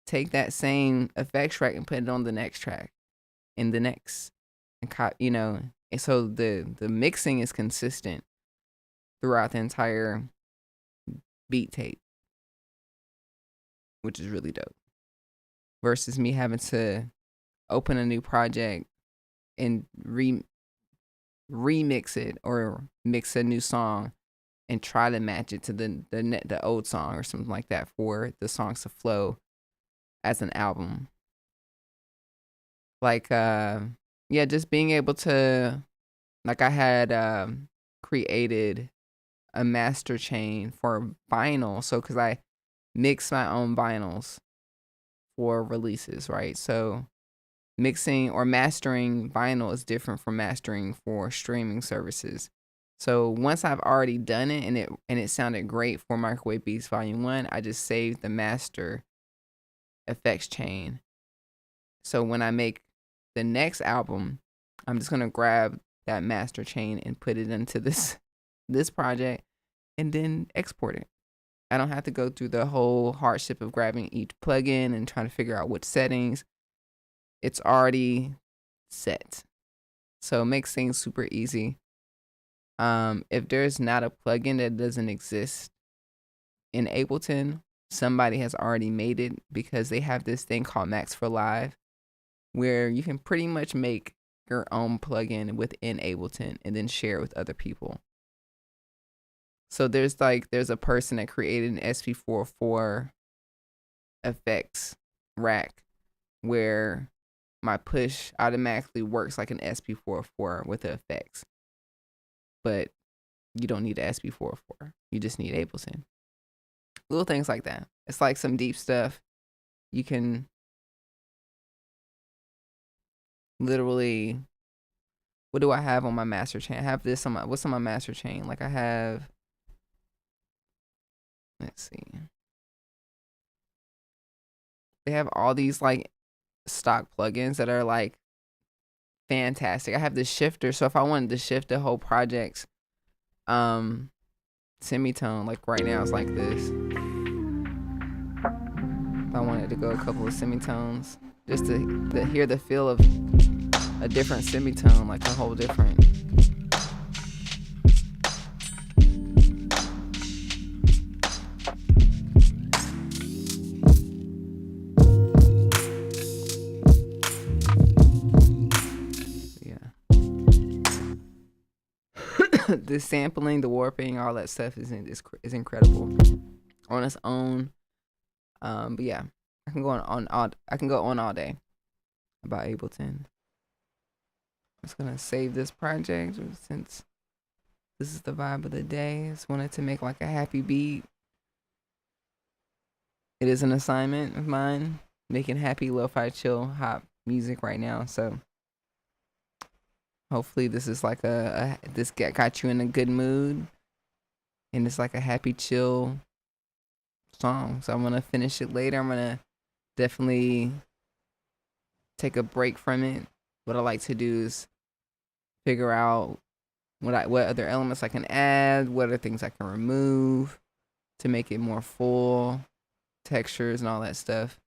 take that same effects track and put it on the next track and the next, and you know. And so the mixing is consistent throughout the entire beat tape, which is really dope. Versus me having to open a new project and remix it or mix a new song and try to match it to the old song or something like that for the songs to flow as an album. Like yeah, just being able to, like, I had created a master chain for vinyl. So, because I mix my own vinyls for releases, right? So, mixing or mastering vinyl is different from mastering for streaming services. So, once I've already done it and it sounded great for Microwave Beats Volume 1, I just saved the master effects chain. So, when I make the next album, I'm just gonna grab that master chain and put it into this project and then export it. I don't have to go through the whole hardship of grabbing each plugin and trying to figure out which settings. It's already set. So it makes things super easy. If there's not a plugin that doesn't exist in Ableton, somebody has already made it, because they have this thing called Max for Live, where you can pretty much make your own plugin within Ableton and then share it with other people. So there's a person that created an SP44 effects rack where my push automatically works like an SP44 with the effects. But you don't need an SP44. You just need Ableton. Little things like that. It's like some deep stuff. You can literally, what do I have on my master chain? I have this on what's on my master chain? Like I have, let's see. They have all these like stock plugins that are like fantastic. I have this shifter, so if I wanted to shift the whole project's semitone, like right now it's like this. If I wanted to go a couple of semitones, just to hear the feel of a different semitone, like a whole different. The sampling, the warping, all that stuff is incredible on its own. But yeah, I can go on all day about Ableton. I'm just gonna save this project since this is the vibe of the day. I just wanted to make like a happy beat. It is an assignment of mine, making happy lo-fi chill hop music right now. So hopefully this is like this got you in a good mood, and it's like a happy chill song. So I'm gonna finish it later. I'm gonna definitely take a break from it. What I like to do is figure out what other elements I can add, what other things I can remove to make it more full, textures and all that stuff.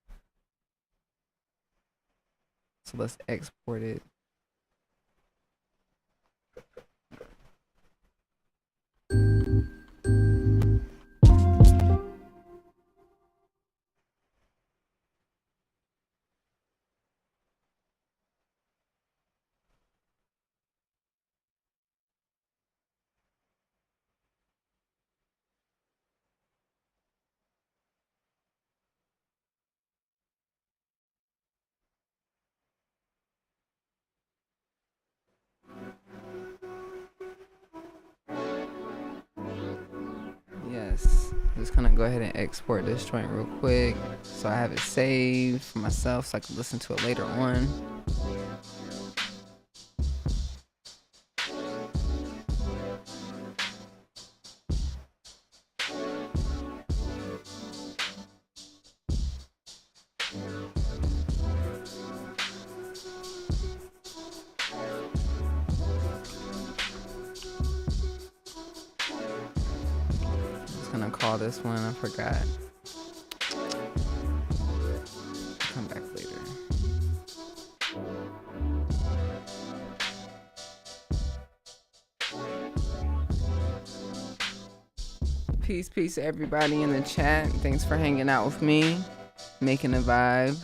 So let's export it. Yes, I'm just gonna go ahead and export this joint real quick so I have it saved for myself so I can listen to it later on. Call this one, I forgot. Come back later. Peace everybody in the chat. Thanks for hanging out with me, making a vibe.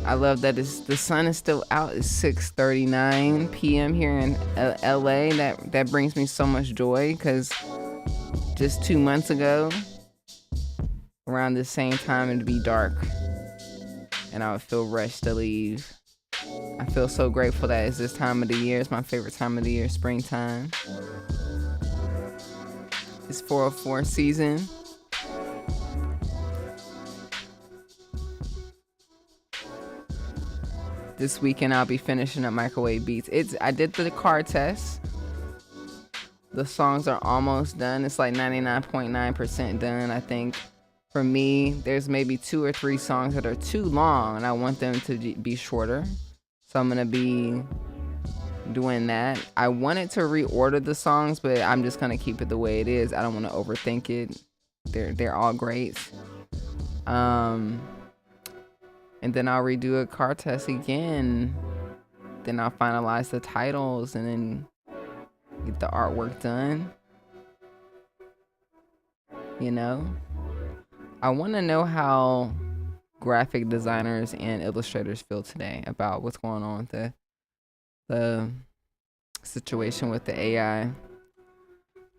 I love that the sun is still out. It's 6:39 p.m. here in LA. That brings me so much joy because just 2 months ago, around the same time, it'd be dark and I would feel rushed to leave. I feel so grateful that it's this time of the year. It's my favorite time of the year, springtime. It's 404 season. This weekend I'll be finishing up Microwave Beats. I did the car test. The songs are almost done. It's like 99.9% done. I think for me, there's maybe 2 or 3 songs that are too long and I want them to be shorter. So I'm gonna be doing that. I wanted to reorder the songs, but I'm just gonna keep it the way it is. I don't want to overthink it. They're all great. And then I'll redo a car test again. Then I'll finalize the titles and then get the artwork done. You know, I want to know how graphic designers and illustrators feel today about what's going on with the situation with the AI.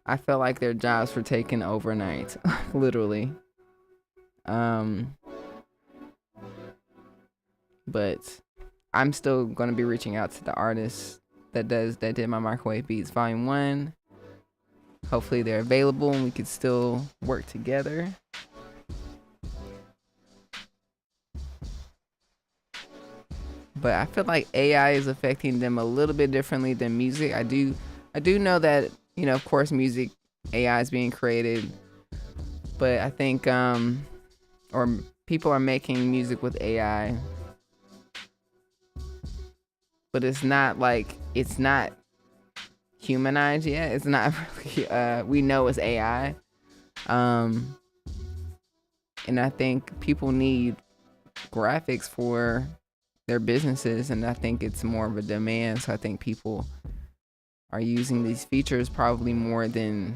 I felt like their jobs were taken overnight, literally. But I'm still gonna be reaching out to the artists that did my Microwave Beats Volume 1. Hopefully they're available and we could still work together. But I feel like AI is affecting them a little bit differently than music. I do know that, you know, of course, music AI is being created, but I think or people are making music with AI, but it's not humanized yet. It's not really. We know it's AI, and I think people need graphics for their businesses, and I think it's more of a demand. So I think people are using these features probably more than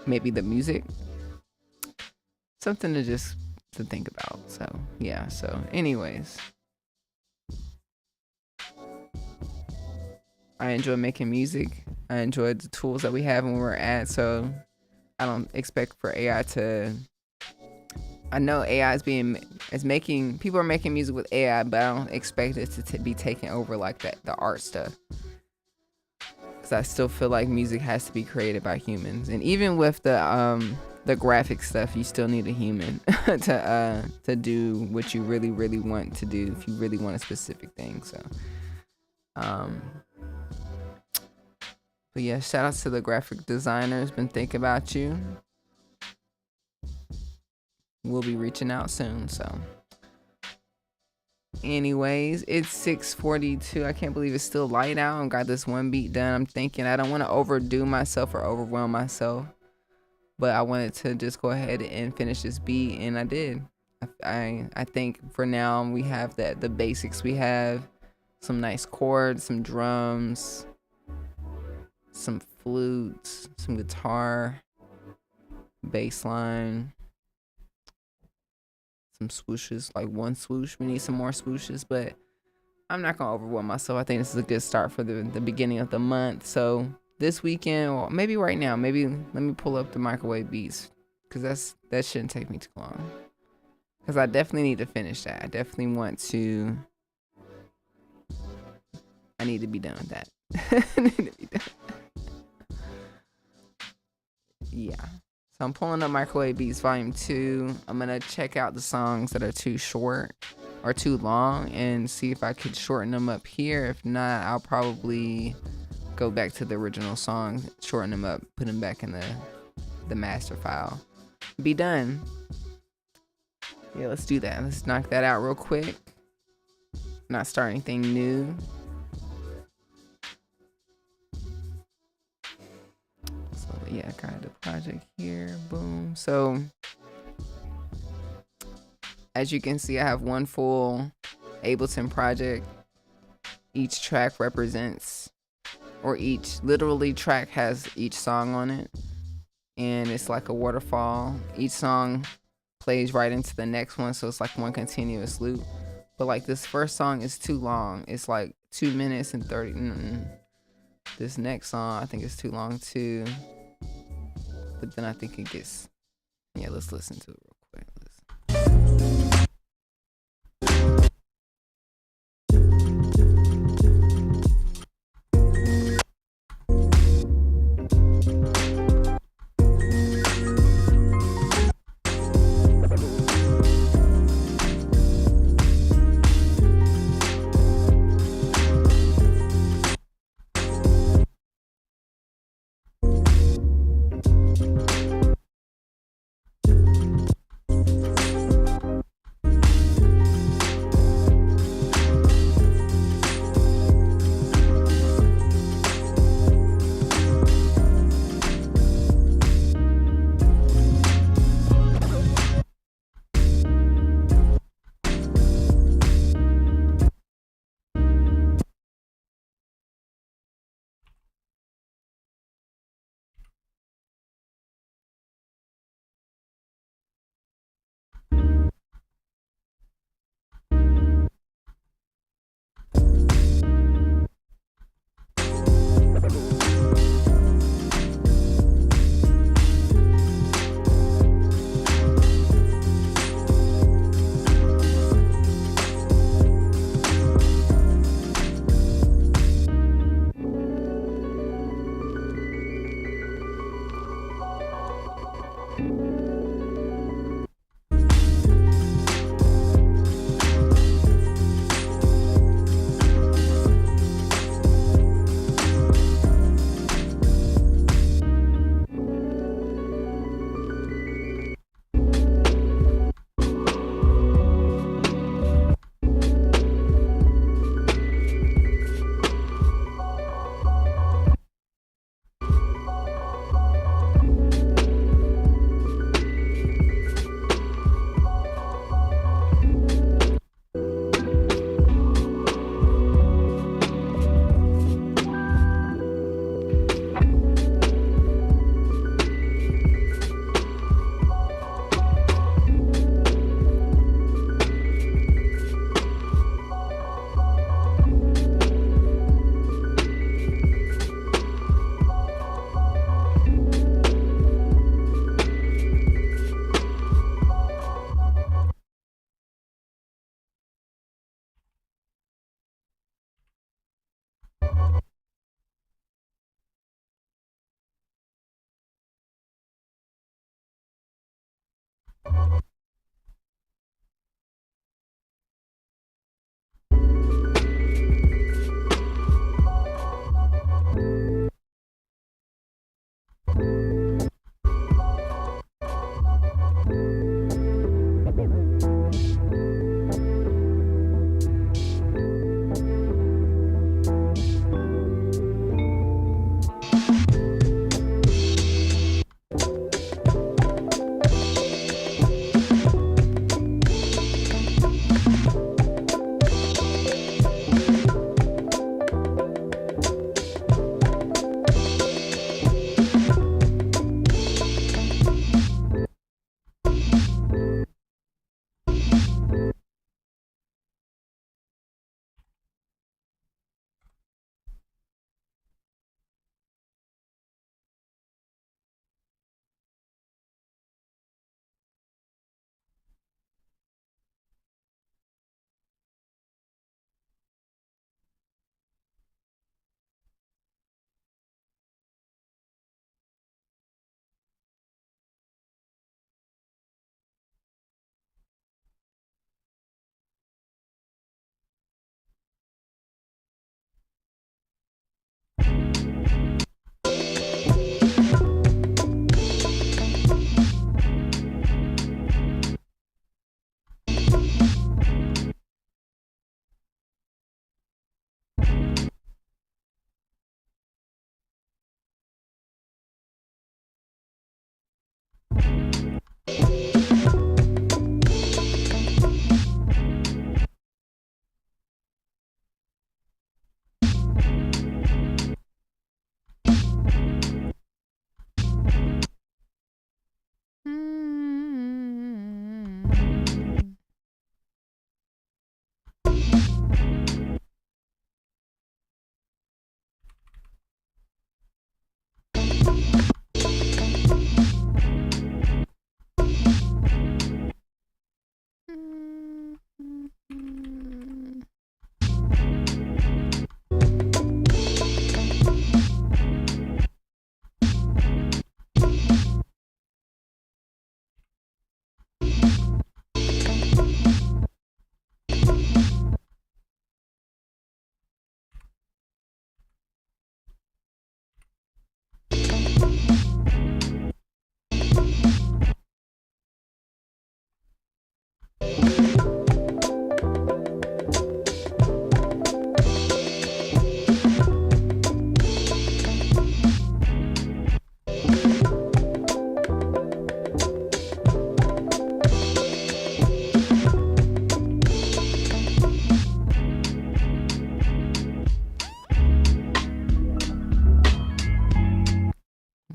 maybe the music. Something to think about. So yeah. So anyways, I enjoy making music. I enjoy the tools that we have and where we're at. So I don't expect for AI to. I know AI people are making music with AI, but I don't expect it to be taken over like that, the art stuff. Because I still feel like music has to be created by humans, and even with the graphic stuff, you still need a human to do what you really, really want to do if you really want a specific thing. So, but yeah, shout out to the graphic designers. Been thinking about you. We'll be reaching out soon. So anyways, it's 6:42. I can't believe it's still light out. I got this one beat done. I'm thinking I don't want to overdo myself or overwhelm myself, but I wanted to just go ahead and finish this beat, and I did. I think for now we have the basics. We have some nice chords, some drums, some flutes, some guitar, bass line, some swooshes, like one swoosh. We need some more swooshes, but I'm not gonna overwhelm myself. I think this is a good start for the beginning of the month. So this weekend, or maybe right now, maybe let me pull up the Microwave Beats, because that shouldn't take me too long, because I definitely need to finish that. I definitely want to. I need to be done with that. I need to be done. Yeah. So I'm pulling up Microwave Beats Volume 2. I'm going to check out the songs that are too short or too long and see if I could shorten them up here. If not, I'll probably go back to the original song, shorten them up, put them back in the master file. Be done. Yeah, let's do that. Let's knock that out real quick. Not start anything new. Yeah, I got the project here. Boom. So as you can see, I have one full Ableton project. Each track represents, or each literally track has each song on it, and it's like a waterfall. Each song plays right into the next one, so it's like one continuous loop. But like this first song is too long. It's like 2 minutes and 30. This next song I think is too long too. But then I think it gets, yeah, let's listen to it real quick.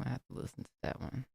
I have to listen to that one.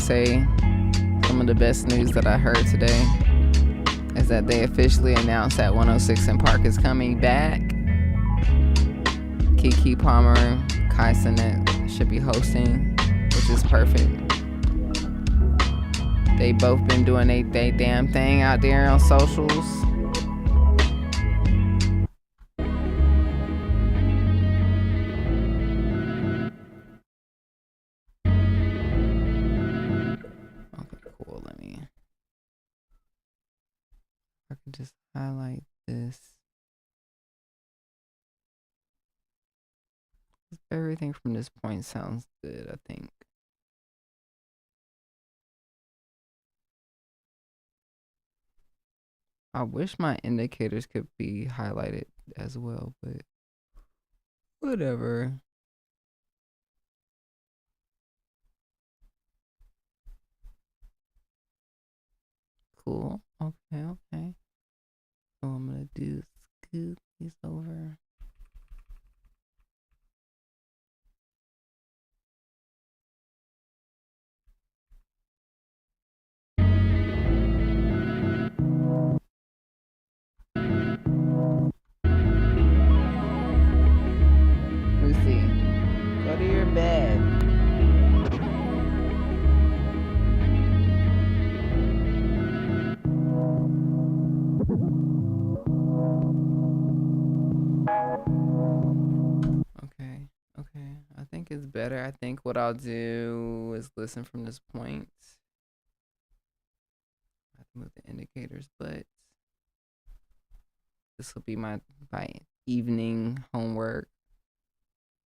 Say some of the best news that I heard today is that they officially announced that 106 in Park is coming back. Keke Palmer, Kai Cenat should be hosting, which is perfect. They both been doing they damn thing out there on socials. I can just highlight this. Everything from this point sounds good, I think. I wish my indicators could be highlighted as well, but whatever. Cool. Okay. So I'm gonna do scoot these over. Lucy, go to your bed. Okay. I think it's better. I think what I'll do is listen from this point. I have to move the indicators, but this will be my evening homework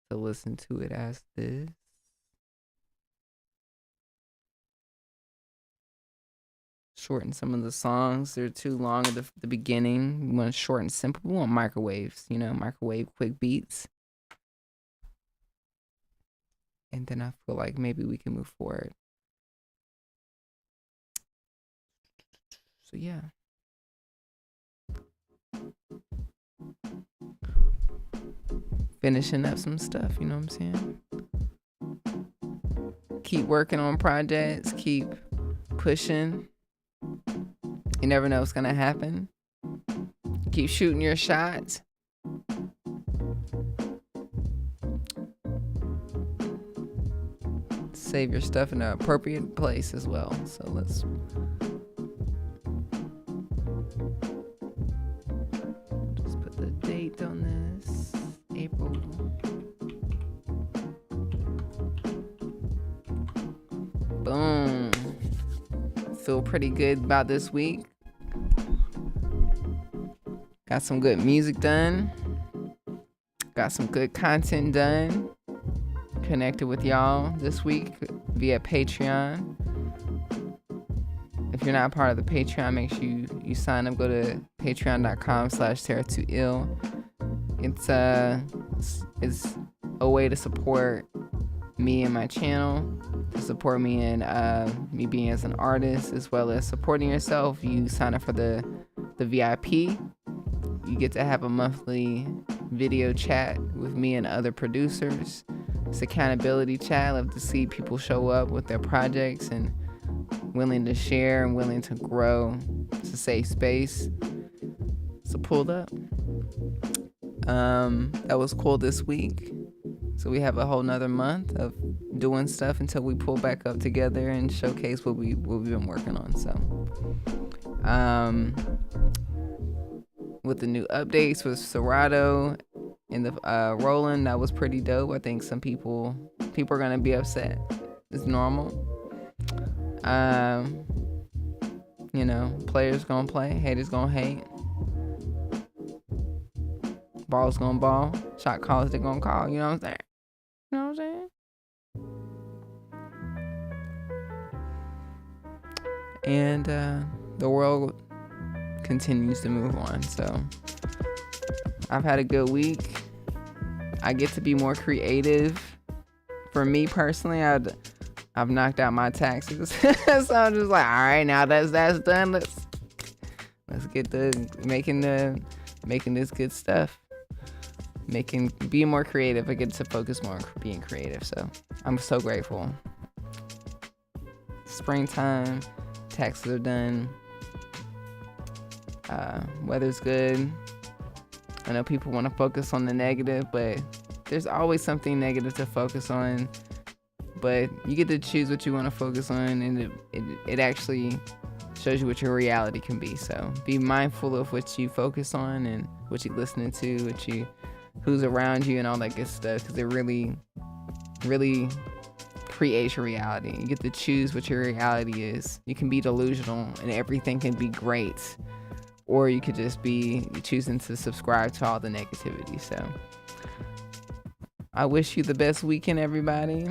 to listen to it as this. Shorten some of the songs. They're too long at the beginning. We want short and simple. We want microwaves, microwave quick beats. And then I feel like maybe we can move forward. So yeah. Finishing up some stuff, you know what I'm saying? Keep working on projects, keep pushing. You never know what's gonna happen. Keep shooting your shots. Save your stuff in an appropriate place as well. So let's just put the date on this. April. Boom. Feel pretty good about this week. Got some good music done. Got some good content done. Connected with y'all this week via Patreon. If you're not part of the Patreon, make sure you sign up. Go to patreon.com/Sarah2ill. It's a way to support me and my channel, to support me and me being as an artist, as well as supporting yourself. You sign up for the VIP. You get to have a monthly video chat with me and other producers. It's accountability chat. I love to see people show up with their projects and willing to share and willing to grow. It's a safe space. So pulled up. That was cool this week. So we have a whole nother month of doing stuff until we pull back up together and showcase what we've been working on. So with the new updates with Serato and the Roland, that was pretty dope. I think some people are gonna be upset. It's normal. You know, players gonna play, haters gonna hate. Balls gonna ball, shot callers they gonna call. You know what I'm saying? You know what I'm saying? And the world continues to move on. So I've had a good week. I get to be more creative. For me personally, I've knocked out my taxes. So I'm just like, all right, now that's done. Let's get to making this good stuff. Be more creative. I get to focus more on being creative. So I'm so grateful. Springtime, taxes are done. Weather's good. I know people want to focus on the negative, but there's always something negative to focus on. But you get to choose what you want to focus on, and it actually shows you what your reality can be. So be mindful of what you focus on and what you're listening to, who's around you, and all that good stuff, because it really, really creates your reality. You get to choose what your reality is. You can be delusional and everything can be great, or you could just be choosing to subscribe to all the negativity. So I wish you the best weekend, everybody.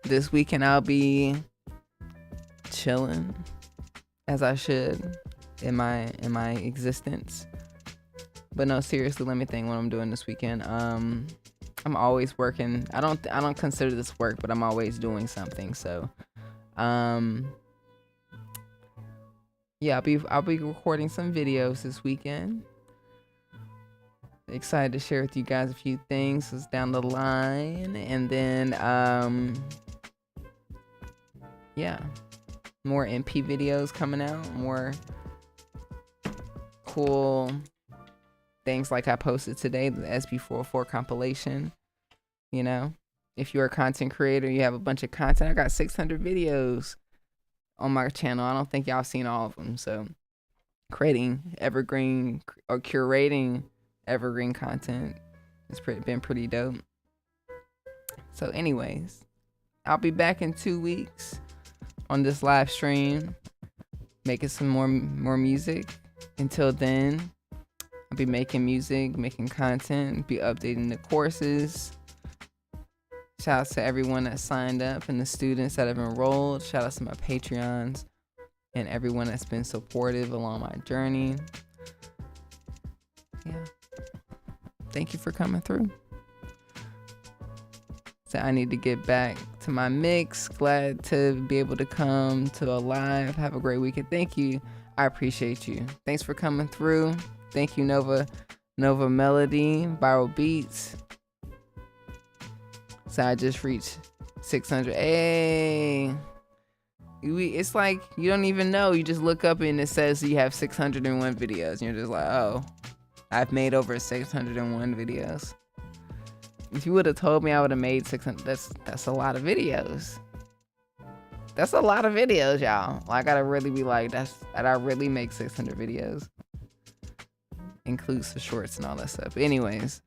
This weekend I'll be chilling as I should in my existence. But no, seriously, let me think what I'm doing this weekend. I'm always working. I don't consider this work, but I'm always doing something. So yeah, I'll be recording some videos this weekend. Excited to share with you guys a few things down the line, and then yeah, more MP videos coming out, more cool things like I posted today, the SB404 compilation. You know, if you're a content creator, you have a bunch of content. I got 600 videos on my channel. I don't think y'all seen all of them. So curating evergreen content has been pretty dope. So anyways, I'll be back in 2 weeks on this live stream, making some more music. Until then, I'll be making music, making content, be updating the courses. Shout out to everyone that signed up and the students that have enrolled. Shout out to my Patreons and everyone that's been supportive along my journey. Yeah. Thank you for coming through. So I need to get back to my mix. Glad to be able to come to a live. Have a great weekend. Thank you. I appreciate you. Thanks for coming through. Thank you, Nova Melody, Viral Beats. So I just reached 600. Hey. It's like you don't even know. You just look up and it says you have 601 videos. And you're just like, oh, I've made over 601 videos. If you would have told me I would have made 600, that's a lot of videos. That's a lot of videos, y'all. I gotta really be like, that I really make 600 videos. Includes the shorts and all that stuff. Anyways,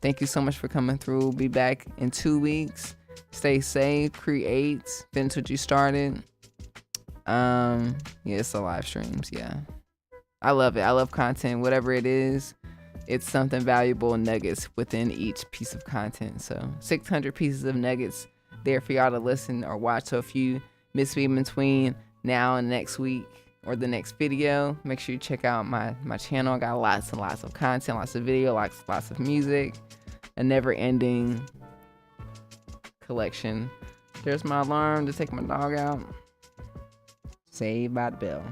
thank you so much for coming through. Be back in 2 weeks. Stay safe, create, finish what you started. Yeah, it's the live streams, yeah. I love it. I love content, whatever it is. It's something valuable, nuggets within each piece of content. So 600 pieces of nuggets there for y'all to listen or watch. So if you miss me in between now and next week or the next video, make sure you check out my channel. I got lots and lots of content, lots of video, lots of music, a never-ending collection. There's my alarm to take my dog out. Saved by the bell.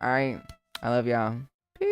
All right, I love y'all. Peace.